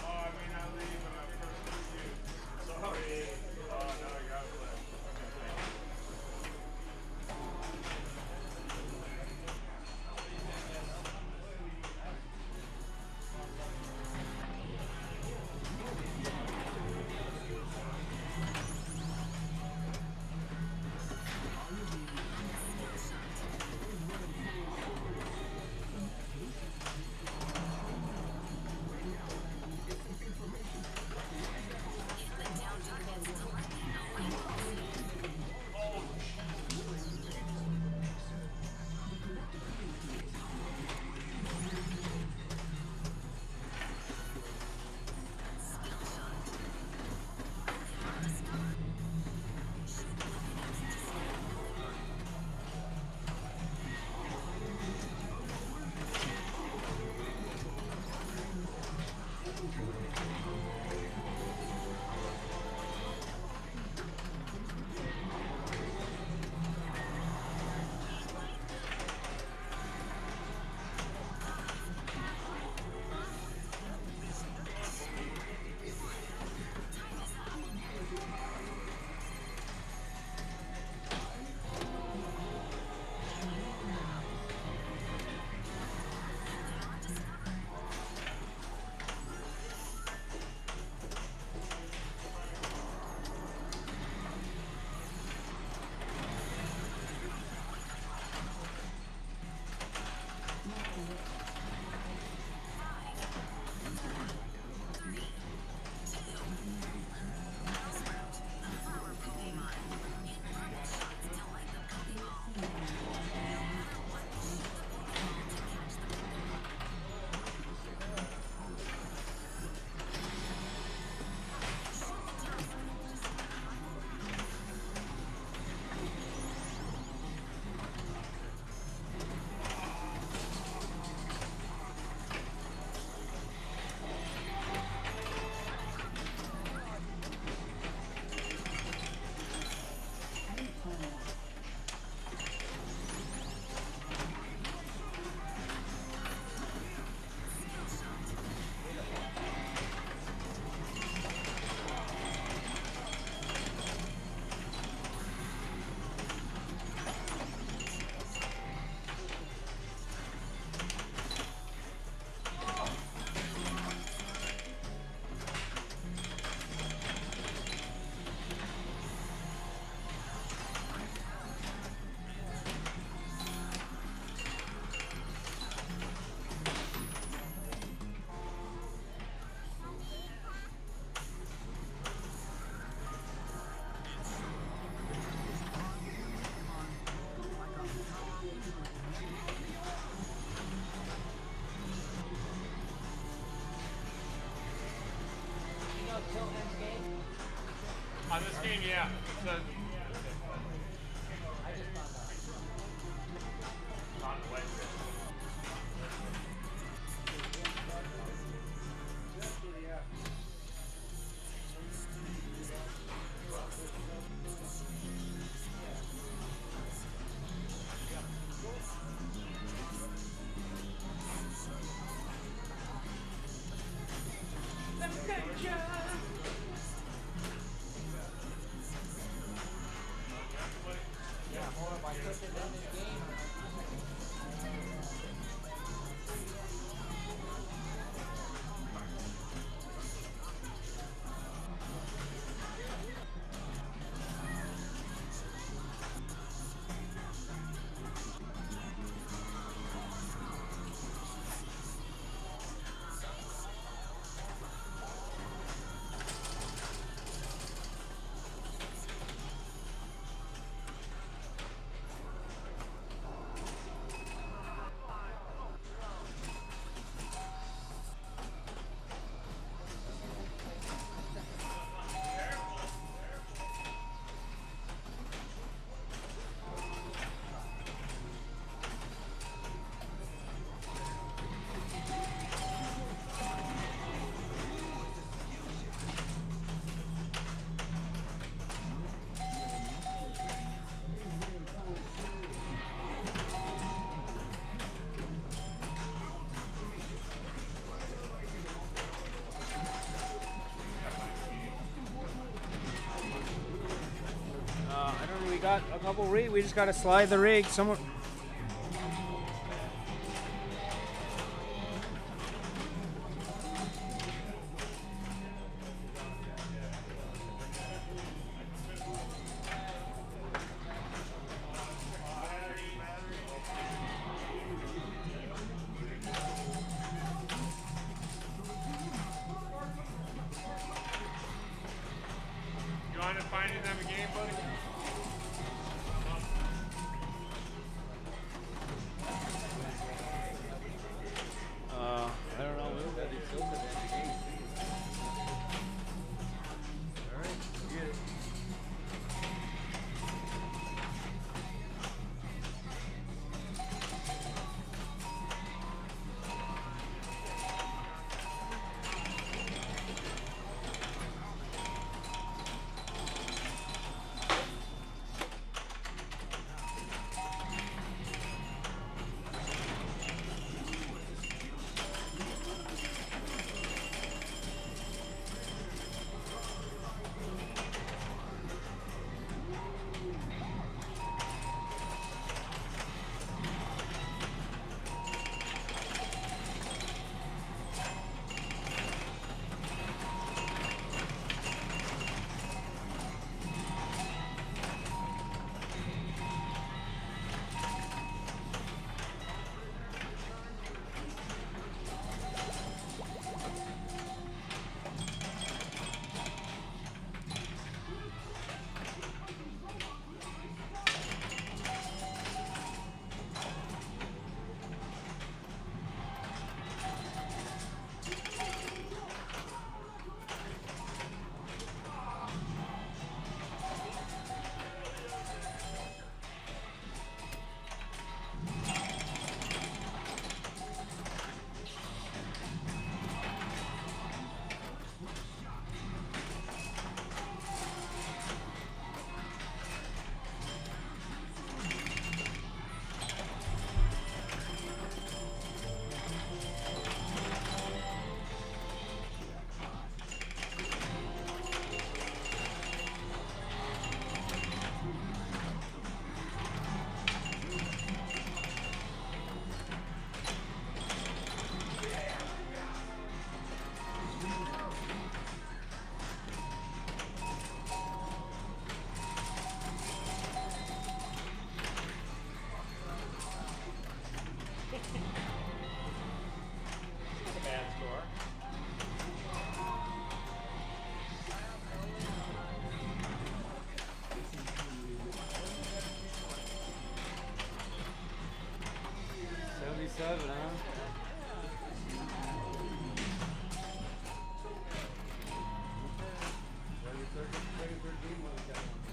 Oh, I mean, Yeah. So, on the way. I don't know. We got a couple rigs. We just gotta slide the rig. Someone. You want to find them again, buddy? I don't know. Seven, huh? Second, third game,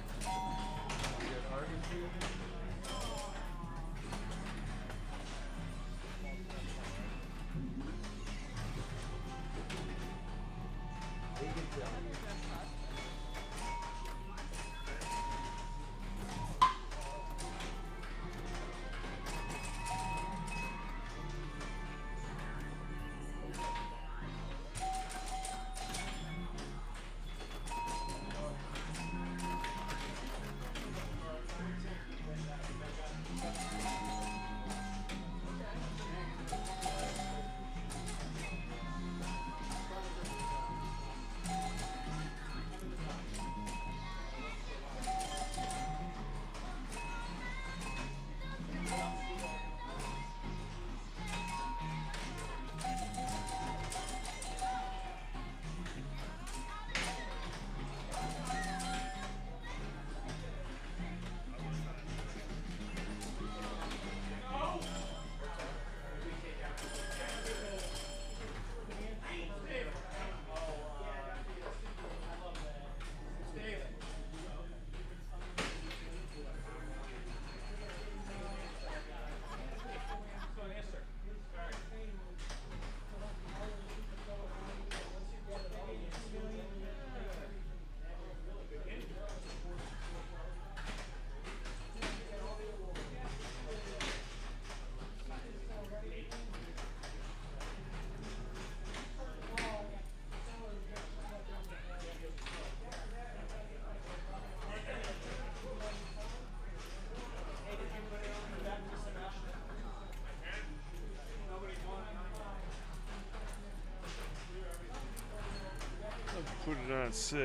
Put it on Seb.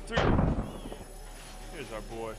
3. Here's our boy.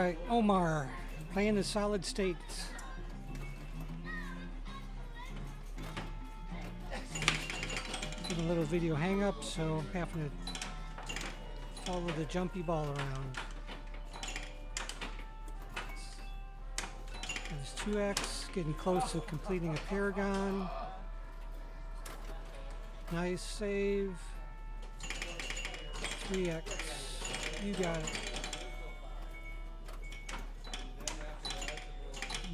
right, Omar, playing the solid states. Did a little video hang up, so I'm having to follow the jumpy ball around. There's 2x, getting close to completing a Paragon. Nice save. 3x. You got it.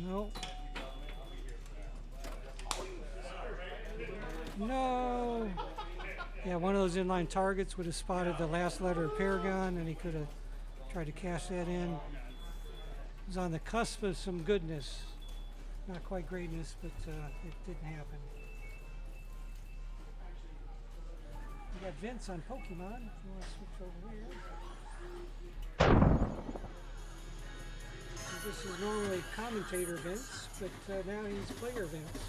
Nope. No. Yeah, one of those inline targets would have spotted the last letter of Paragon, and he could have tried to cash that in. It was on the cusp of some goodness. Not quite greatness, but it didn't happen. We got Vince on Pokemon, if you want to switch over here. So this is normally commentator Vince, but now he's player Vince.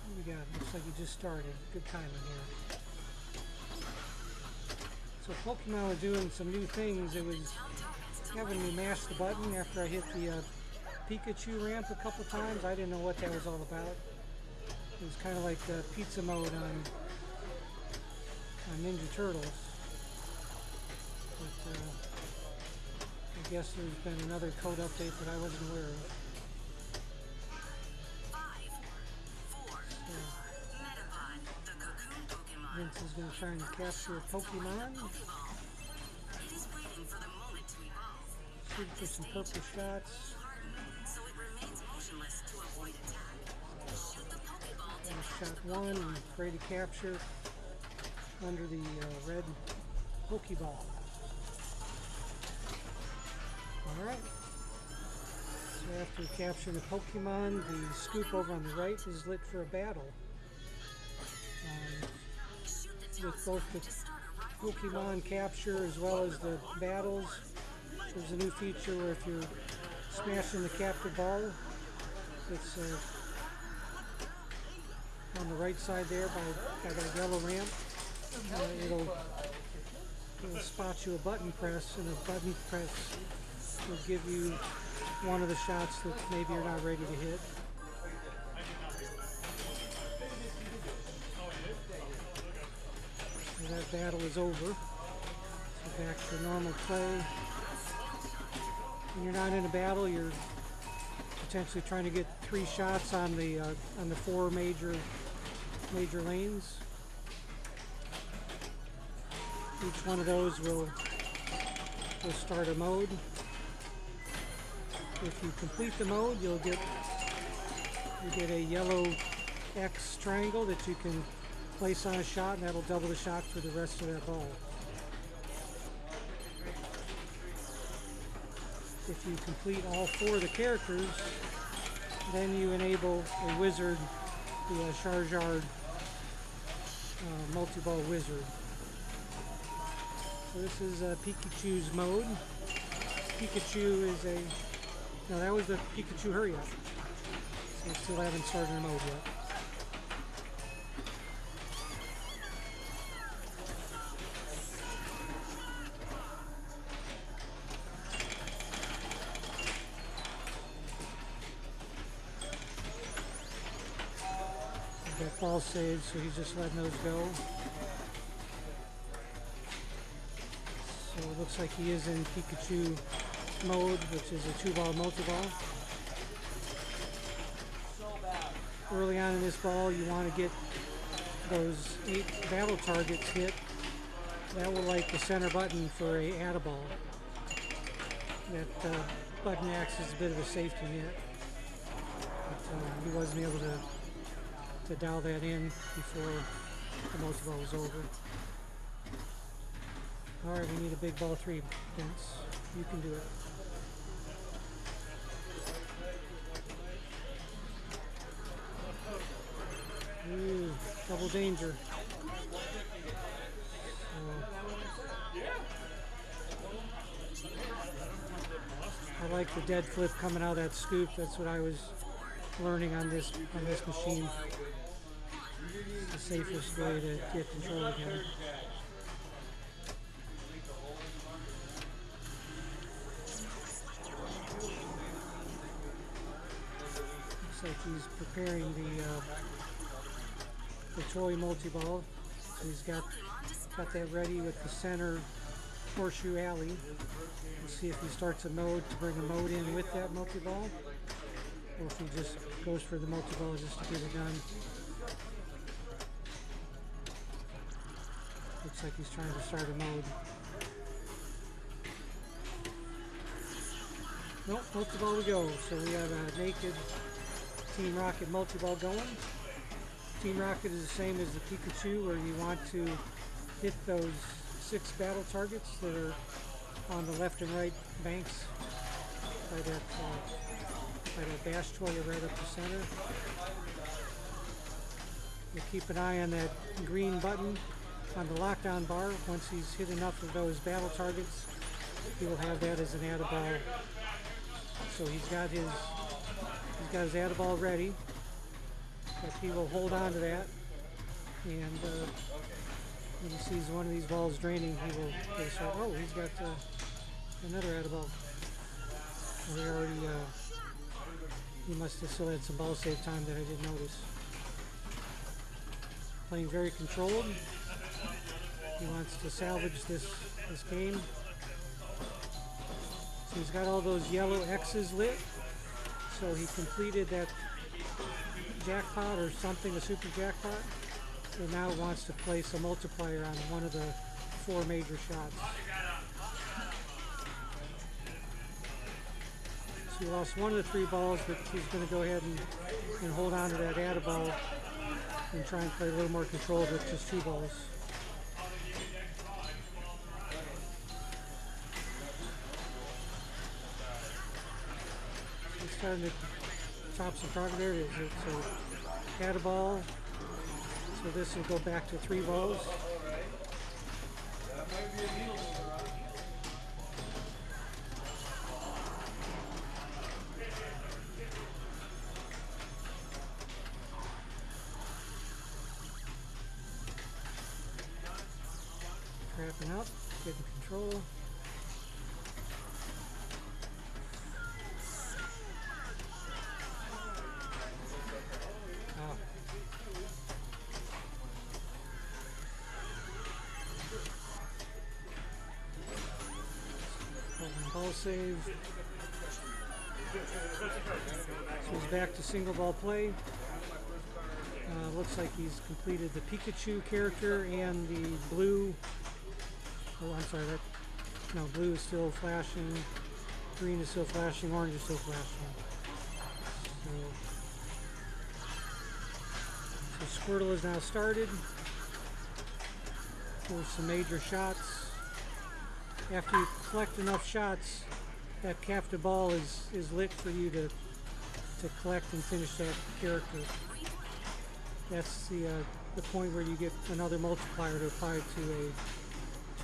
What we got? Looks like he just started. Good timing here. So Pokemon was doing some new things. It was having me mash the button after I hit the Pikachu ramp a couple times. I didn't know what that was all about. It was kind of like pizza mode on Ninja Turtles. But I guess there's been another code update that I wasn't aware of. Vince is going to try and capture a Pokemon. Shoot for some purple shots. Shot 1 and ready to capture under the red Pokeball. Alright. So after capturing the Pokemon, the scoop over on the right is lit for a battle. With both the Pokemon capture as well as the battles, there's a new feature where if you're smashing the captive ball, it's on the right side there by that yellow ramp. It'll spot you a button press, and a button press will give you one of the shots that maybe you're not ready to hit. So that battle is over. So back to normal play. When you're not in a battle, you're potentially trying to get 3 shots on the 4 major lanes. Each one of those will start a mode. If you complete the mode, you get a yellow X triangle that you can place on a shot, and that'll double the shot for the rest of that ball. If you complete all 4 of the characters, then you enable a wizard, the Charizard multi-ball wizard. So this is Pikachu's mode. Pikachu is no, that was the Pikachu Hurry Up. So I still haven't started a mode yet. That ball saved, so he's just letting those go. So it looks like he is in Pikachu mode, which is a 2-ball multi-ball. Early on in this ball, you want to get those 8 battle targets hit. That will light the center button for a add-a-ball. That button acts as a bit of a safety net. But he wasn't able to dial that in before the multi-ball was over. Alright, we need a big ball 3, Vince. You can do it. Ooh, double danger. I like the dead flip coming out of that scoop. That's what I was learning on this machine. It's the safest way to get control again. He's preparing the toy multi-ball. So he's got that ready with the center horseshoe alley. We'll see if he starts a mode to bring a mode in with that multi-ball, or if he just goes for the multi-ball just to get it done. Looks like he's trying to start a mode. Nope, multi-ball we go. So we have a naked Team Rocket multi-ball going. Team Rocket is the same as the Pikachu, where you want to hit those 6 battle targets that are on the left and right banks by that bash toy right up the center. You keep an eye on that green button on the lockdown bar. Once he's hit enough of those battle targets, he will have that as an add-a-ball. So he's got his add-a-ball ready, but he will hold on to that, and when he sees one of these balls draining, he'll start. Oh, he's got another add-a-ball. Well, he must have still had some ball save time that I didn't notice. Playing very controlled. He wants to salvage this game. So he's got all those yellow X's lit. So he completed that jackpot or something, a super jackpot. So now wants to place a multiplier on one of the 4 major shots. So he lost one of the 3 balls, but he's going to go ahead and hold on to that add-a-ball and try and play a little more controlled with just 2 balls. He's starting to chop some progress. There it is. So add a ball. So this will go back to 3 balls. Wrapping up, getting control. Oh. Ball save. So he's back to single ball play. Looks like he's completed the Pikachu character and the blue. Oh, I'm sorry. Blue is still flashing. Green is still flashing. Orange is still flashing. So Squirtle is now started. There's some major shots. After you collect enough shots, that captive ball is lit for you to collect and finish that character. That's the point where you get another multiplier to apply to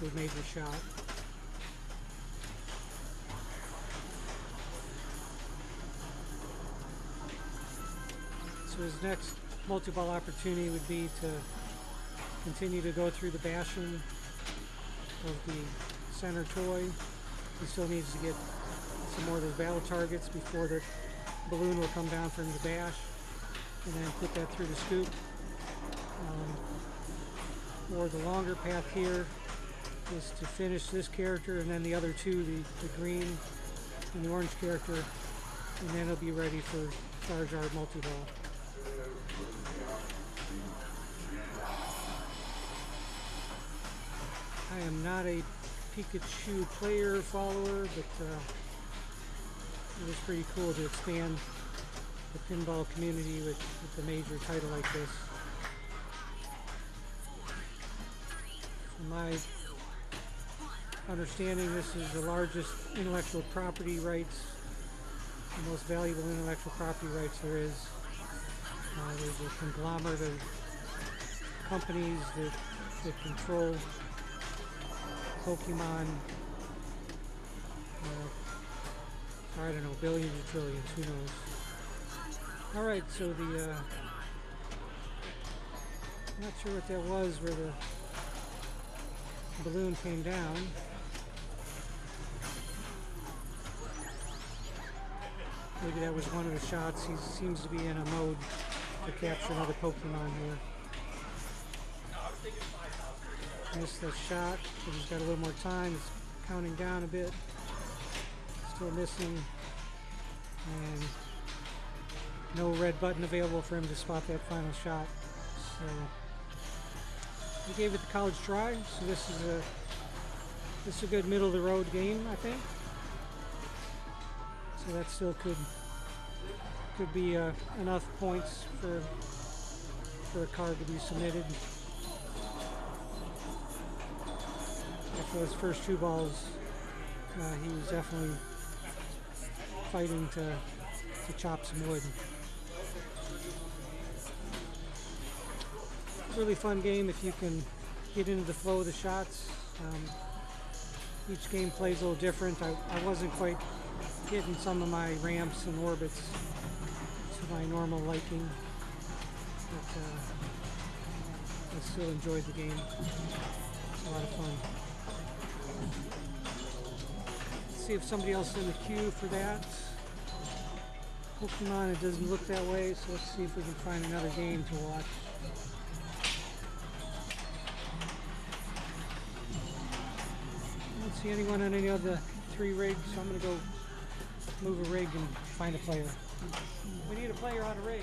a major shot. So his next multi-ball opportunity would be to continue to go through the bashing of the center toy. He still needs to get some more of those battle targets before the balloon will come down for him to bash, and then put that through the scoop. Or the longer path here is to finish this character, and then the other 2, the green and the orange character, and then it'll be ready for Charizard multi-ball. I am not a Pikachu player follower, but it was pretty cool to expand the pinball community with a major title like this. From my understanding, this is the largest intellectual property rights, the most valuable intellectual property rights there is. There's a conglomerate of companies that control Pokemon, I don't know, billions or trillions, who knows. Alright, so I'm not sure what that was where the balloon came down. Maybe that was one of the shots. He seems to be in a mode to capture another Pokemon here. Missed the shot, but he's got a little more time. He's counting down a bit. Still missing. And no red button available for him to spot that final shot. So he gave it the college try. So this is a good middle of the road game, I think. So that still could be enough points for a card to be submitted. After those first two balls, he was definitely fighting to chop some wood. Really fun game if you can get into the flow of the shots. Each game plays a little different. I wasn't quite getting some of my ramps and orbits to my normal liking, but I still enjoyed the game. It's a lot of fun. Let's see if somebody else is in the queue for that. Pokemon, it doesn't look that way, so let's see if we can find another game to watch. I don't see anyone on any of the 3 rigs, so I'm going to go move a rig and find a player. We need a player on a rig.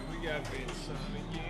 We got Vince on the game.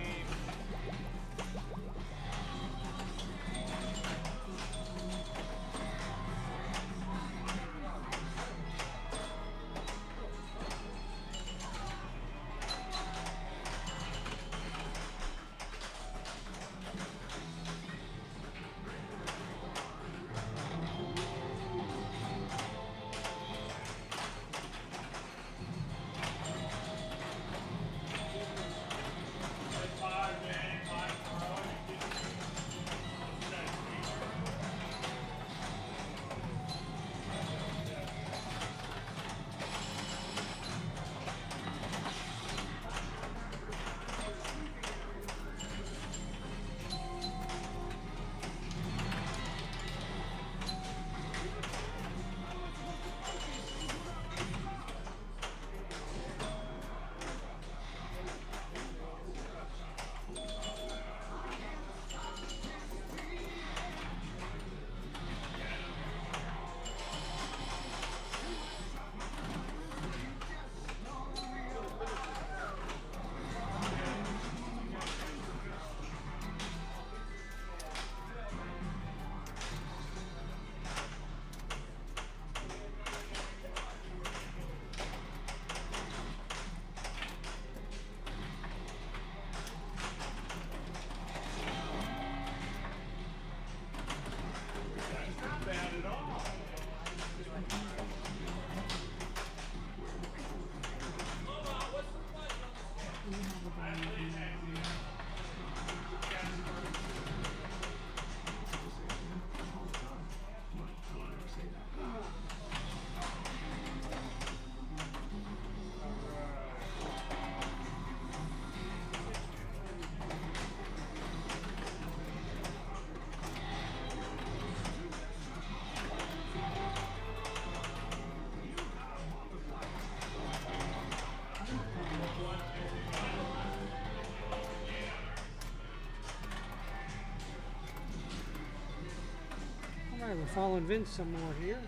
We're following Vince some more here.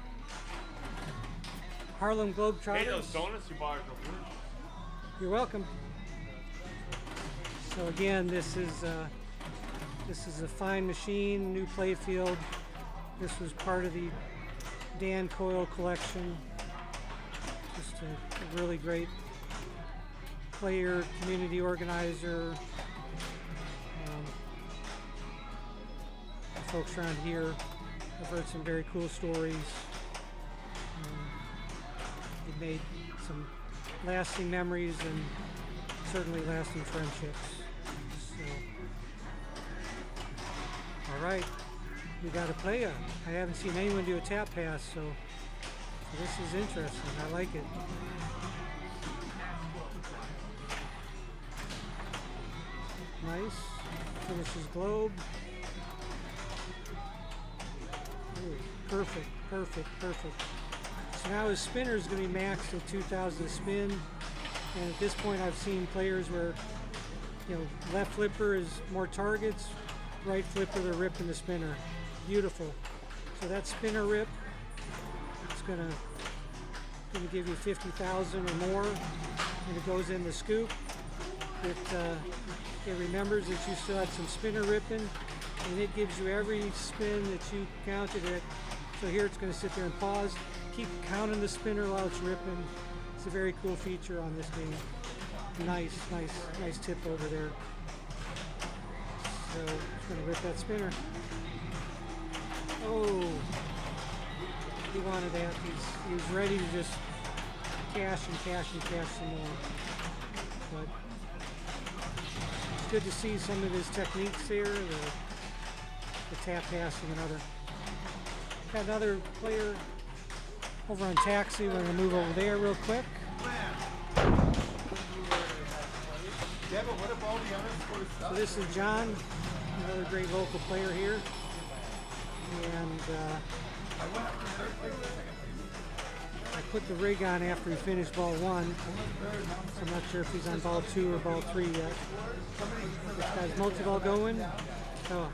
Harlem Globetrotters. Hey, those donuts you bought are good. You're welcome. So again, this is a fine machine, new playfield. This was part of the Dan Coyle collection. Just a really great player, community organizer. The folks around here have heard some very cool stories. It made some lasting memories and certainly lasting friendships. So, all right, we got a player. I haven't seen anyone do a tap pass, so this is interesting. I like it. Nice. Finishes globe. Ooh, perfect, perfect, perfect. So now his spinner is going to be maxed at 2,000 spin. And at this point I've seen players where, left flipper is more targets, right flipper they're ripping the spinner. Beautiful. So that spinner rip, it's going to give you 50,000 or more, and it goes in the scoop. It remembers that you still had some spinner ripping, and it gives you every spin that you counted it. So here it's going to sit there and pause, keep counting the spinner while it's ripping. It's a very cool feature on this game. Nice, nice, nice tip over there. So it's going to rip that spinner. Oh, he wanted that. He was ready to just cash and cash and cash some more. But it's good to see some of his techniques there, the tap passing and other. Got another player over on Taxi. We're going to move over there real quick. So this is John, another great local player here. And I put the rig on after he finished ball 1. So I'm not sure if he's on ball 2 or ball 3 yet. This guy's multi-ball going. Oh,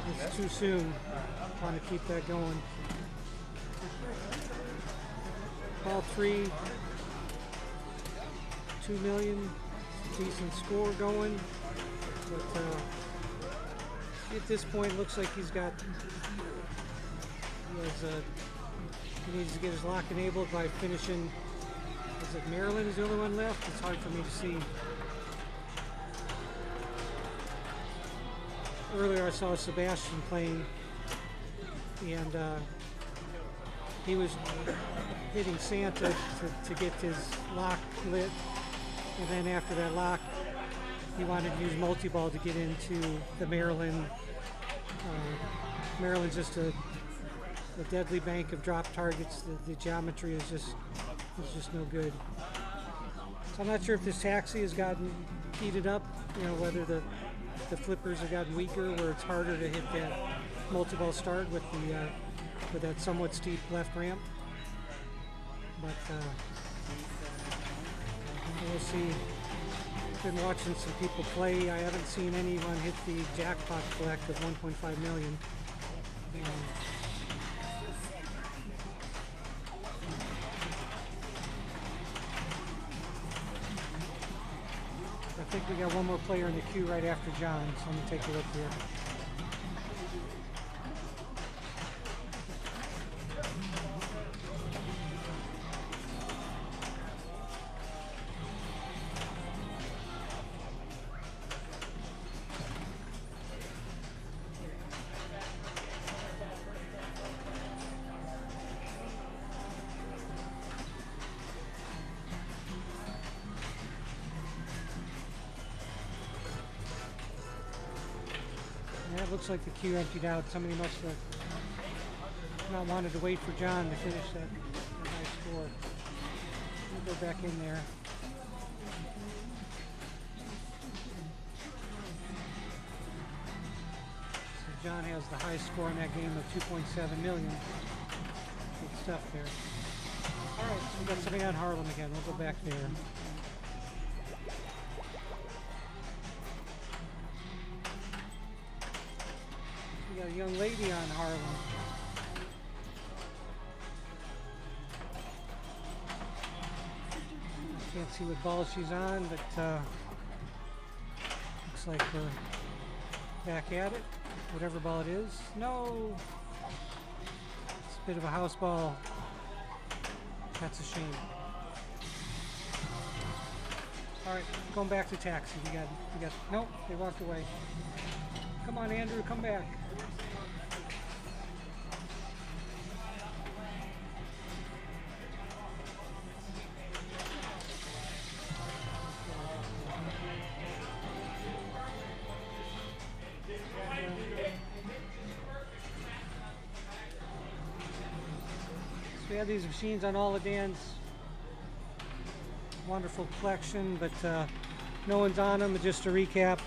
it's too soon. I want to keep that going. Ball 3, 2 million, decent score going. But at this point, looks like he needs to get his lock enabled by finishing. Is it Maryland is the only one left? It's hard for me to see. Earlier I saw Sebastian playing, and he was hitting Santa to get his lock lit, and then after that lock he wanted to use multi-ball to get into the Maryland. Maryland's just a deadly bank of drop targets. The geometry is just no good. So I'm not sure if this Taxi has gotten heated up, whether the flippers have gotten weaker where it's harder to hit that multi-ball start with that somewhat steep left ramp. But we'll see. Been watching some people play. I haven't seen anyone hit the jackpot collect of 1.5 million. I think we got one more player in the queue right after John, so let me take a look here. Yeah, it looks like the queue emptied out. Somebody must have not wanted to wait for John to finish that high score. We'll go back in there. So John has the high score in that game of 2.7 million. Good stuff there. All right, so we've got somebody on Harlem again. We'll go back there. We got a young lady on Harlem. I can't see what ball she's on, but looks like we're back at it. Whatever ball it is. No! It's a bit of a house ball. That's a shame. All right, going back to taxi. You got. Nope, they walked away. Come on, Andrew, come back. We have these machines on all the Dan's wonderful collection, but no one's on them. Just to recap,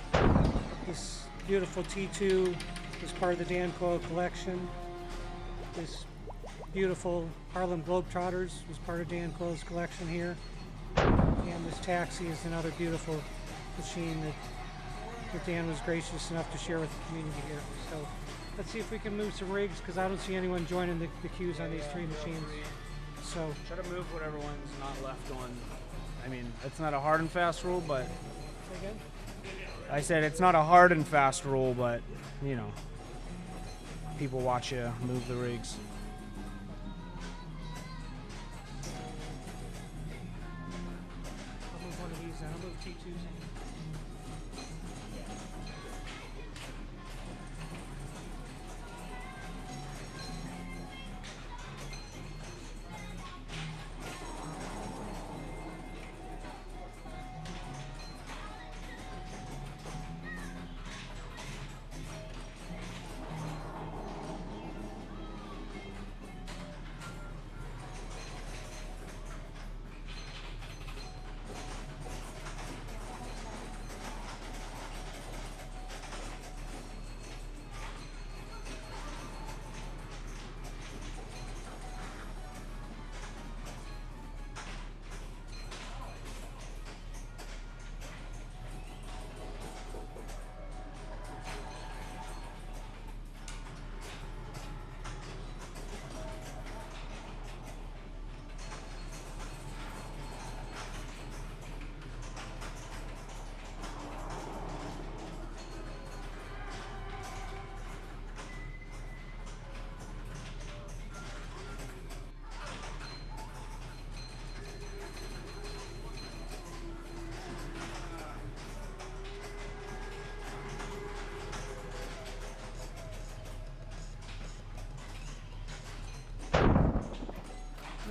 this beautiful T2 is part of the Dan Coyle collection. This beautiful Harlem Globetrotters is part of Dan Coyle's collection here. And this taxi is another beautiful machine that Dan was gracious enough to share with the community here. So let's see if we can move some rigs, because I don't see anyone joining the queues on these three machines. So Try to move whatever one's not left on. I mean, it's not a hard and fast rule, but say again? I said it's not a hard and fast rule, but you know, people watch you move the rigs. I'll move one of these then. I'll move T2s.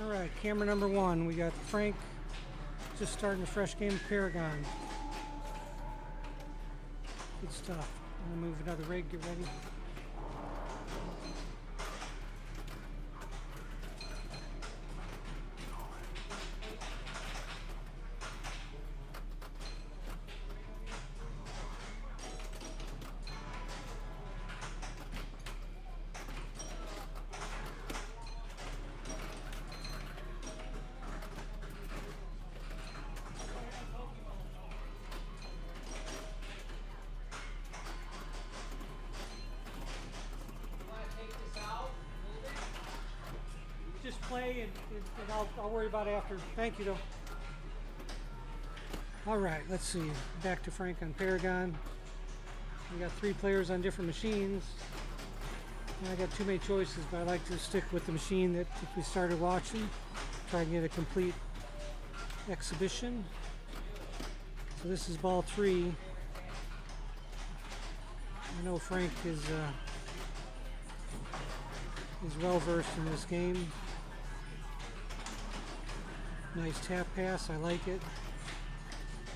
All right, camera number one. We got Frank just starting a fresh game of Paragon. Good stuff. I'm gonna move another rig. Get ready. Just play and I'll worry about it after. Thank you, though. All right, let's see. Back to Frank on Paragon. We got three players on different machines. And I got too many choices, but I like to stick with the machine that we started watching. Try and get a complete exhibition. So this is ball 3. I know Frank is well versed in this game. Nice tap pass, I like it.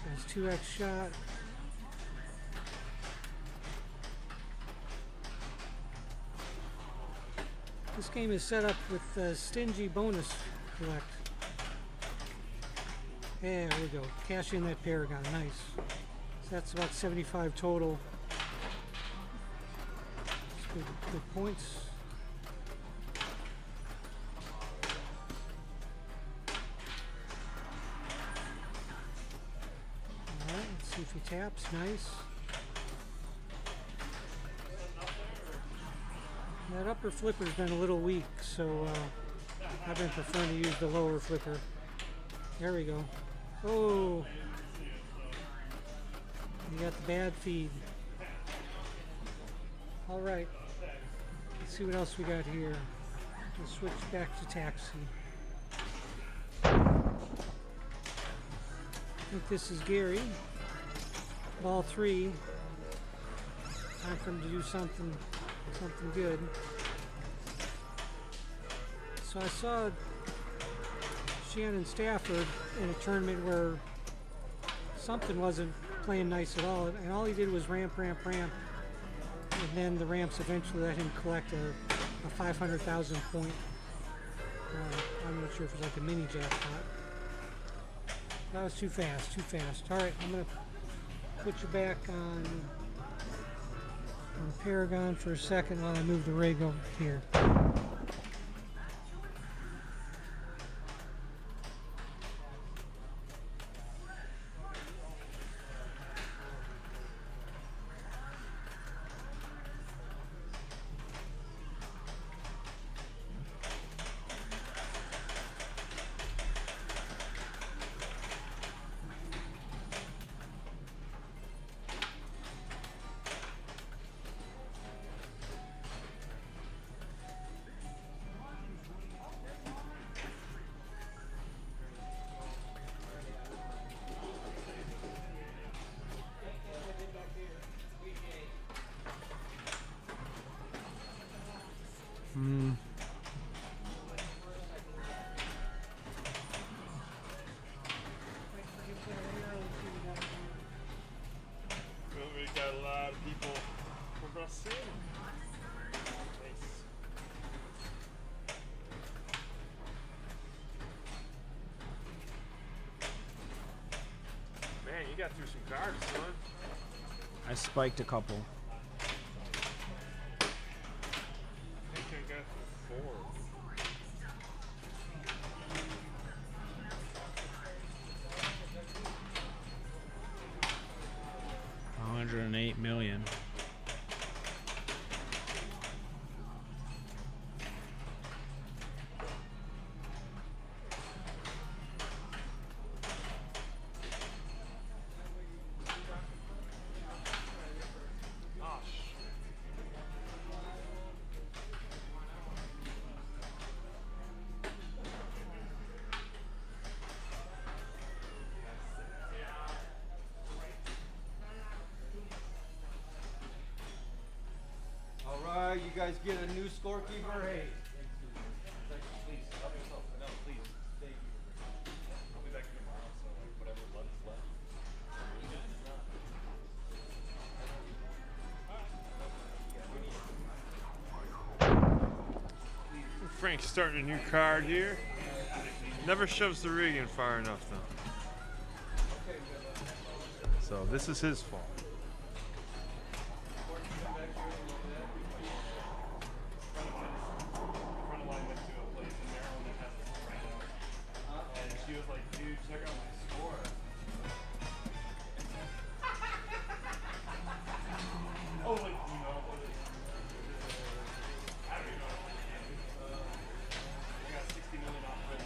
Nice 2x shot. This game is set up with stingy bonus collect. There we go. Cash in that Paragon. Nice. So that's about 75 total. That's good points. Alright, let's see if he taps. Nice. That upper flipper's been a little weak, so I've been preferring to use the lower flipper. There we go. Oh, you got the bad feed. All right, let's see what else we got here. We'll switch back to taxi. I think this is Gary. Ball 3. Time for him to do something good. So I saw Shannon Stafford in a tournament where something wasn't playing nice at all, and all he did was ramp, and then the ramps eventually let him collect a 500,000 point. I'm not sure if it was like a mini jackpot. That was too fast. All right, I'm gonna put you back on Paragon for a second while I move the rig over here. Well, we got a lot of people from Brazil. Nice. Man, you got through some cards, son. I spiked a couple. I think I got through 4. $108 million. Alright, you guys get a new scorekeeper. Hey. Please, help yourself. No, please. Thank you. I'll be back tomorrow, so like whatever lunch left. Frank's starting a new card here. Never shoves the rig in far enough though. So this is his fault. She was like, dude, check out my score. Oh, like, you know, I don't even know. I got 60 million off of it.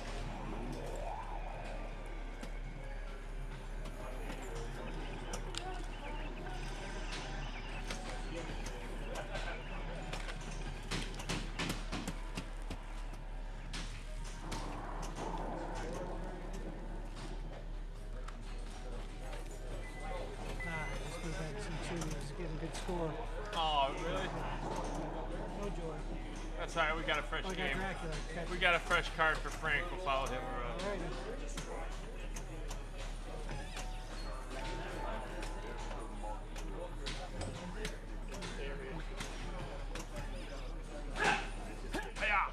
Just move back to 2. He's getting a good score. Oh, really? No joy. That's all right. We got a fresh Oh, I got game. Dracula. Okay. We got a fresh card for Frank. We'll follow him around. Alrighty. Hi-ya!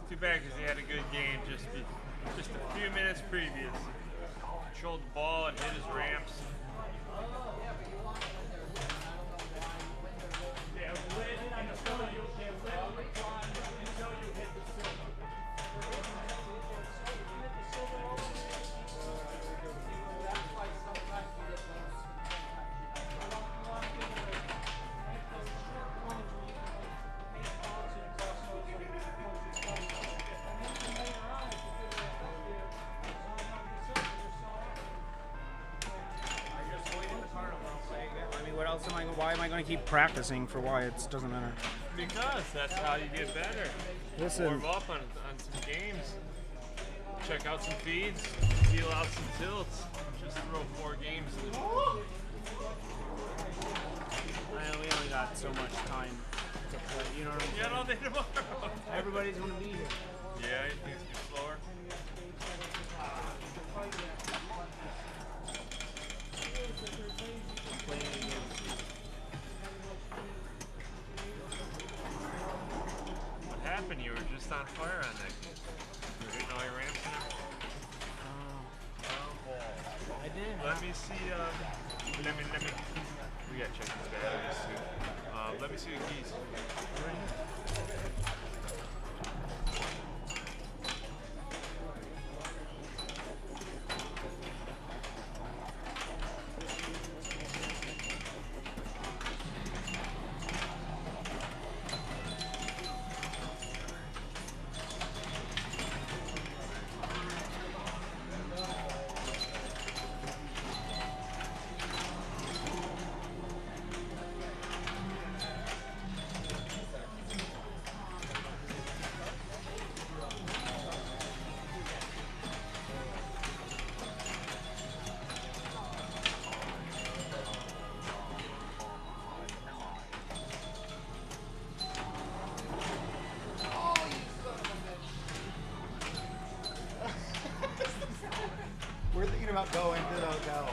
Too bad because he had a good game just a few minutes previous. Controlled the ball and hit his ramps. else am I? Why am I going to keep practicing for why it doesn't matter? Because that's how you get better. Listen. Warm up on some games. Check out some feeds. Feel out some tilts. Just throw 4 games in the We only got so much time to play. You know what I'm saying? Yeah, all day tomorrow. Everybody's going to be here. Yeah, you think it's gonna be slower? What happened? You were just on fire on that game. You were hitting all your ramps and everything. I did. Let me see. Let me. We gotta check these batteries too. Let me see the keys. Right here. We're thinking about going to the hotel.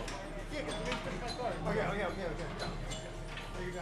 Okay. There you go.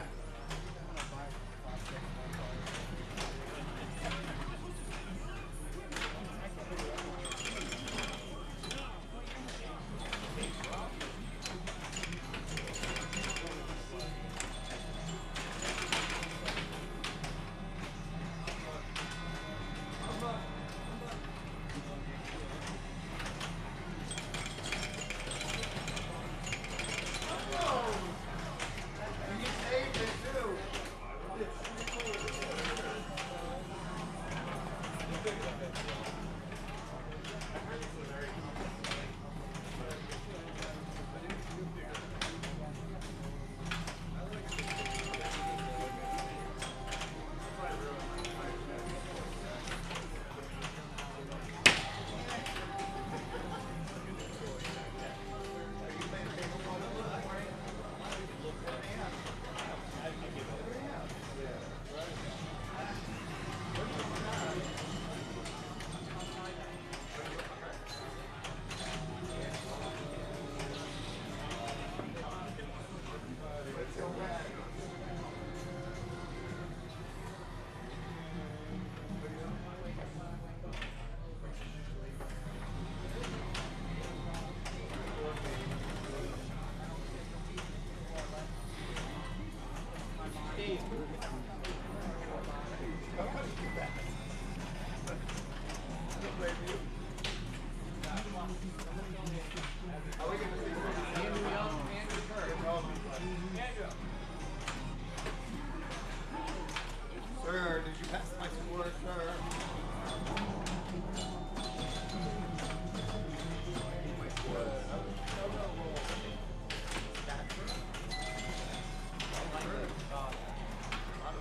Sir, did you pass my score, sir?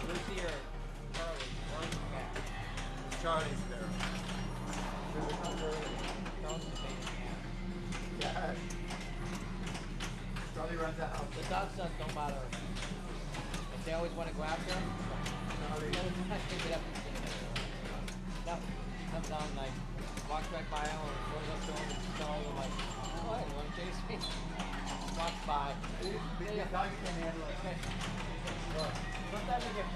Lucy or Charlie? Charlie's there. Yeah. Charlie runs out. The dog sons don't bother. If they always want to go after him, pick it up. No, he comes on like walks right by him or goes up to him and tells him like, "Oh, hey, you want to chase me?" Walks by. The dog can handle it. Sometimes I get.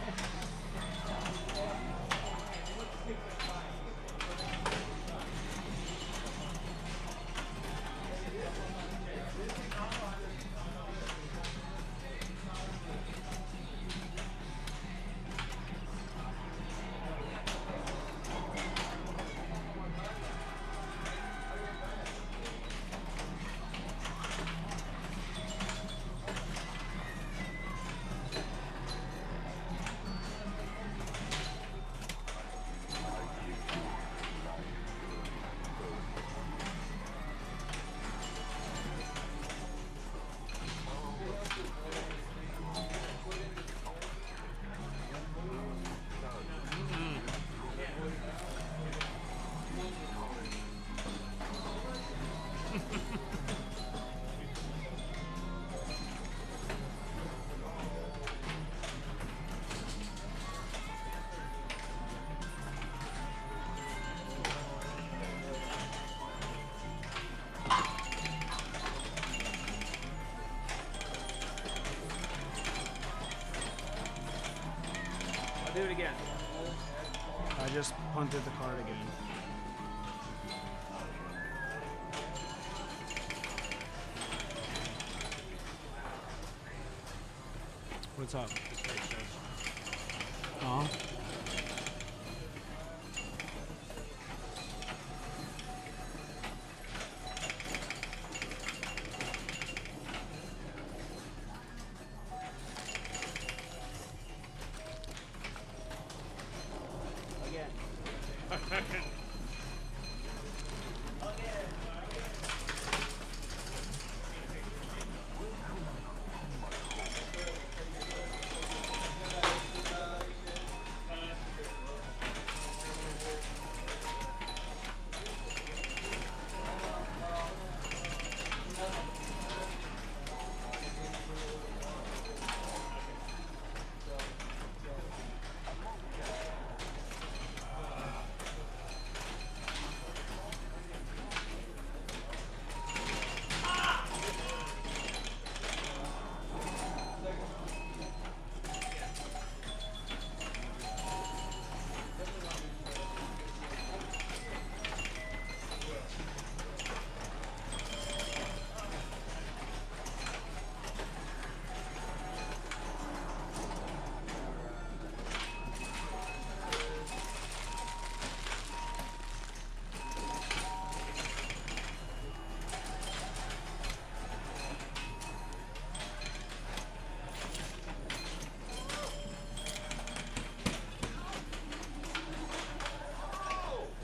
again. I just punted the card again. What's up? Oh.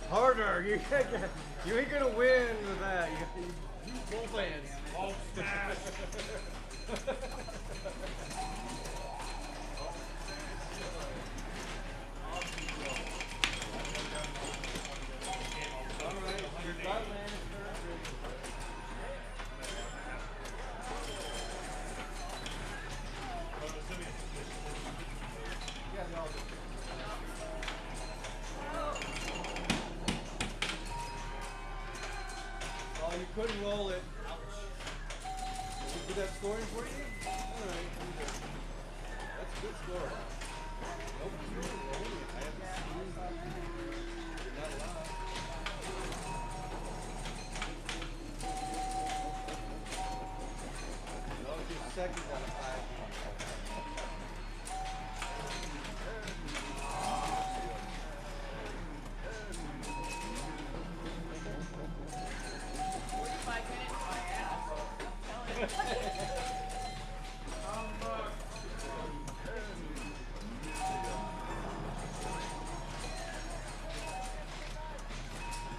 Harder! You ain't gonna win with that. You use both hands. Oh, smash! Oh, you couldn't roll it. Did that scoring for you? Alright, that's a good score. Nope. I haven't seen you're not allowed. No, just second out of 5.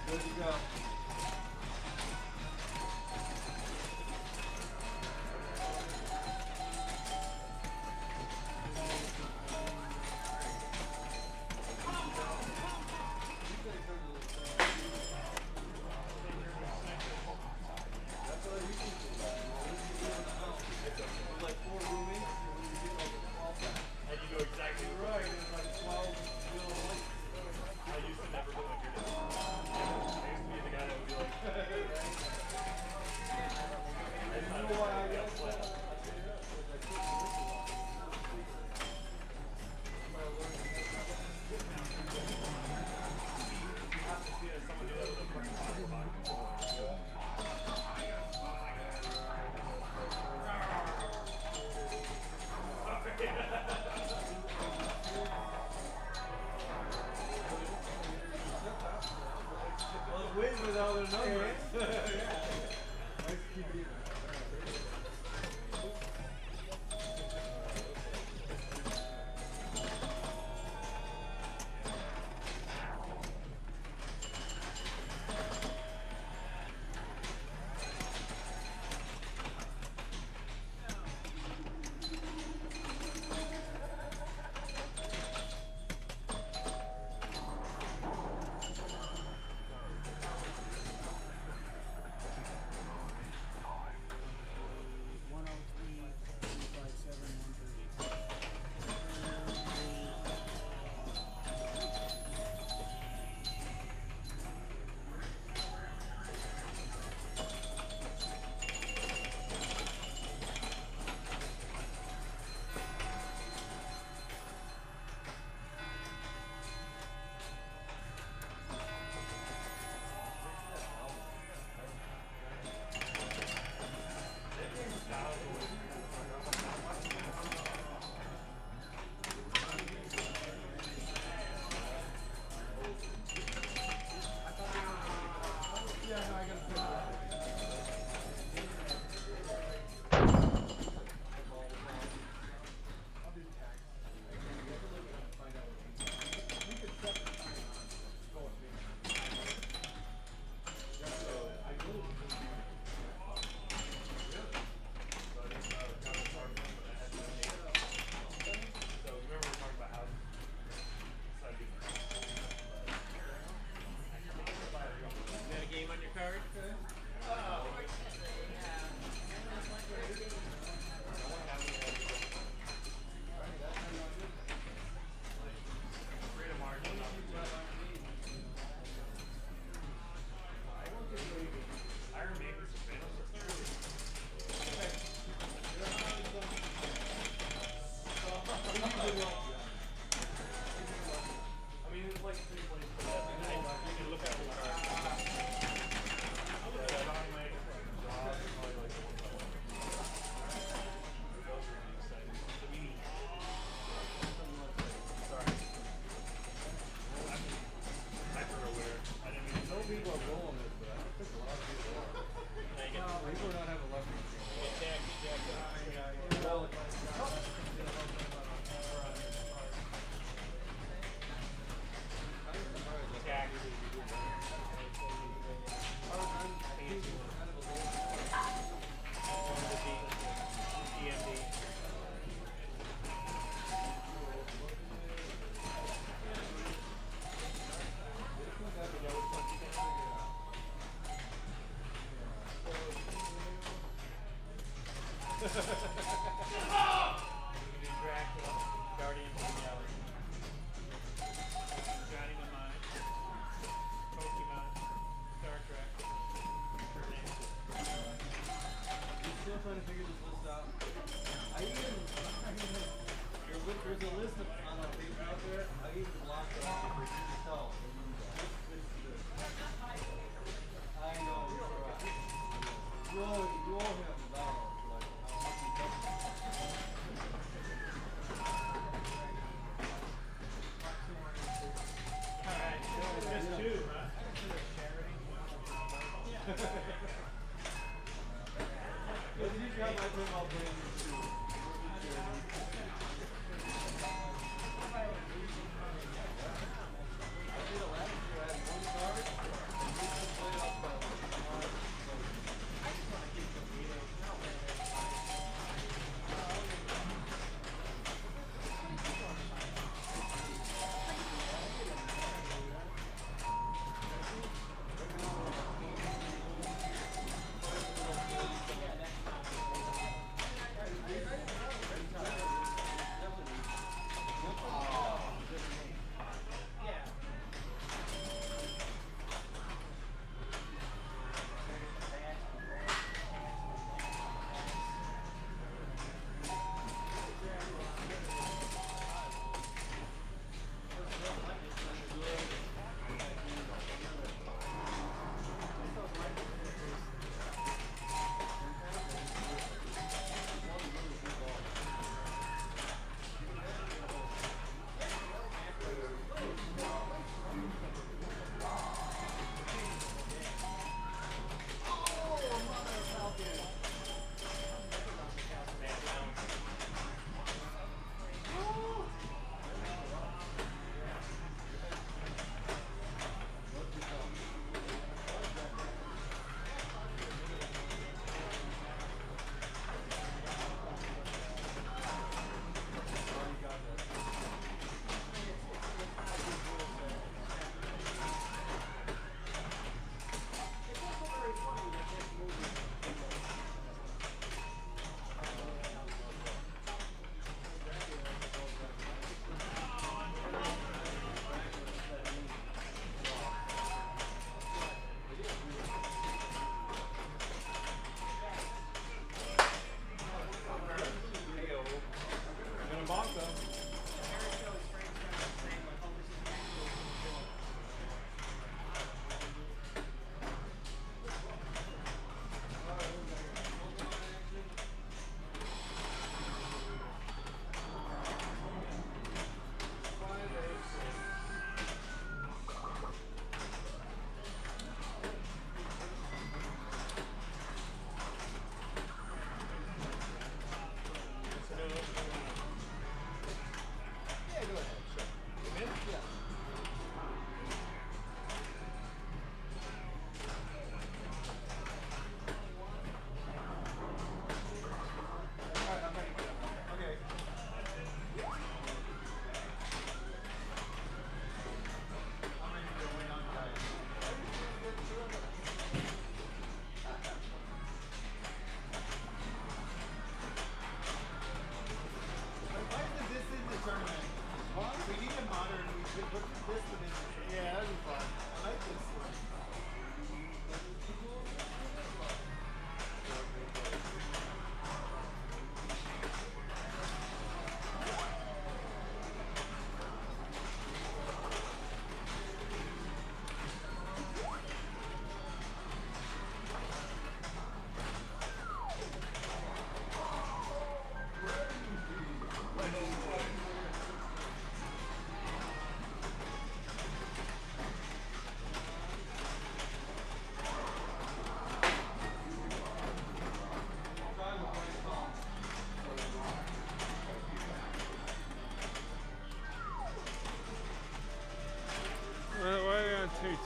Good to go. And you go exactly right. It's like 12 I used to never go like you're doing. I used to be the guy that would be like, I know why I got flat. Someone do that with a fucking soccer ball. Well, it wins without their numbers. Nice to keep it even. do Dracula, Guardians of the Galaxy. Johnny Mnemonic, Pokemon, Star Trek, Terminator. You still trying to figure this list out? There's a list on a paper out there. I even blocked it off for you to tell. I know, you're right. You owe him $1 for like how much he Alright, just two, huh? Did you got my pinball playing too?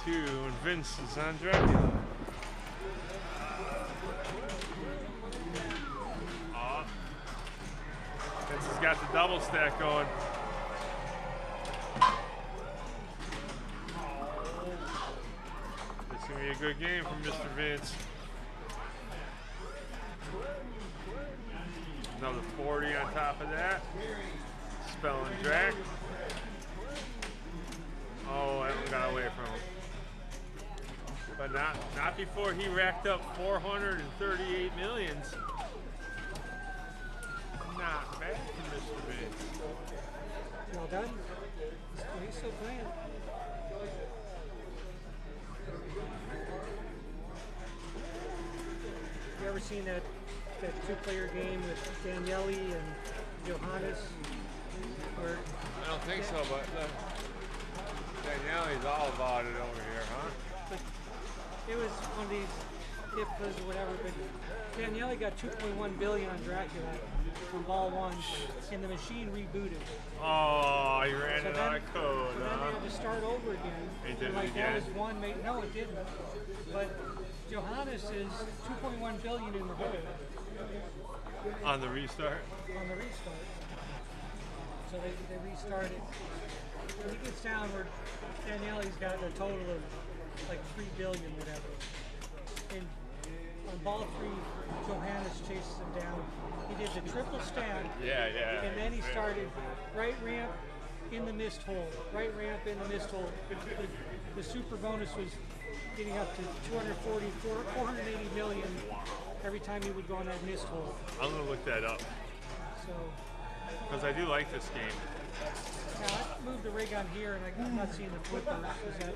Two and Vince is on Dracula. Vince has got the double stack going. It's gonna be a good game from Mr. Vince. Another 40 on top of that. Spelling Drac. Oh, that one got away from him. But not before he racked up 438 millions. Not bad for Mr. Vince. Well done. He's still playing. You ever seen that two-player game with Daniele and Johannes? Where I don't think so, but Daniele's all about it over here, huh? it was one of these IPAs or whatever, but Daniele got 2.1 billion on Dracula from ball one, and the machine rebooted. Oh, he ran So it then- out of code, So then they huh? had to start over again. He did it Like again? that was one made. No, it didn't. But Johannes is 2.1 billion in the hole On the restart? on the restart. So they restarted. When he gets down where Daniele's got a total of like 3 billion, whatever. And on ball three, Johannes chases him down. He did the triple stack. Yeah, yeah. And then he started right ramp in the missed hole. Right ramp in the missed hole. The super bonus was getting up to 480 million every time he would go on that missed hole. I'm going to look that up So because I do like this game. now I moved the rig on here and I'm not seeing the flippers. Is that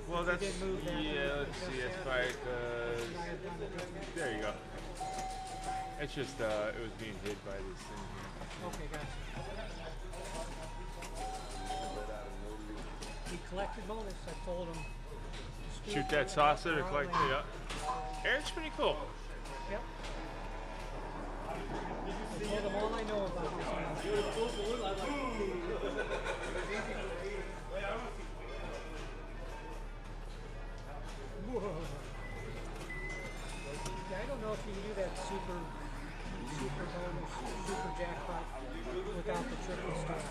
Well, you that's, didn't move that? yeah, let's see, it's probably because, I had done it. there you go. It's just, it was being hid by this thing here. Okay, gotcha. He collected bonus. I told him. Shoot that saucer to collect it up. Eric's pretty cool. Yep. I told him all I know about this man. Whoa. Yeah, I don't know if you can do that super bonus, super jackpot without the triple stuff.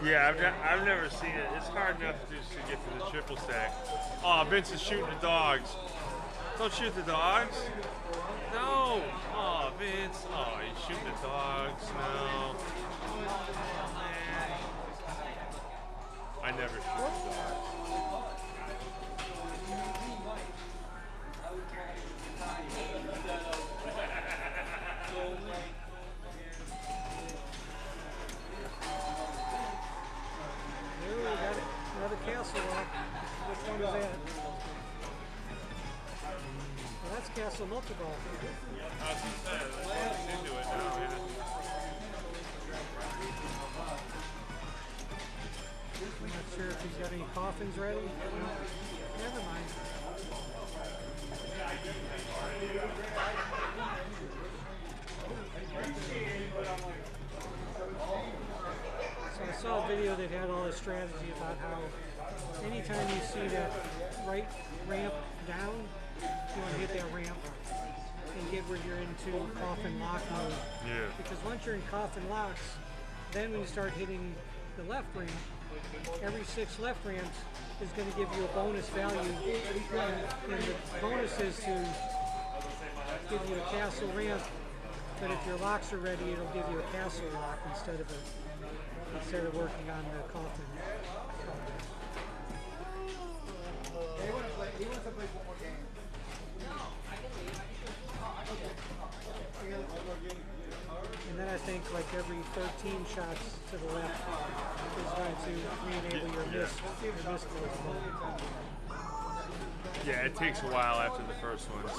Yeah, I've never seen it. It's hard enough just to get to the triple stack. Oh, Vince is shooting the dogs. Don't shoot the dogs. No. Oh, Vince. Oh, he's shooting the dogs. No. I never shoot the dogs. Here we got it. Another castle lock. Which one is that? Well, that's castle multi-ball. Let's into it now. Yeah. I'm not sure if he's got any coffins ready. Never mind. So I saw a video that had all this strategy about how anytime you see that right ramp down, you want to hit that ramp and get where you're into coffin lock mode. Yeah. Because once you're in coffin locks, then when you start hitting the left ramp, every 6 left ramps is going to give you a bonus value. And the bonus is to give you a castle ramp, but if your locks are ready, it'll give you a castle lock instead of working on the coffin. He wants to play one more game. And then I think like every 13 shots to the left is going to re-enable your missed goals. Yeah, it takes a while after the first ones.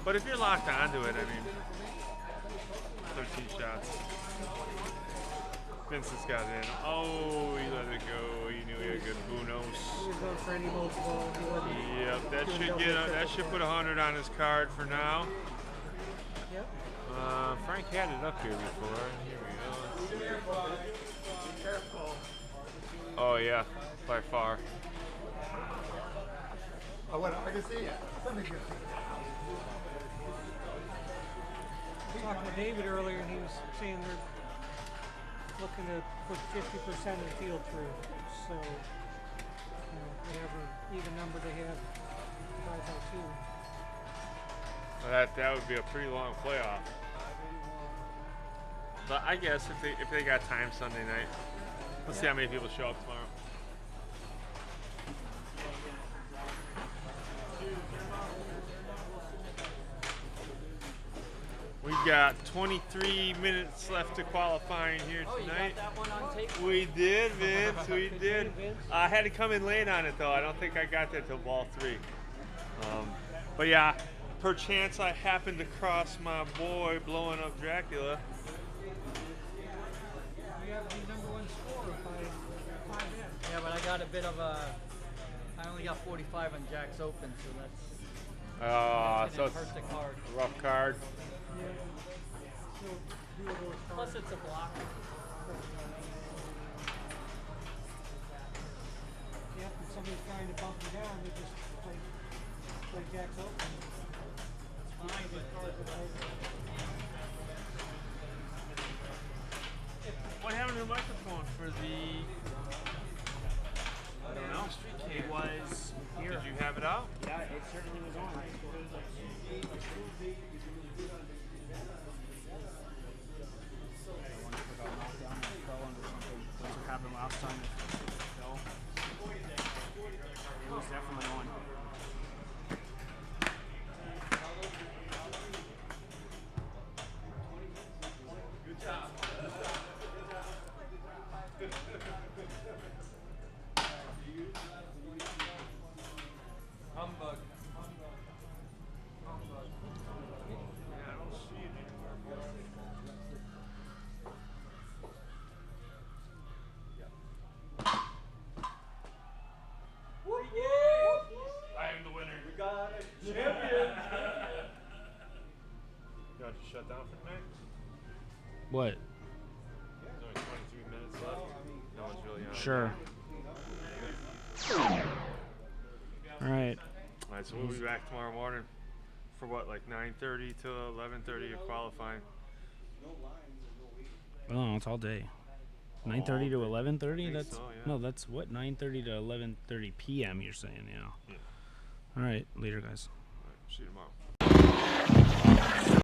But if you're locked onto it, I mean, 13 shots. Vincent's got it in. Oh, he let it go. He knew he had good Bunos. He was going for any multiple. He wasn't Yep, that doing should double get triple. that should put 100 on his card for now. Yep. Frank had it up here before. Here we go. Oh yeah, by far. Oh, what? I can see it. Something good. I was talking to David earlier, and he was saying they're looking to put 50% of the field through. So, whatever even number they have, 5 by 2. That would be a pretty long playoff. But I guess if they got time Sunday night, let's see how many people show up tomorrow. We've got 23 minutes left to qualifying here Oh, you tonight. got that one on tape? We did, Vince. We did. I had to come in late on it though. I don't think I got that till ball 3. But yeah, perchance I happened to cross my boy blowing up Dracula. You have the #1 score by 5 in. Yeah, but I got a bit of a. I only got 45 on Jack's Open, so that's. So it's hurt the card. a rough card. Yeah. So, do those Plus, cards. it's a block. Yep, if somebody's trying to bump you down, they just play Jack's Open. Fine, good cards are over. What happened to the microphone for the? I don't know. It was here. Did you have it out? Yeah, it certainly was on. I wonder if it got knocked down and fell under something. That's what happened last time. It fell. It was definitely on. Humbug. I am the winner. We got it. Champion. You want to shut down for tonight? What? There's only 23 minutes left. No one's really on. Sure. All right. All right, so we'll be back tomorrow morning for what, like 9:30 to 11:30 of qualifying. Oh, it's all day. 9:30 to 11:30. think That's so, yeah. no. That's what 9:30 to 11:30 p.m. You're saying, yeah. Yeah. All right, later, guys. All right, see you tomorrow.